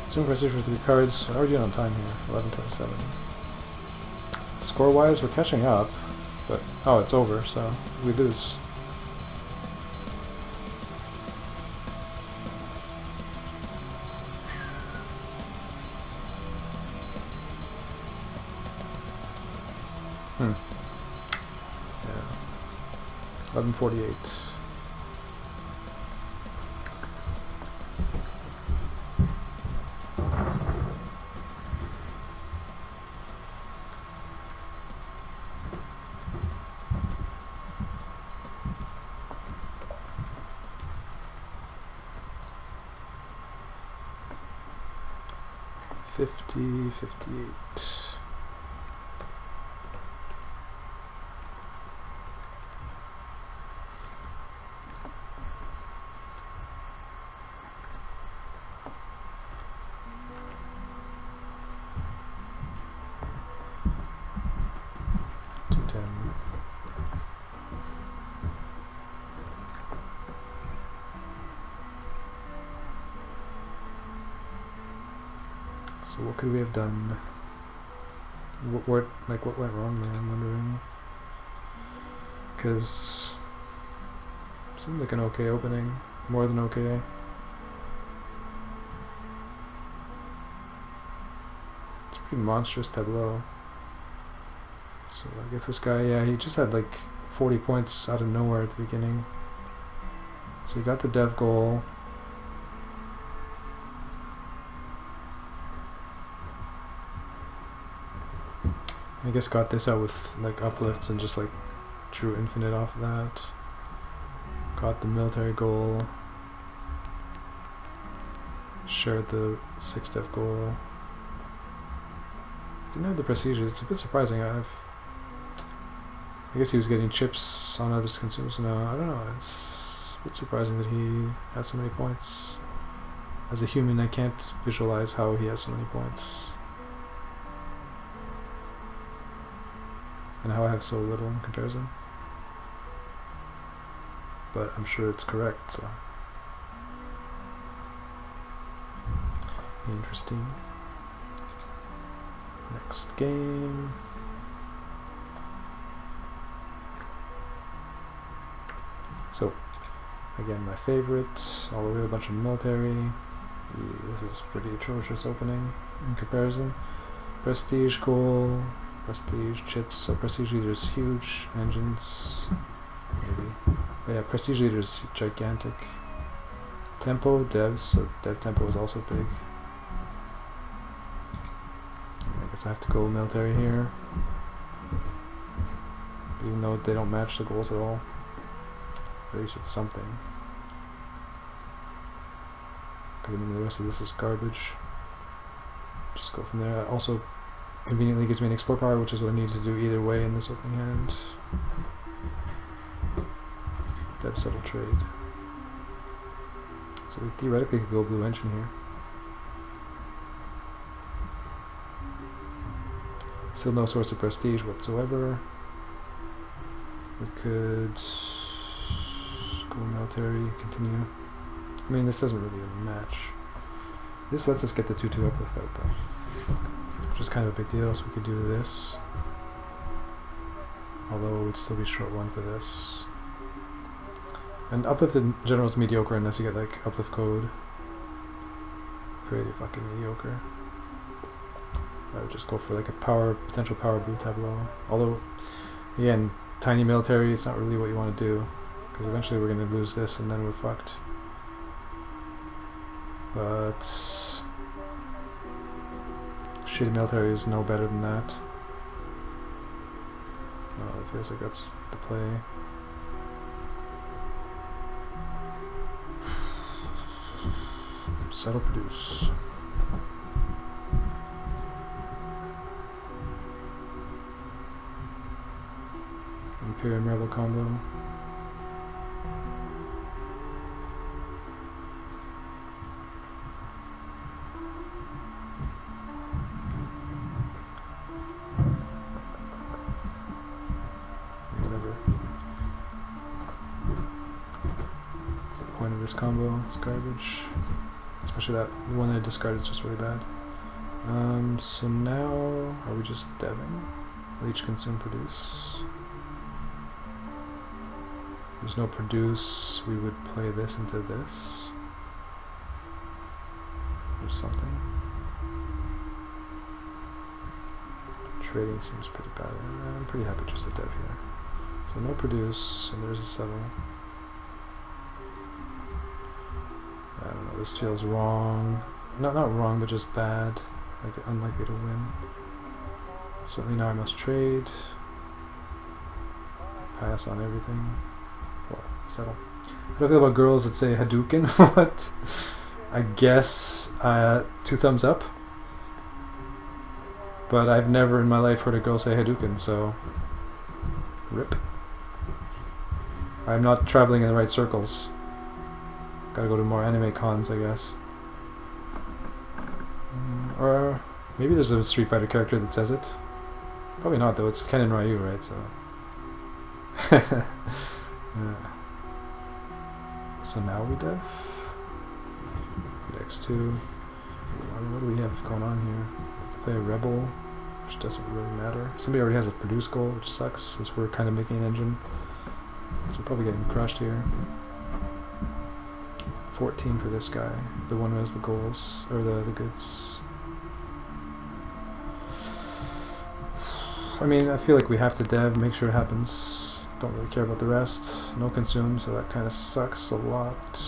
Consume prestige for 3 cards. How are we doing on time here? 11:27. Score wise, we're catching up, but oh, it's over, so we lose. Yeah. 11:48. $50.58. So what could we have done? What went wrong there? I'm wondering. Because seemed like an okay opening, more than okay. It's a pretty monstrous tableau. So I guess this guy, yeah, he just had like 40 points out of nowhere at the beginning. So he got the dev goal. I guess got this out with like uplifts and just like drew infinite off of that. Got the military goal. Shared the 6 dev goal. Didn't have the prestige. It's a bit surprising. I guess he was getting chips on others' consumes. No, I don't know. It's a bit surprising that he had so many points. As a human, I can't visualize how he has so many points. And how I have so little in comparison. But I'm sure it's correct, so. Interesting. Next game. So, again, my favorite. Although we have a bunch of military. This is pretty atrocious opening in comparison. Prestige goal. Prestige chips, so prestige leader is huge. Engines, maybe. But yeah, prestige leader is gigantic. Tempo, devs, so dev tempo is also big. I guess I have to go military here. Even though they don't match the goals at all. At least it's something. Because I mean the rest of this is garbage. Just go from there. Also, conveniently gives me an export power, which is what I need to do either way in this opening hand. Dev settle trade. So we theoretically could go blue engine here. Still no source of prestige whatsoever. We could go military, continue. I mean, this doesn't really match. This lets us get the 2-2 uplift out though. Which is kind of a big deal, so we could do this. Although we'd still be short 1 for this. And uplift in general is mediocre unless you get like uplift code. Pretty fucking mediocre. I would just go for like a potential power blue tableau. Although, again, tiny military, it's not really what you want to do. Because eventually we're going to lose this and then we're fucked. But shitty military is no better than that. No, it feels like that's the play. Settle, produce. Imperium Rebel combo. Whatever. What's the point of this combo? It's garbage. Especially that one I discarded is just really bad. So now, are we just deving? Leech, consume, produce. If there's no produce, we would play this into this. Or something. Trading seems pretty bad. I'm pretty happy just to dev here. So no produce, and there's a settle. I don't know, this feels wrong. Not wrong, but just bad. Like unlikely to win. Certainly now I must trade. Pass on everything. Or settle. How do I feel about girls that say Hadouken? What? I guess 2 thumbs up. But I've never in my life heard a girl say Hadouken, so rip. I'm not traveling in the right circles. Gotta go to more anime cons, I guess. Or maybe there's a Street Fighter character that says it. Probably not, though. It's Ken and Ryu, right? So. Yeah. So now we dev. X2. I mean, what do we have going on here? Play a Rebel, which doesn't really matter. Somebody already has a produce goal, which sucks since we're kind of making an engine. So we're probably getting crushed here. 14 for this guy, the one who has the goals, or the goods. I mean, I feel like we have to dev, make sure it happens. Don't really care about the rest. No consume, so that kind of sucks a lot.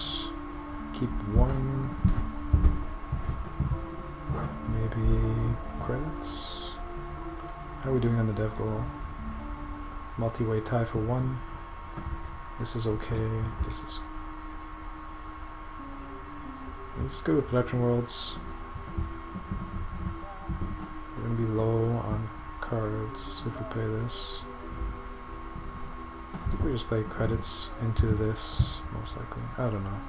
Keep 1. Maybe credits. How are we doing on the dev goal? Multi-way tie for 1. This is okay. This is good with production worlds. We're gonna be low on cards if we play this. I think we just play credits into this, most likely. I don't know.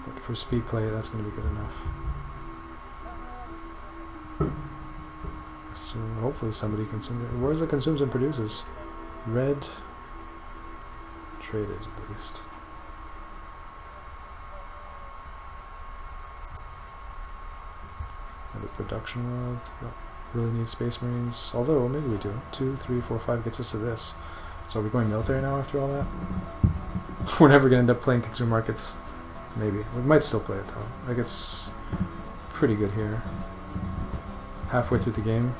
But for speed play, that's gonna be good enough. So hopefully somebody consumes it. Where's the consumes and produces? Red. Traded at least. Another production world. Don't really need Space Marines. Although maybe we do. 2, 3, 4, 5 gets us to this. So are we going military now after all that? We're never gonna end up playing consumer markets. Maybe. We might still play it though. Like it's pretty good here. Halfway through the game.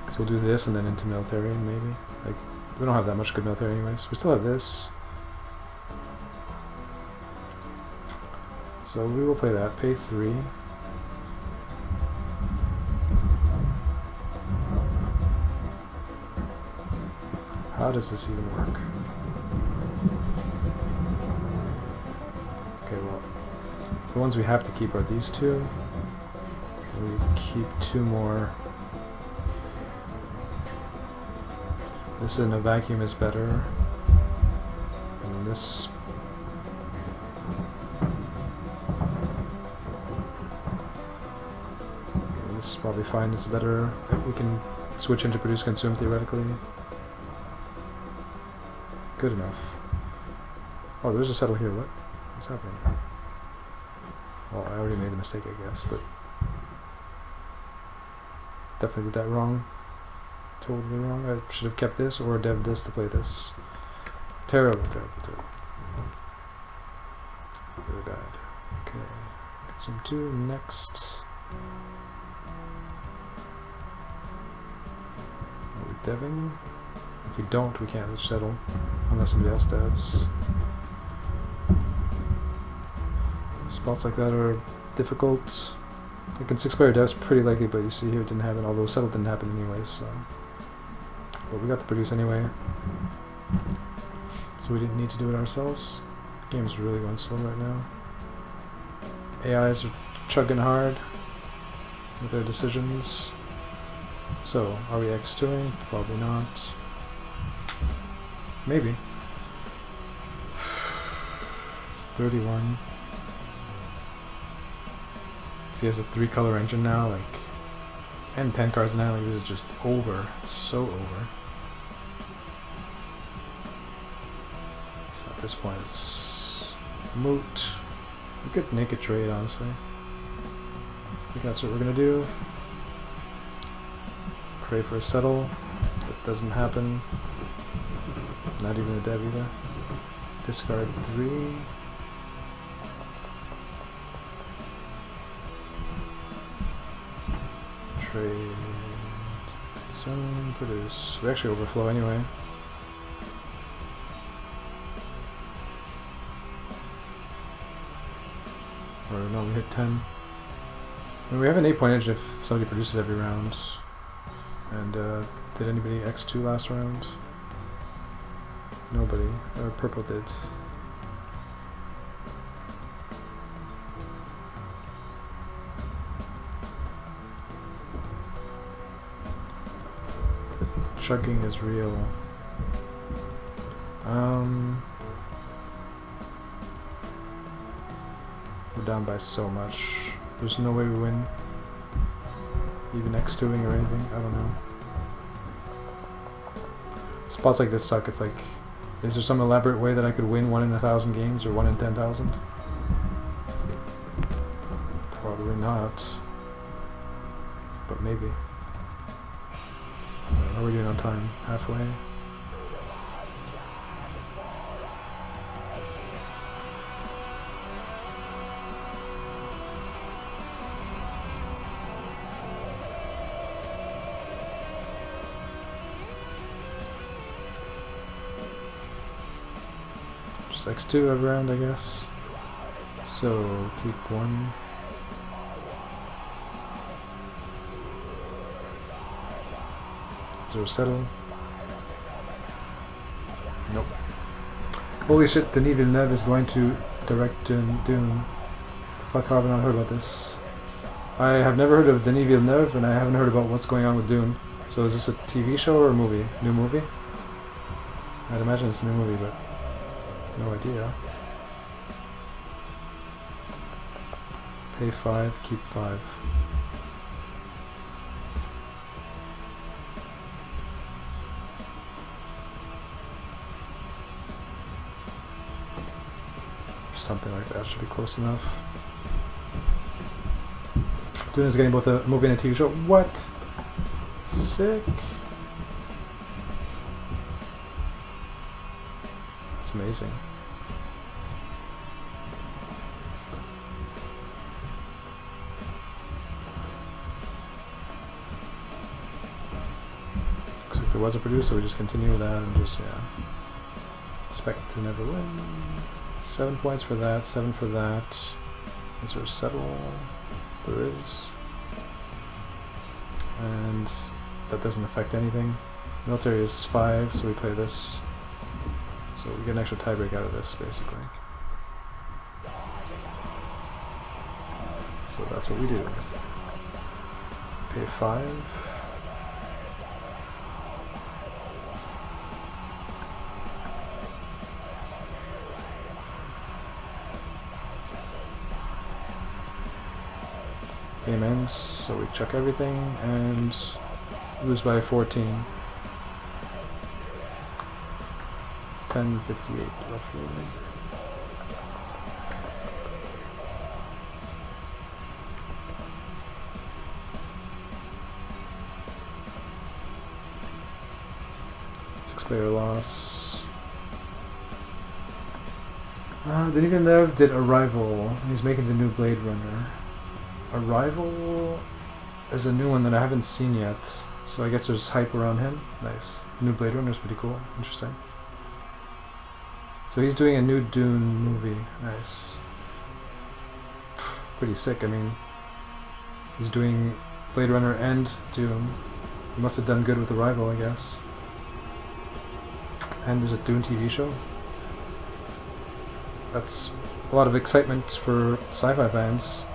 So we'll do this and then into military maybe. Like we don't have that much good military anyways. We still have this. So we will play that. Pay 3. How does this even work? Okay, well, the ones we have to keep are these 2. We keep 2 more. This in a vacuum is better. And this. This is probably fine. It's better. We can switch into produce consume theoretically. Good enough. Oh, there's a settle here. What? What's happening? Well, I already made the mistake, I guess, but definitely did that wrong. Totally wrong. I should have kept this or dev'd this to play this. Terrible, terrible, terrible. Really bad. Okay. Consume 2 next. Are we deving? If we don't, we can't settle unless somebody else devs. Spots like that are difficult. Like in 6-player devs, pretty likely, but you see here it didn't happen, although settle didn't happen anyways, so. But we got to produce anyway. So we didn't need to do it ourselves. The game's really going slow right now. AIs are chugging hard with their decisions. So, are we X2ing? Probably not. Maybe. 31. He has a 3-color engine now, like, and 10 cards now. Like, this is just over, so over. So at this point, it's moot. We could make a trade, honestly. I think that's what we're gonna do. Pray for a settle. That doesn't happen. Not even a dev either. Discard 3. Trade. Consume, produce. We actually overflow anyway. Or no, we hit 10. And we have an 8-point edge if somebody produces every round. And did anybody X2 last round? Nobody. Or purple did. Chugging is real. We're down by so much. There's no way we win. Even X2ing or anything. I don't know. Spots like this suck. It's like, is there some elaborate way that I could win 1 in 1,000 games or 1 in 10,000? Probably not. But maybe. How are we doing on time? Halfway? Just X2 every round, I guess. So keep 1. Zero settle. Nope. Holy shit, Denis Villeneuve is going to direct Dune. The fuck have I not heard about this? I have never heard of Denis Villeneuve, and I haven't heard about what's going on with Dune. So is this a TV show or a movie? New movie? I'd imagine it's a new movie, but no idea. Pay 5, keep 5. Something like that should be close enough. Dune is getting both a movie and a TV show. What? Sick. That's amazing. Looks like there was a producer. We just continue with that and just, yeah. Expect to never win. 7 points for that, 7 for that. Is there a settle? There is. And that doesn't affect anything. Military is 5, so we play this. So we get an extra tiebreak out of this, basically. So that's what we do. Pay 5. Game ends, so we check everything and lose by 14. 10:58 roughly. Six-player loss. Denis Villeneuve did Arrival. He's making the new Blade Runner. Arrival is a new one that I haven't seen yet, so I guess there's hype around him. Nice. New Blade Runner is pretty cool. Interesting. So he's doing a new Dune movie. Nice. Pretty sick. I mean, he's doing Blade Runner and Dune. He must have done good with Arrival, I guess. And there's a Dune TV show. That's a lot of excitement for sci-fi fans.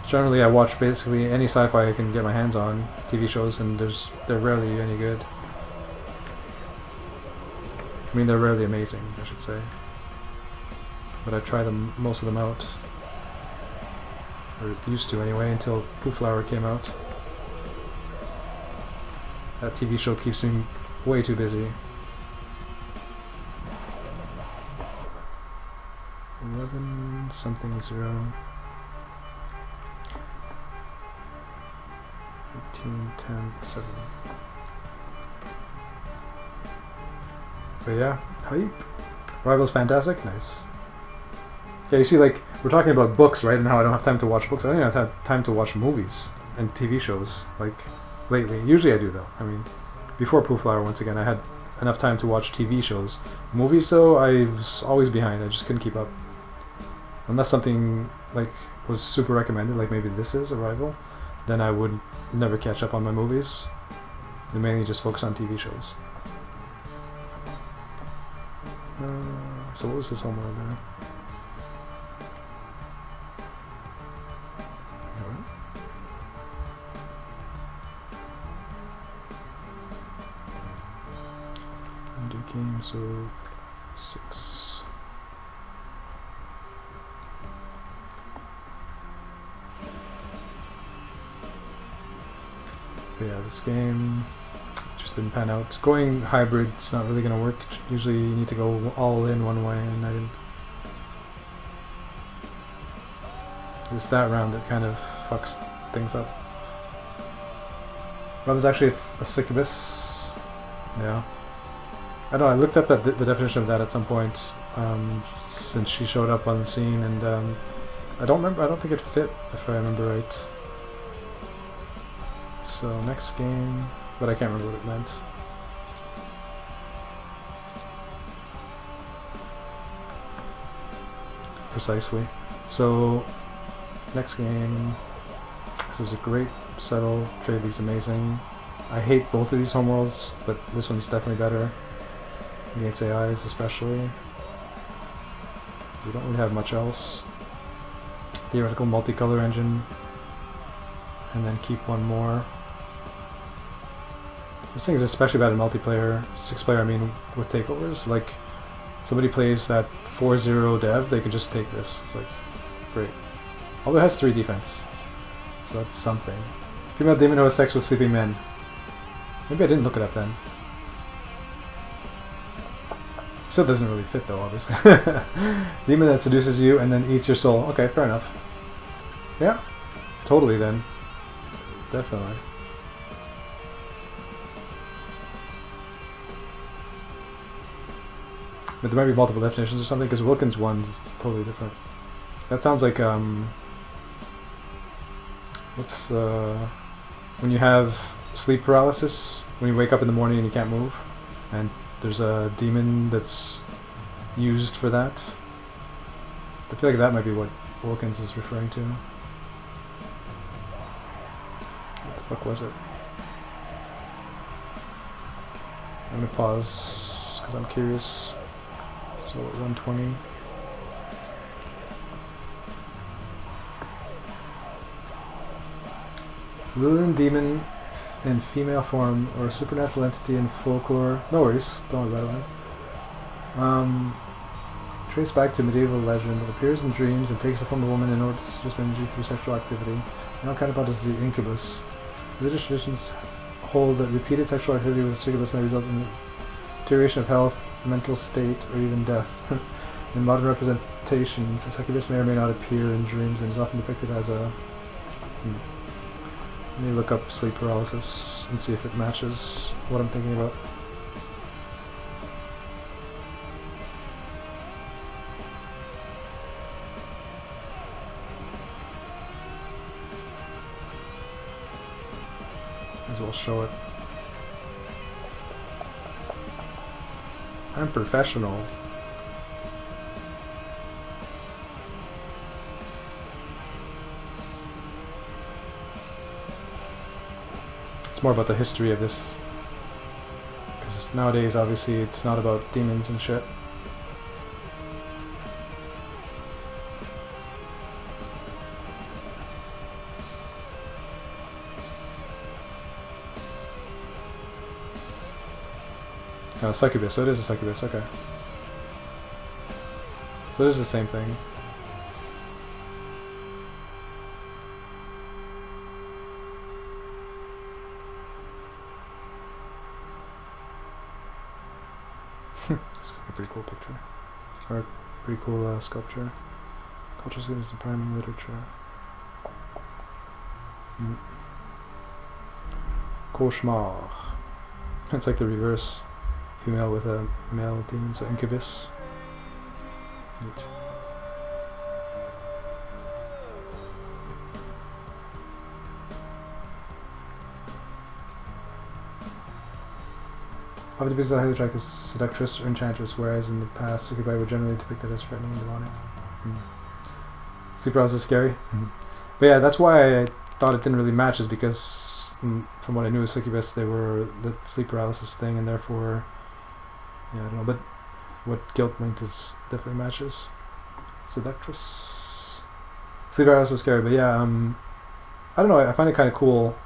generally I watch basically any sci-fi I can get my hands on, TV shows, and they're rarely any good. I mean, they're rarely amazing, I should say. But I try most of them out. Or used to anyway, until Poof Flower came out. That TV show keeps me way too busy. 11 something 0. 18, 10, 7. But yeah, hype. Rival's fantastic, nice. Yeah, you see, like, we're talking about books, right, and how I don't have time to watch books. I don't even have time to watch movies and TV shows, like, lately. Usually I do, though. I mean, before Poof Flower, once again, I had enough time to watch TV shows. Movies, though, I was always behind. I just couldn't keep up. Unless something, like, was super recommended, like maybe this is Arrival, then I would never catch up on my movies. I mainly just focus on TV shows. So what was this homeworld there? Undo game, so 6. But yeah, this game just didn't pan out. Going hybrid, it's not really going to work. Usually you need to go all in one way, and I didn't. It's that round that kind of fucks things up. That was actually a succubus. Yeah. I don't know, I looked up at the definition of that at some point, since she showed up on the scene, and I don't think it fit, if I remember right. So next game, but I can't remember what it meant. Precisely. So next game, this is a great settle. Trade League's amazing. I hate both of these homeworlds, but this one's definitely better. Against AIs especially. We don't really have much else. Theoretical multicolor engine. And then keep one more. This thing is especially bad in multiplayer. 6-player, I mean, with takeovers. Like, somebody plays that 4-0 dev, they can just take this. It's like, great. Although it has 3 defense. So that's something. Female demon who has sex with sleeping men. Maybe I didn't look it up then. Still doesn't really fit though, obviously. Demon that seduces you and then eats your soul. Okay, fair enough. Yeah, totally then. Definitely. But there might be multiple definitions or something, because Wilkins' one is totally different. That sounds like, what's when you have sleep paralysis, when you wake up in the morning and you can't move, and there's a demon that's used for that. I feel like that might be what Wilkins is referring to. What the fuck was it? I'm gonna pause because I'm curious. So at 120. Lilian demon in female form or a supernatural entity in folklore. No worries, don't worry about it. Traced back to medieval legend. It appears in dreams and takes the form of a woman in order to seduce energy through sexual activity. Now kind of about as the incubus. Religious traditions hold that repeated sexual activity with a succubus may result in the deterioration of health, mental state, or even death. In modern representations, a succubus may or may not appear in dreams and is often depicted as a... Let me look up sleep paralysis and see if it matches what I'm thinking about. As well show it. I'm professional. It's more about the history of this, because nowadays obviously it's not about demons and shit. No, succubus. So it is a succubus. Okay. So it is the same thing. It's a pretty cool picture. Or a pretty cool sculpture. Culture students in primary literature. Cauchemar. It's like the reverse. Female with a male demon, so incubus. Neat. Of the beings are highly attractive seductress or enchantress, whereas in the past succubi were generally depicted as threatening and demonic. Sleep paralysis is scary. But yeah, that's why I thought it didn't really match, is because from what I knew of succubus, they were the sleep paralysis thing, and therefore, yeah, I don't know, but what guilt linked is definitely matches. Seductress. Sleep paralysis is scary, but yeah, I don't know, I find it kind of cool,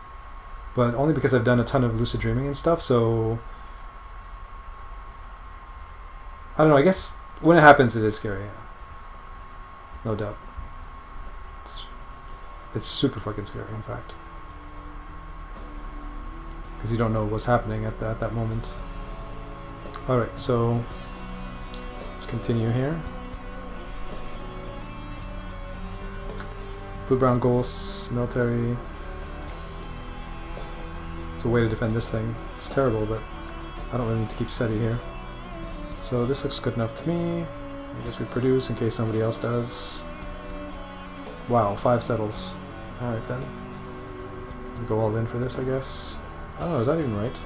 but only because I've done a ton of lucid dreaming and stuff, so I don't know, I guess when it happens it is scary, yeah. No doubt. It's super fucking scary, in fact. Because you don't know what's happening at that moment. Alright, so let's continue here. Blue-brown goals, military. It's a way to defend this thing. It's terrible, but I don't really need to keep steady here. So this looks good enough to me. I guess we produce in case somebody else does. Wow, 5 settles. Alright then. We go all in for this, I guess. I don't know, is that even right?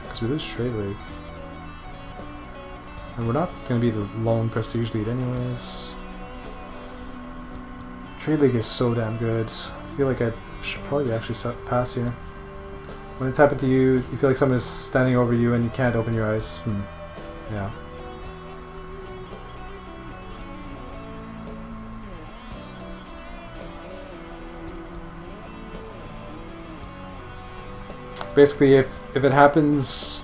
Because we lose Trade League. And we're not going to be the lone prestige lead anyways. Trade League is so damn good. I feel like I should probably actually pass here. When it's happened to you, you feel like someone is standing over you and you can't open your eyes. Yeah. Basically, if it happens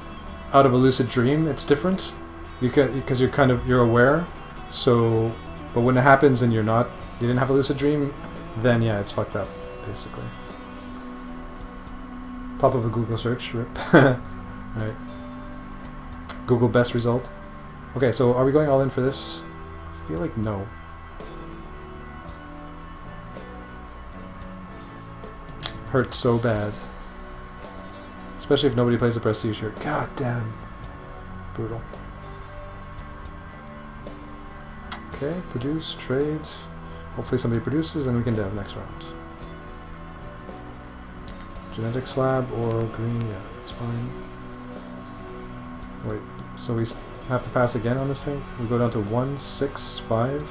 out of a lucid dream, it's different, because you're aware. So, but when it happens and you didn't have a lucid dream, then yeah, it's fucked up, basically. Top of a Google search, rip. Alright. Google best result. Okay, so are we going all in for this? I feel like no. Hurts so bad. Especially if nobody plays the prestige here. God damn. Brutal. Okay, produce, trade. Hopefully somebody produces and we can dev next round. Genetic slab or green, yeah, that's fine. Wait, so we have to pass again on this thing? We go down to 1, 6, 5.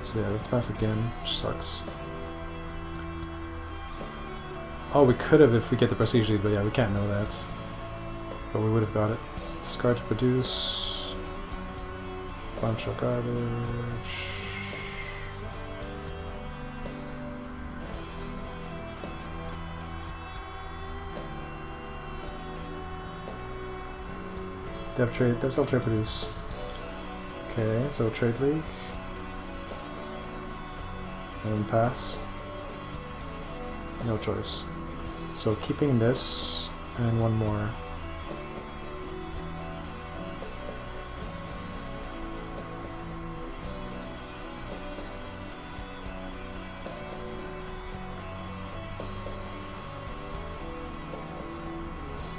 So yeah, we have to pass again, which sucks. Oh, we could have if we get the prestige lead, but yeah, we can't know that. But we would have got it. Discard to produce. Bunch of garbage. Dev trade, dev sell trade produce. Okay, so trade league. And then pass. No choice. So keeping this and one more.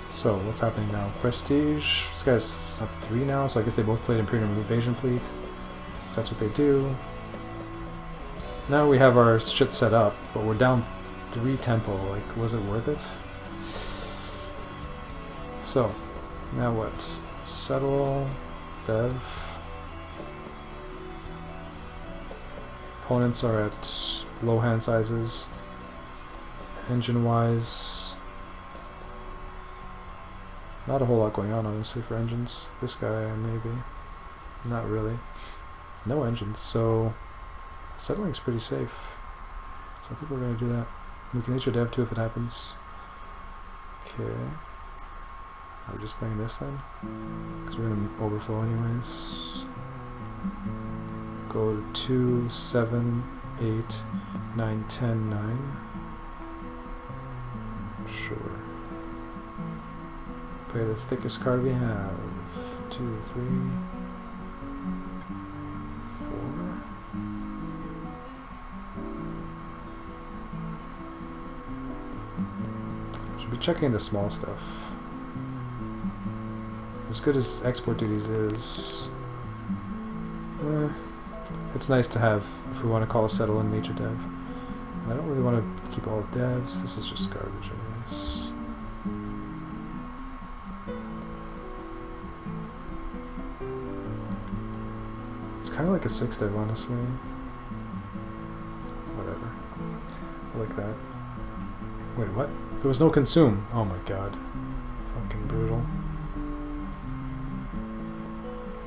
So what's happening now? Prestige. These guys have 3 now, so I guess they both played Imperial Invasion Fleet. So that's what they do. Now we have our shit set up, but we're down 3 tempo. Like, was it worth it? So, now what? Settle, dev. Opponents are at low hand sizes. Engine-wise, not a whole lot going on, honestly, for engines. This guy, maybe. Not really. No engines, so settling's pretty safe. So I think we're going to do that. We can hit your dev too if it happens. Okay. Are we just playing this then? Because we're going to overflow anyways. Go to 2, 7, 8, 9, 10, 9. Sure. Play the thickest card we have. 2, 3, 4. Should be checking the small stuff. As good as export duties is, it's nice to have if we want to call a settle in major dev. And I don't really want to keep all devs. This is just garbage anyways. It's kind of like a 6 dev, honestly. Whatever. I like that. Wait, what? There was no consume. Oh my god. Fucking brutal.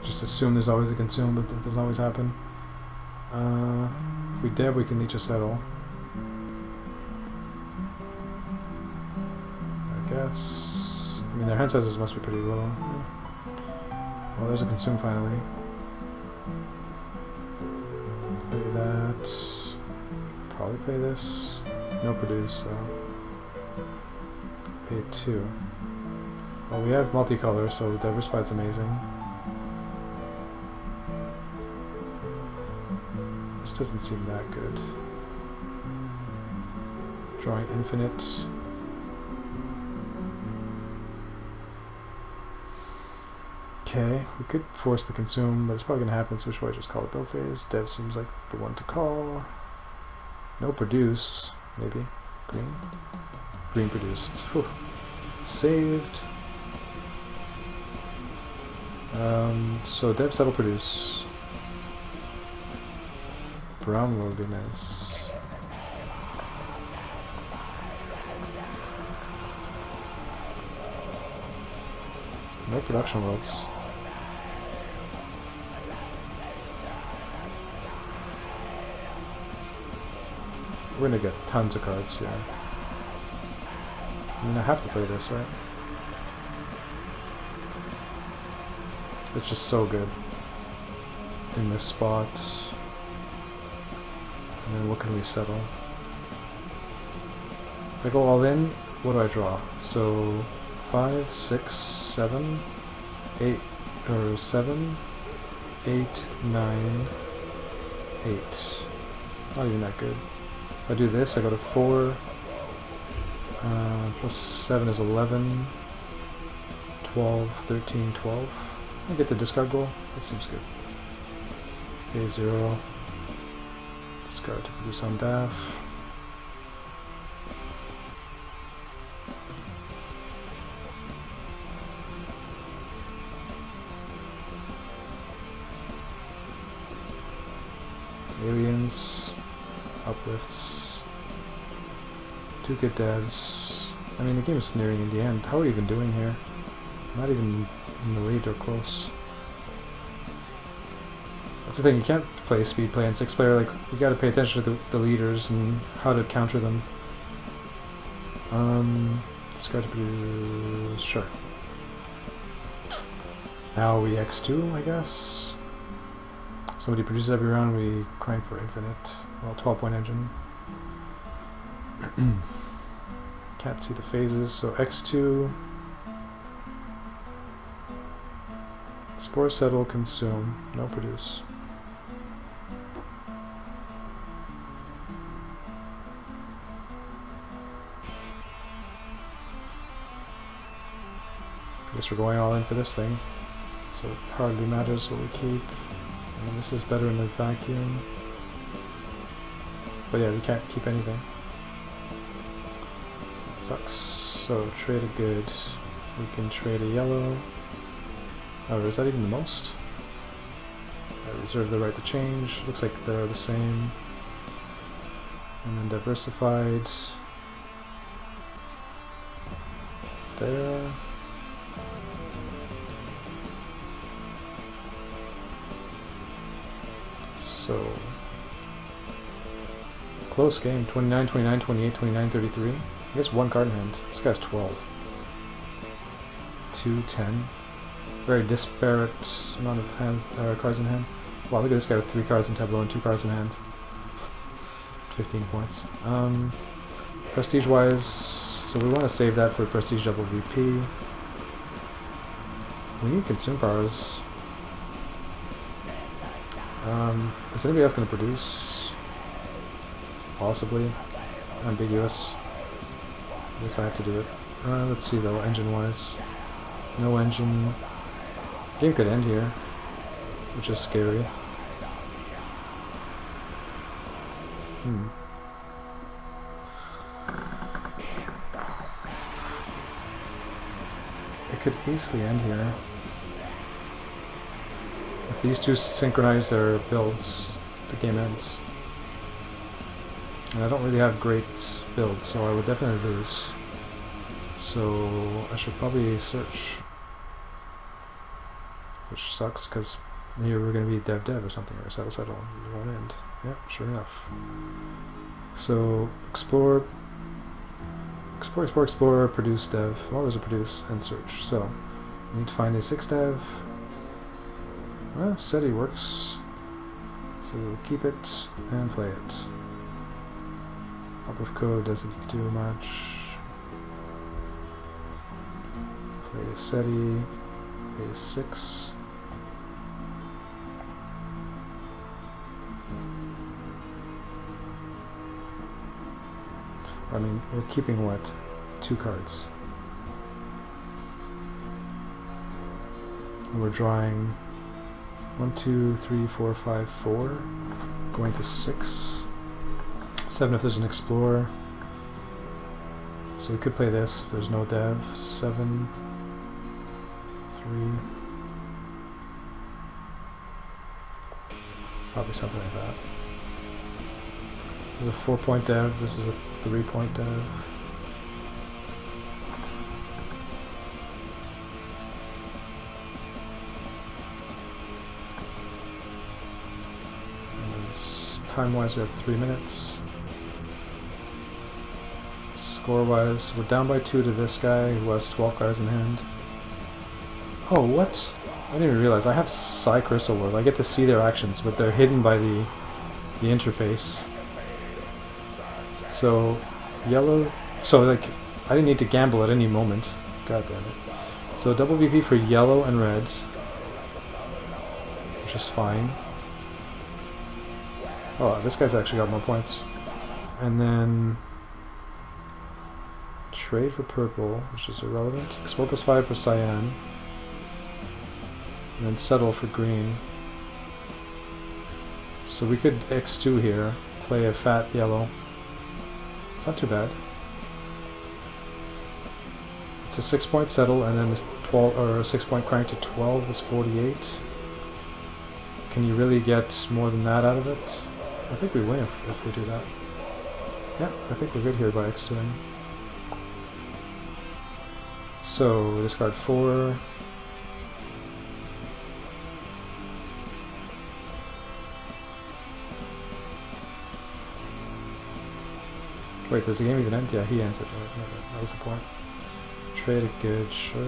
Just assume there's always a consume, but that doesn't always happen. If we dev, we can leech a settle. I guess. I mean, their hand sizes must be pretty low. Well, there's a consume finally. Play that. Probably play this. No produce, so. Pay 2. Well, we have multicolor, so diversified's amazing. This doesn't seem that good. Drawing infinite. Okay, we could force the consume, but it's probably going to happen, so which way I just call it build phase. Dev seems like the one to call. No produce, maybe. Green? Green produced. Whew. Saved. So dev settle produce. Brown would be nice. No production worlds. We're gonna get tons of cards here. I mean, I have to play this, right? It's just so good in this spot. And then what can we settle? If I go all in, what do I draw? So 5, 6, 7, 8, or 7, 8, 9, 8. Not even that good. If I do this, I go to 4, plus 7 is 11, 12, 13, 12. I get the discard goal. That seems good. Pay 0. Discard to produce on DAF. Aliens. Uplifts. 2 good devs. I mean, the game is nearing the end. How are we even doing here? Not even in the lead or close. That's the thing, you can't play speed play in 6-player, like, you gotta pay attention to the leaders and how to counter them. Discard to produce, sure. Now we X2, I guess. Somebody produces every round, we crank for infinite. Well, 12-point engine. Can't see the phases, so X2. Spore settle, consume, no produce. I guess we're going all in for this thing, so it hardly matters what we keep. I mean, this is better in the vacuum. But yeah, we can't keep anything. Sucks. So trade a good. We can trade a yellow. Oh, is that even the most? I reserve the right to change. Looks like they're the same. And then diversified. There. So close game. 29, 29, 28, 29, 33. I guess one card in hand. This guy's 12. 2, 10. Very disparate amount of cards in hand. Wow, look at this guy with 3 cards in tableau and 2 cards in hand. 15 points. Prestige-wise, so we want to save that for Prestige double VP. We need consume powers. Is anybody else going to produce? Possibly. Ambiguous. I guess I have to do it. Let's see though, engine-wise. No engine. Game could end here, which is scary. It could easily end here. If these two synchronize their builds, the game ends. And I don't really have great builds, so I would definitely lose. So I should probably search. Which sucks, because here we're going to be dev or something, or settle, it won't end. Yep, sure enough. So explore, produce dev. Well, there's a produce and search. So we need to find a 6 dev. Well, SETI works. So we'll keep it and play it. Uplift code doesn't do much. Play a SETI. Pay a 6. I mean, we're keeping what? 2 cards. And we're drawing 1, 2, 3, 4, 5, 4. Going to 6. 7 if there's an explorer. So we could play this if there's no dev. 7, 3. Probably something like that. This is a 4-point dev. This is a 3-point dev. Time-wise, we have 3 minutes. Score-wise, we're down by 2 to this guy who has 12 cards in hand. Oh, what? I didn't even realize. I have Psy Crystal World. I get to see their actions, but they're hidden by the interface. So, yellow... So, like, I didn't need to gamble at any moment. God damn it. So, double VP for yellow and red. Which is fine. Oh, this guy's actually got more points. And then... Trade for purple, which is irrelevant. Explore +5 for cyan. And then settle for green. So we could X2 here. Play a fat yellow. It's not too bad. It's a 6-point settle, and then 12 or a 6-point crank to 12 is 48. Can you really get more than that out of it? I think we win if we do that. Yeah, I think we're good here by X2ing. So, discard 4. Wait, does the game even end? Yeah, he ends it. That was the point. Trade a good, sure.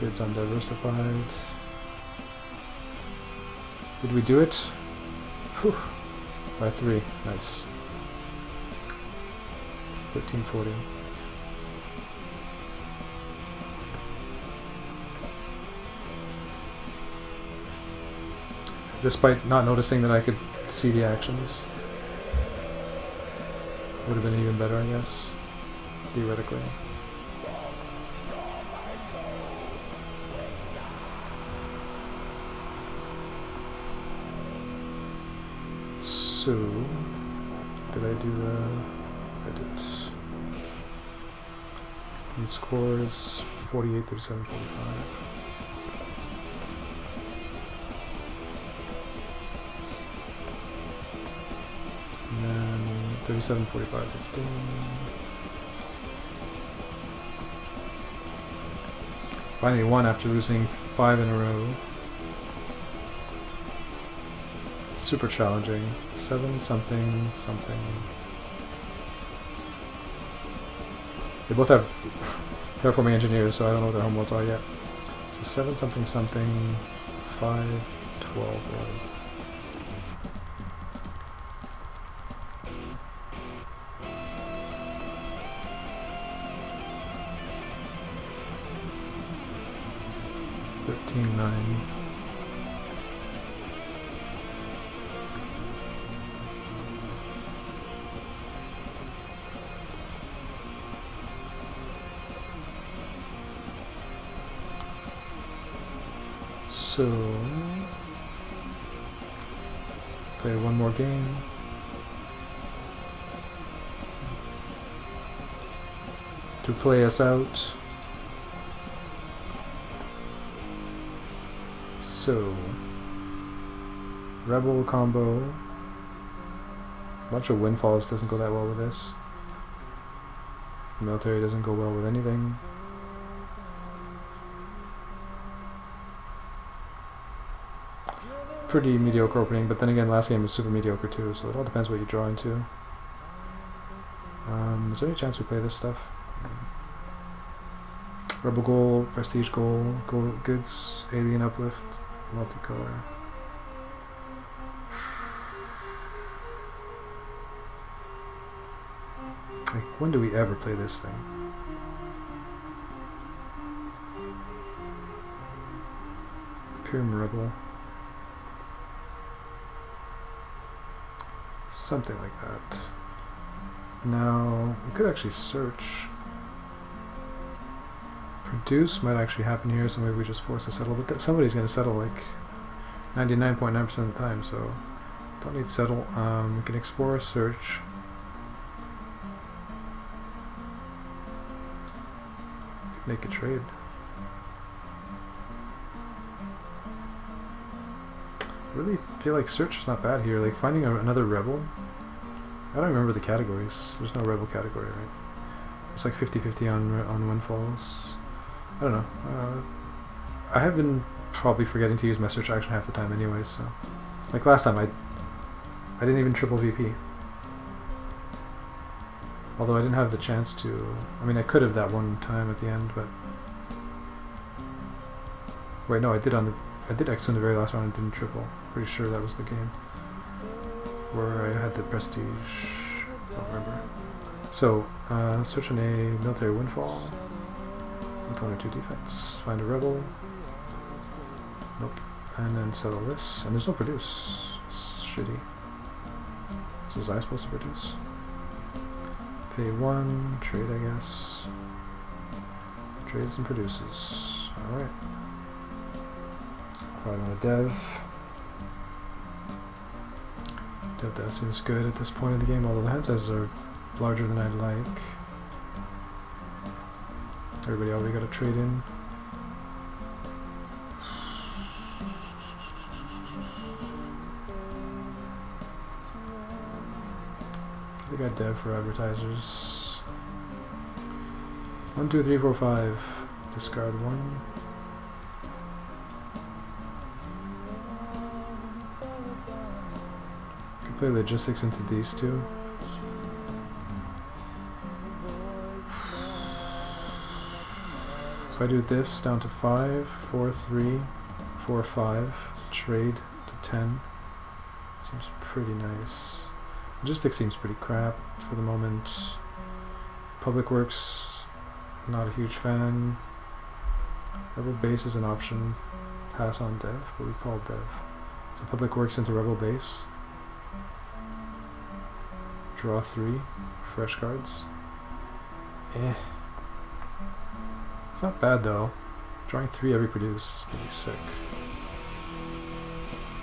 Goods undiversified. Did we do it? Whew. By 3. Nice. 1340. Despite not noticing that I could see the actions. Would have been even better, I guess. Theoretically. So, did I do the... I did. And scores 48, 37, 45. And then 37, 45, 15. Finally won after losing 5 in a row. Super challenging. 7 something something. They both have terraforming engineers, so I don't know what their homeworlds are yet. So 7 something something, 5, 12, 11. $13.9. So play one more game. To play us out. So Rebel combo. Bunch of windfalls doesn't go that well with this. Military doesn't go well with anything. Pretty mediocre opening, but then again last game was super mediocre too, so it all depends what you draw into. Is there any chance we play this stuff? Rebel goal, prestige goal, goods, alien uplift, multicolor. Like, when do we ever play this thing? Pyram Rebel. Something like that. Now, we could actually search. Produce might actually happen here, so maybe we just force a settle, but somebody's going to settle like 99.9% of the time, so don't need to settle. We can explore, search. Make a trade. Really feel like search is not bad here. Like finding another rebel. I don't remember the categories. There's no rebel category, right? It's like 50-50 on windfalls. I don't know. I have been probably forgetting to use my search action half the time anyways, so like last time I didn't even triple VP. Although I didn't have the chance to. I mean, I could have that one time at the end, but wait, no, I did X in the very last round and didn't triple. Pretty sure that was the game where I had the prestige. I don't remember. So, search on a military windfall with 1 or 2 defense. Find a rebel. Nope. And then settle this. And there's no produce. It's shitty. So was I supposed to produce? Pay 1, trade I guess. Trades and produces. Alright. Probably want to dev. Dev seems good at this point in the game, although the hand sizes are larger than I'd like. Everybody already got a trade in. They got dev for advertisers. 1, 2, 3, 4, 5. Discard 1. Could play logistics into these two. If I do this down to 5, 4, 3, 4, 5, trade to 10. Seems pretty nice. Logistics seems pretty crap for the moment. Public Works, not a huge fan. Rebel Base is an option. Pass on dev, but we call dev. So Public Works into Rebel Base. Draw 3 fresh cards. It's not bad though. Drawing 3 every produce is pretty sick.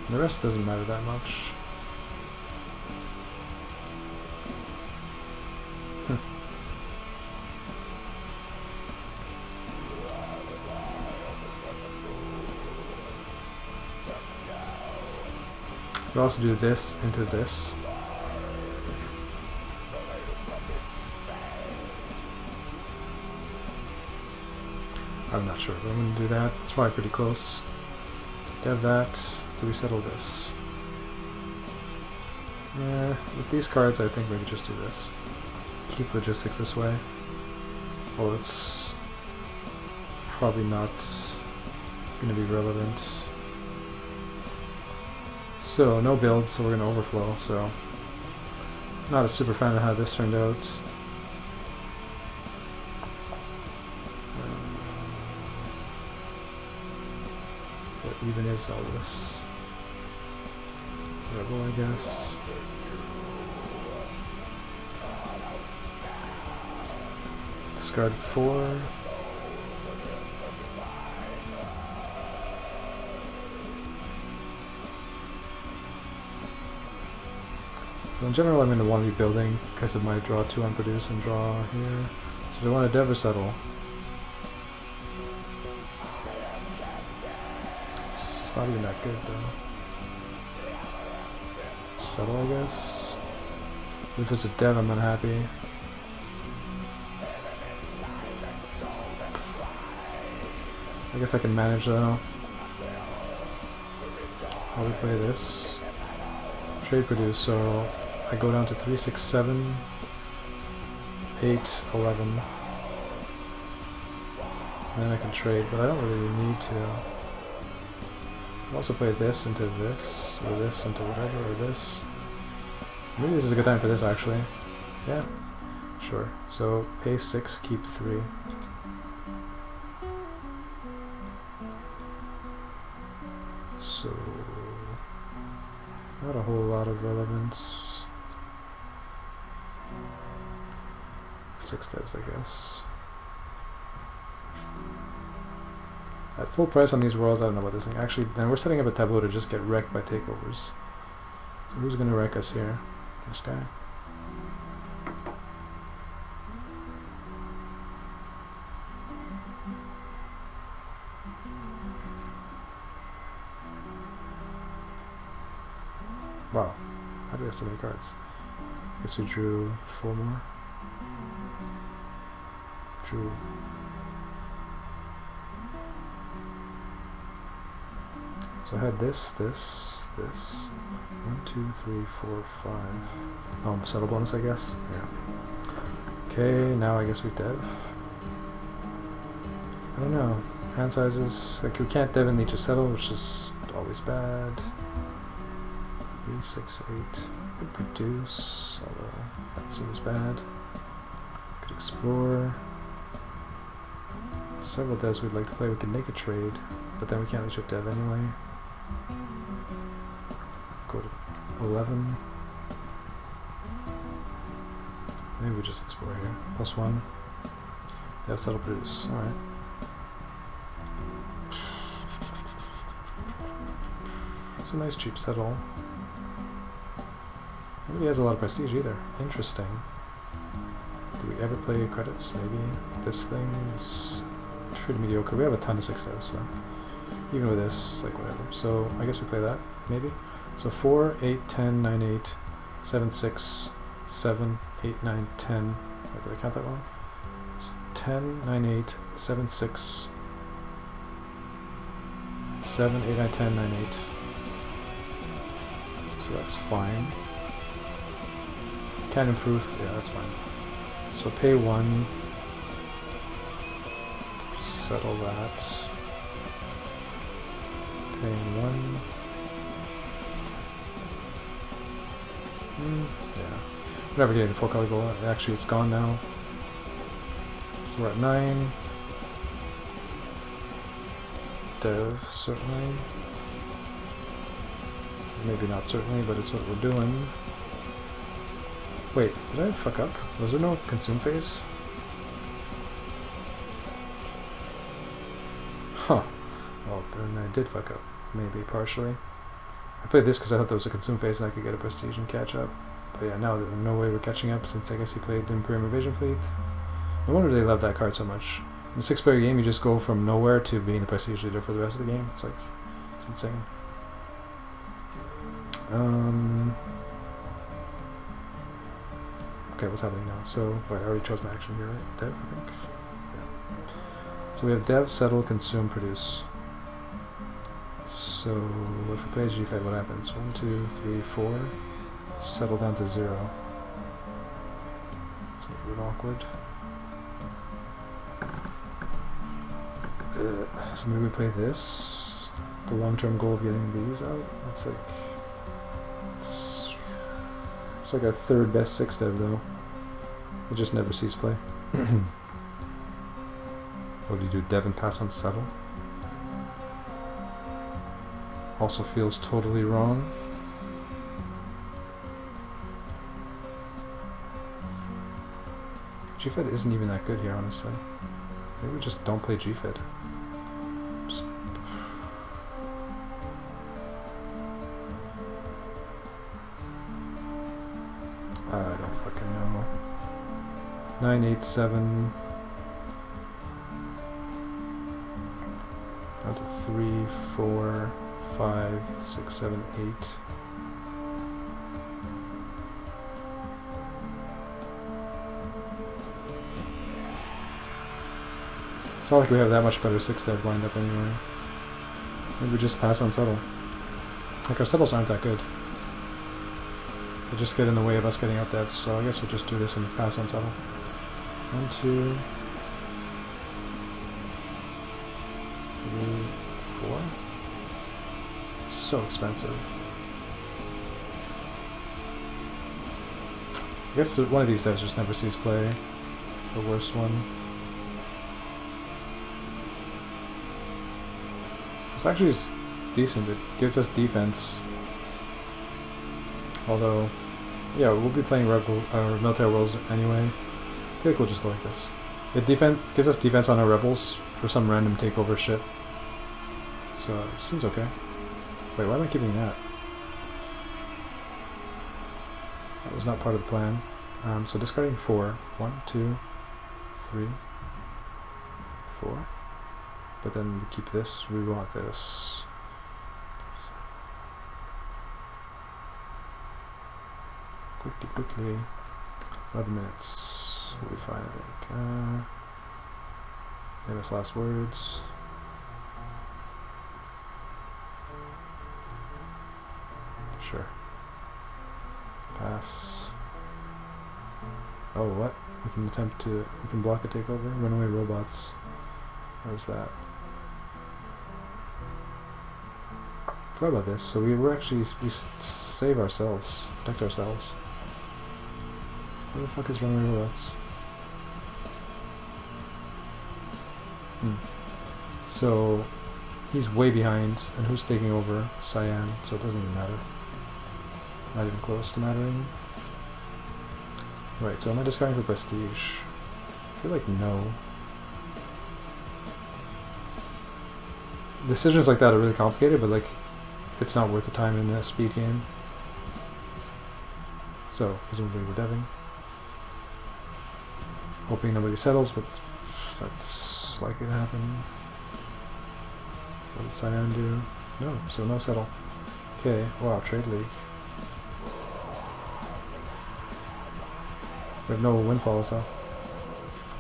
And the rest doesn't matter that much. We also do this into this. I'm not sure, but I'm going to do that. It's probably pretty close. Dev that. Do we settle this? With these cards, I think maybe just do this. Keep logistics this way. Well, it's probably not going to be relevant. So, no build, so we're going to overflow, so... Not a super fan of how this turned out. What even is all this? Rebel, I guess. Discard 4. So in general I'm going to want to be building because of my draw 2 unproduced and draw here. So do I want to dev or settle? It's not even that good though. Settle, I guess. If it's a dev I'm unhappy. I guess I can manage though. How do we play this? Trade produce, so I go down to 3, 6, 7, 8, 11. And then I can trade, but I don't really need to. I can also play this into this, or this into whatever, or this. Maybe this is a good time for this actually. Yeah, sure. So pay 6, keep 3. So, not a whole lot of relevance. 6 devs, I guess. At full price on these worlds, I don't know about this thing. Actually, then we're setting up a tableau to just get wrecked by takeovers. So who's going to wreck us here? This guy? Wow, how do we have so many cards? Guess we drew 4 more. Drew. So I had this. 1, 2, 3, 4, 5. Oh, settle bonus, I guess. Yeah. Okay, now I guess we dev. I don't know. Hand sizes, like we can't dev and need to settle, which is always bad. 3, 6, 8. Could produce, although that seems bad. Could explore. Several devs we'd like to play. We could make a trade, but then we can't leash up dev anyway. Go to 11. Maybe we just explore here. +1. Dev settle produce. Alright. It's a nice cheap settle. Nobody has a lot of prestige either. Interesting. Do we ever play credits? Maybe. This thing is pretty mediocre. We have a ton of 6 devs, so even with this, like whatever. So I guess we play that, maybe. So 4, 8, 10, 9, 8, 7, 6, 7, 8, 9, 10. Wait, did I count that wrong? So 10, 9, 8, 7, 6, 7, 8, 9, 10, 9, 8. So that's fine. Can improve, yeah, that's fine. So pay 1, settle that. Paying 1. Yeah. We're never getting the 4 color goal. Actually, it's gone now. So we're at 9. Dev, certainly. Maybe not certainly, but it's what we're doing. Wait, did I fuck up? Was there no consume phase? Huh. Well, then I did fuck up. Maybe, partially. I played this because I thought there was a consume phase and I could get a prestige and catch up. But yeah, now there's no way we're catching up since I guess he played Imperium Invasion Fleet. No wonder they love that card so much. In a 6-player game, you just go from nowhere to being the prestige leader for the rest of the game. It's like, it's insane. Okay, what's happening now? So, wait, I already chose my action here, right? Dev, I think? Yeah. So we have dev, settle, consume, produce. So, if we play G-Fed, what happens? 1, 2, 3, 4. Settle down to 0. It's a little bit awkward. So maybe we play this. The long-term goal of getting these out. That's like it's like our third best 6-dev though. It just never sees play. What do you do? Dev and pass on settle. Also feels totally wrong. G-Fed isn't even that good here, honestly. Maybe we just don't play G-Fed. Just I don't fucking know. 9, 8, 7. Down to 3, 4, 5, 6, 7, 8. It's not like we have that much better 6-dev lined up anyway. Maybe we just pass on settle. Like our settles aren't that good. They just get in the way of us getting up devs, so I guess we'll just do this and pass on settle. 1, 2, 3, 4. So expensive. I guess one of these devs just never sees play. The worst one. It's actually decent. It gives us defense. Although, yeah, we'll be playing military worlds anyway. I think we'll just go like this. It gives us defense on our rebels for some random takeover shit. So it seems okay. Wait, why am I keeping that? That was not part of the plan. So discarding 4. 1, 2, 3, 4. But then we keep this. We want this. Quickly. 11 minutes. We'll be fine, I think. Famous last words. Sure. Pass. Oh, what? We can block a takeover? Runaway robots. Where's that? Forgot about this. So we save ourselves. Protect ourselves. Where the fuck is runaway robots? So he's way behind, and who's taking over? Cyan, so it doesn't even matter. Not even close to mattering. Right, so am I discarding for prestige? I feel like no. Decisions like that are really complicated, but like, it's not worth the time in a speed game. So, presumably we're deving. Hoping nobody settles, but that's likely to happen. What did Cyan do? No, so no settle. Okay, wow, trade league. We have no windfalls though.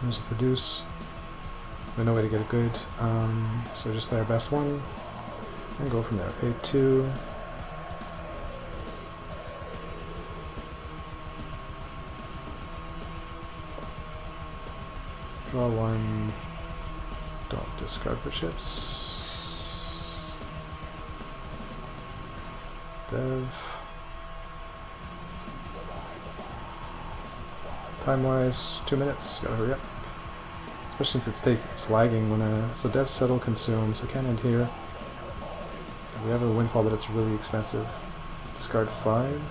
There's a produce. We have no way to get it good. So just play our best one and go from there. Pay 2. Draw 1. Don't discard for ships. Dev. Time-wise, 2 minutes. Gotta hurry up. Especially since it's lagging when so dev settle consume, so can't end here. We have a windfall, but it's really expensive. Discard 5.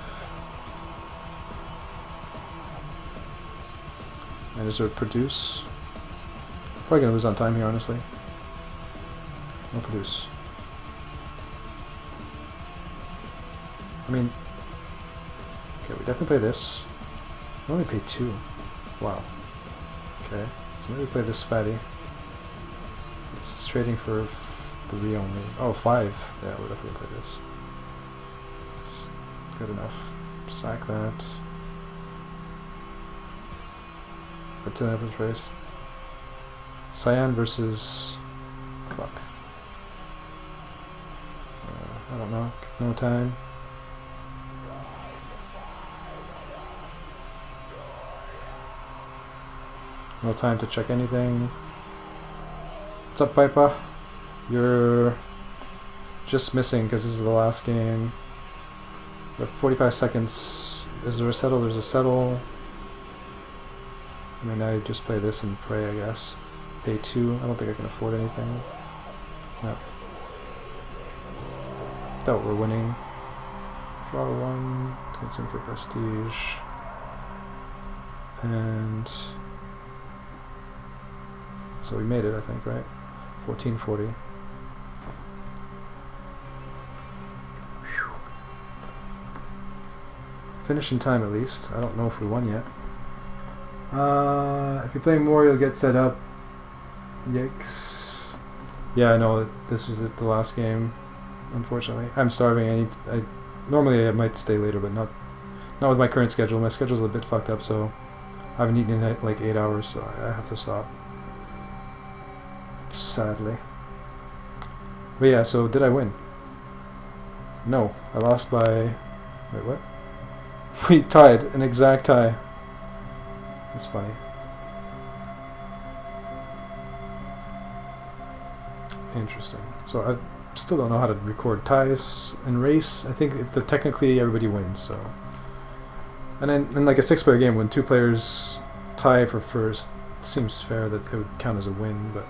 And is there a produce? Probably gonna lose on time here, honestly. No produce. I mean, okay, we definitely play this. We only pay 2. Wow. Okay, so maybe we play this fatty. It's trading for 3 only. Oh, 5. Yeah, we'll definitely play this. It's good enough. Sack that. Put 10 up his race. Cyan versus... Fuck. I don't know. No time. No time to check anything. What's up, Pipa? You're just missing because this is the last game. We have 45 seconds. Is there a settle? There's a settle. I mean, I just play this and pray, I guess. Pay 2. I don't think I can afford anything. No. Doubt we're winning. Draw 1. Consume for prestige. And so we made it, I think, right? 1440. Whew. Finishing time at least. I don't know if we won yet. If you're playing more, you'll get set up. Yikes. Yeah, I know that this is the last game. Unfortunately, I'm starving. Normally I might stay later, but not with my current schedule. My schedule's a bit fucked up, so I haven't eaten in like 8 hours, so I have to stop. Sadly. But yeah, so did I win? No, I lost by... Wait, what? We tied, an exact tie. That's funny. Interesting. So I still don't know how to record ties in race. I think technically everybody wins, so... And then in like a 6-player game, when 2 players tie for first, it seems fair that it would count as a win, but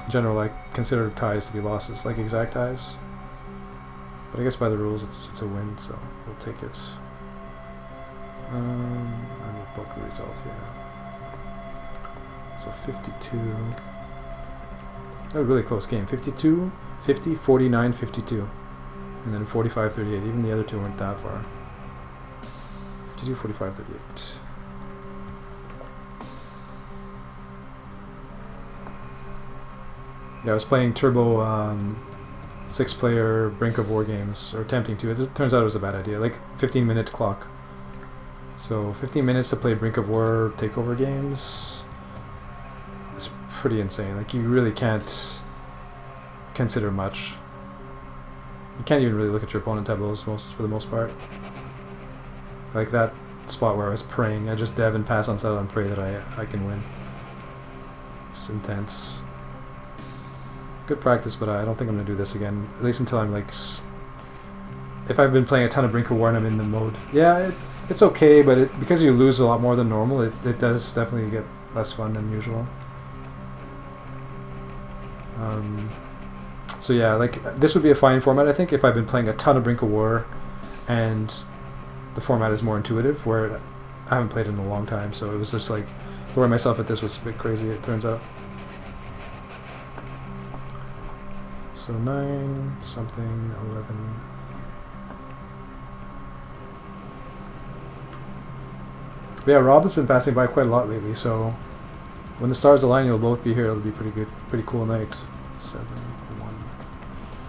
in general, I consider ties to be losses, like exact ties. But I guess by the rules, it's a win, so we'll take it. And we'll book the result here. So 52. That was a really close game. 52, 50, 49, 52. And then 45, 38. Even the other two weren't that far. 52, 45, 38. Yeah, I was playing Turbo 6-player Brink of War games, or attempting to. It turns out it was a bad idea. Like 15-minute clock. So 15 minutes to play Brink of War takeover games. It's pretty insane. Like, you really can't consider much. You can't even really look at your opponent tables for the most part. Like that spot where I was praying, I just dev and pass on settle and pray that I can win. It's intense. Good practice, but I don't think I'm gonna do this again. At least until I'm like, if I've been playing a ton of Brink of War and I'm in the mode. Yeah, it's okay, but because you lose a lot more than normal, it does definitely get less fun than usual. So yeah, like this would be a fine format, I think, if I've been playing a ton of Brink of War and the format is more intuitive, where I haven't played in a long time, so it was just like throwing myself at this was a bit crazy, it turns out. So 9, something, 11. But yeah, Rob has been passing by quite a lot lately, so when the stars align, you'll both be here. It'll be pretty good, pretty cool night. 7, 1.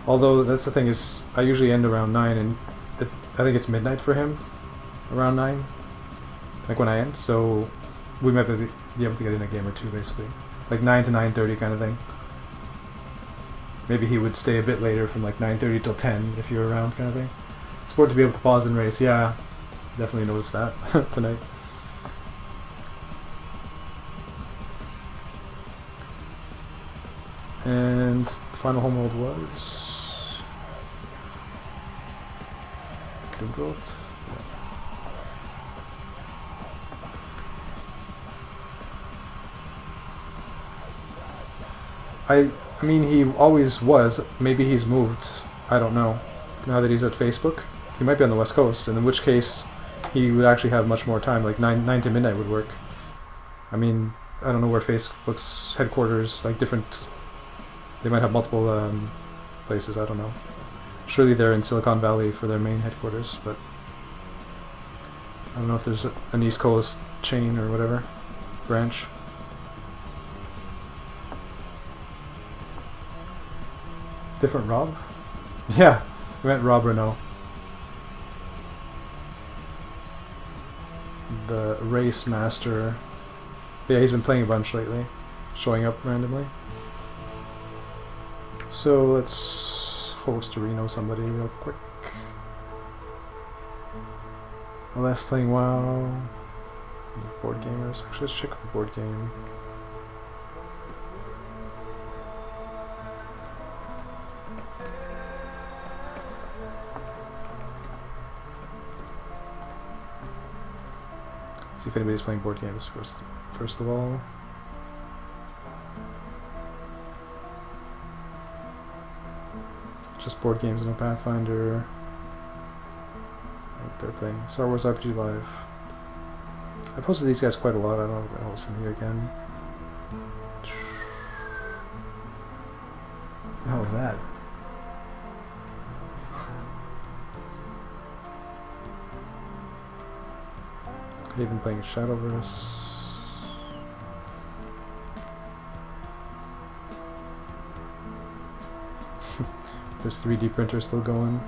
Although that's the thing is, I usually end around 9, and I think it's midnight for him, around 9, like when I end. So we might be able to get in a game or two, basically, like 9 to 9:30 kind of thing. Maybe he would stay a bit later from like 9:30 till 10 if you're around, kind of thing. It's important to be able to pause and race. Yeah, definitely noticed that tonight. And the final homeworld was Doomgrowth. Yeah. I mean, he always was. Maybe he's moved. I don't know. Now that he's at Facebook, he might be on the West Coast, and in which case, he would actually have much more time. Like 9 to midnight would work. I mean, I don't know where Facebook's headquarters, like different. They might have multiple places. I don't know. Surely they're in Silicon Valley for their main headquarters, but I don't know if there's an East Coast chain or whatever branch. Different Rob? Yeah, we met Rob Renault. The race master. Yeah, he's been playing a bunch lately, showing up randomly. So let's host to Reno somebody real quick. LS playing WoW. Board gamers. Actually, let's check the board game. See if anybody's playing board games first of all. Just board games, no Pathfinder. They're playing Star Wars RPG Live. I've hosted these guys quite a lot. I don't know if I'm going to host them here again. What the hell is that? Even playing Shadowverse. This 3D printer still going.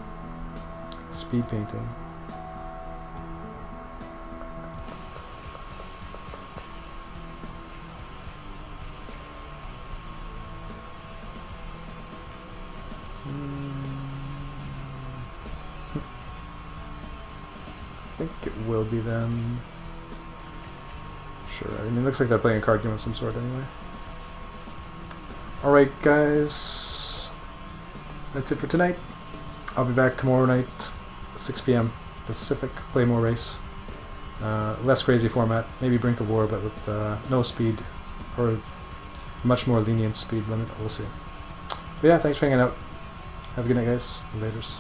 Speed painting. I think it will be them. Sure, I mean, it looks like they're playing a card game of some sort anyway. Alright, guys. That's it for tonight. I'll be back tomorrow night, 6 p.m. Pacific, play more race. Less crazy format, maybe Brink of War, but with no speed, or much more lenient speed limit, we'll see. But yeah, thanks for hanging out. Have a good night, guys. Laters.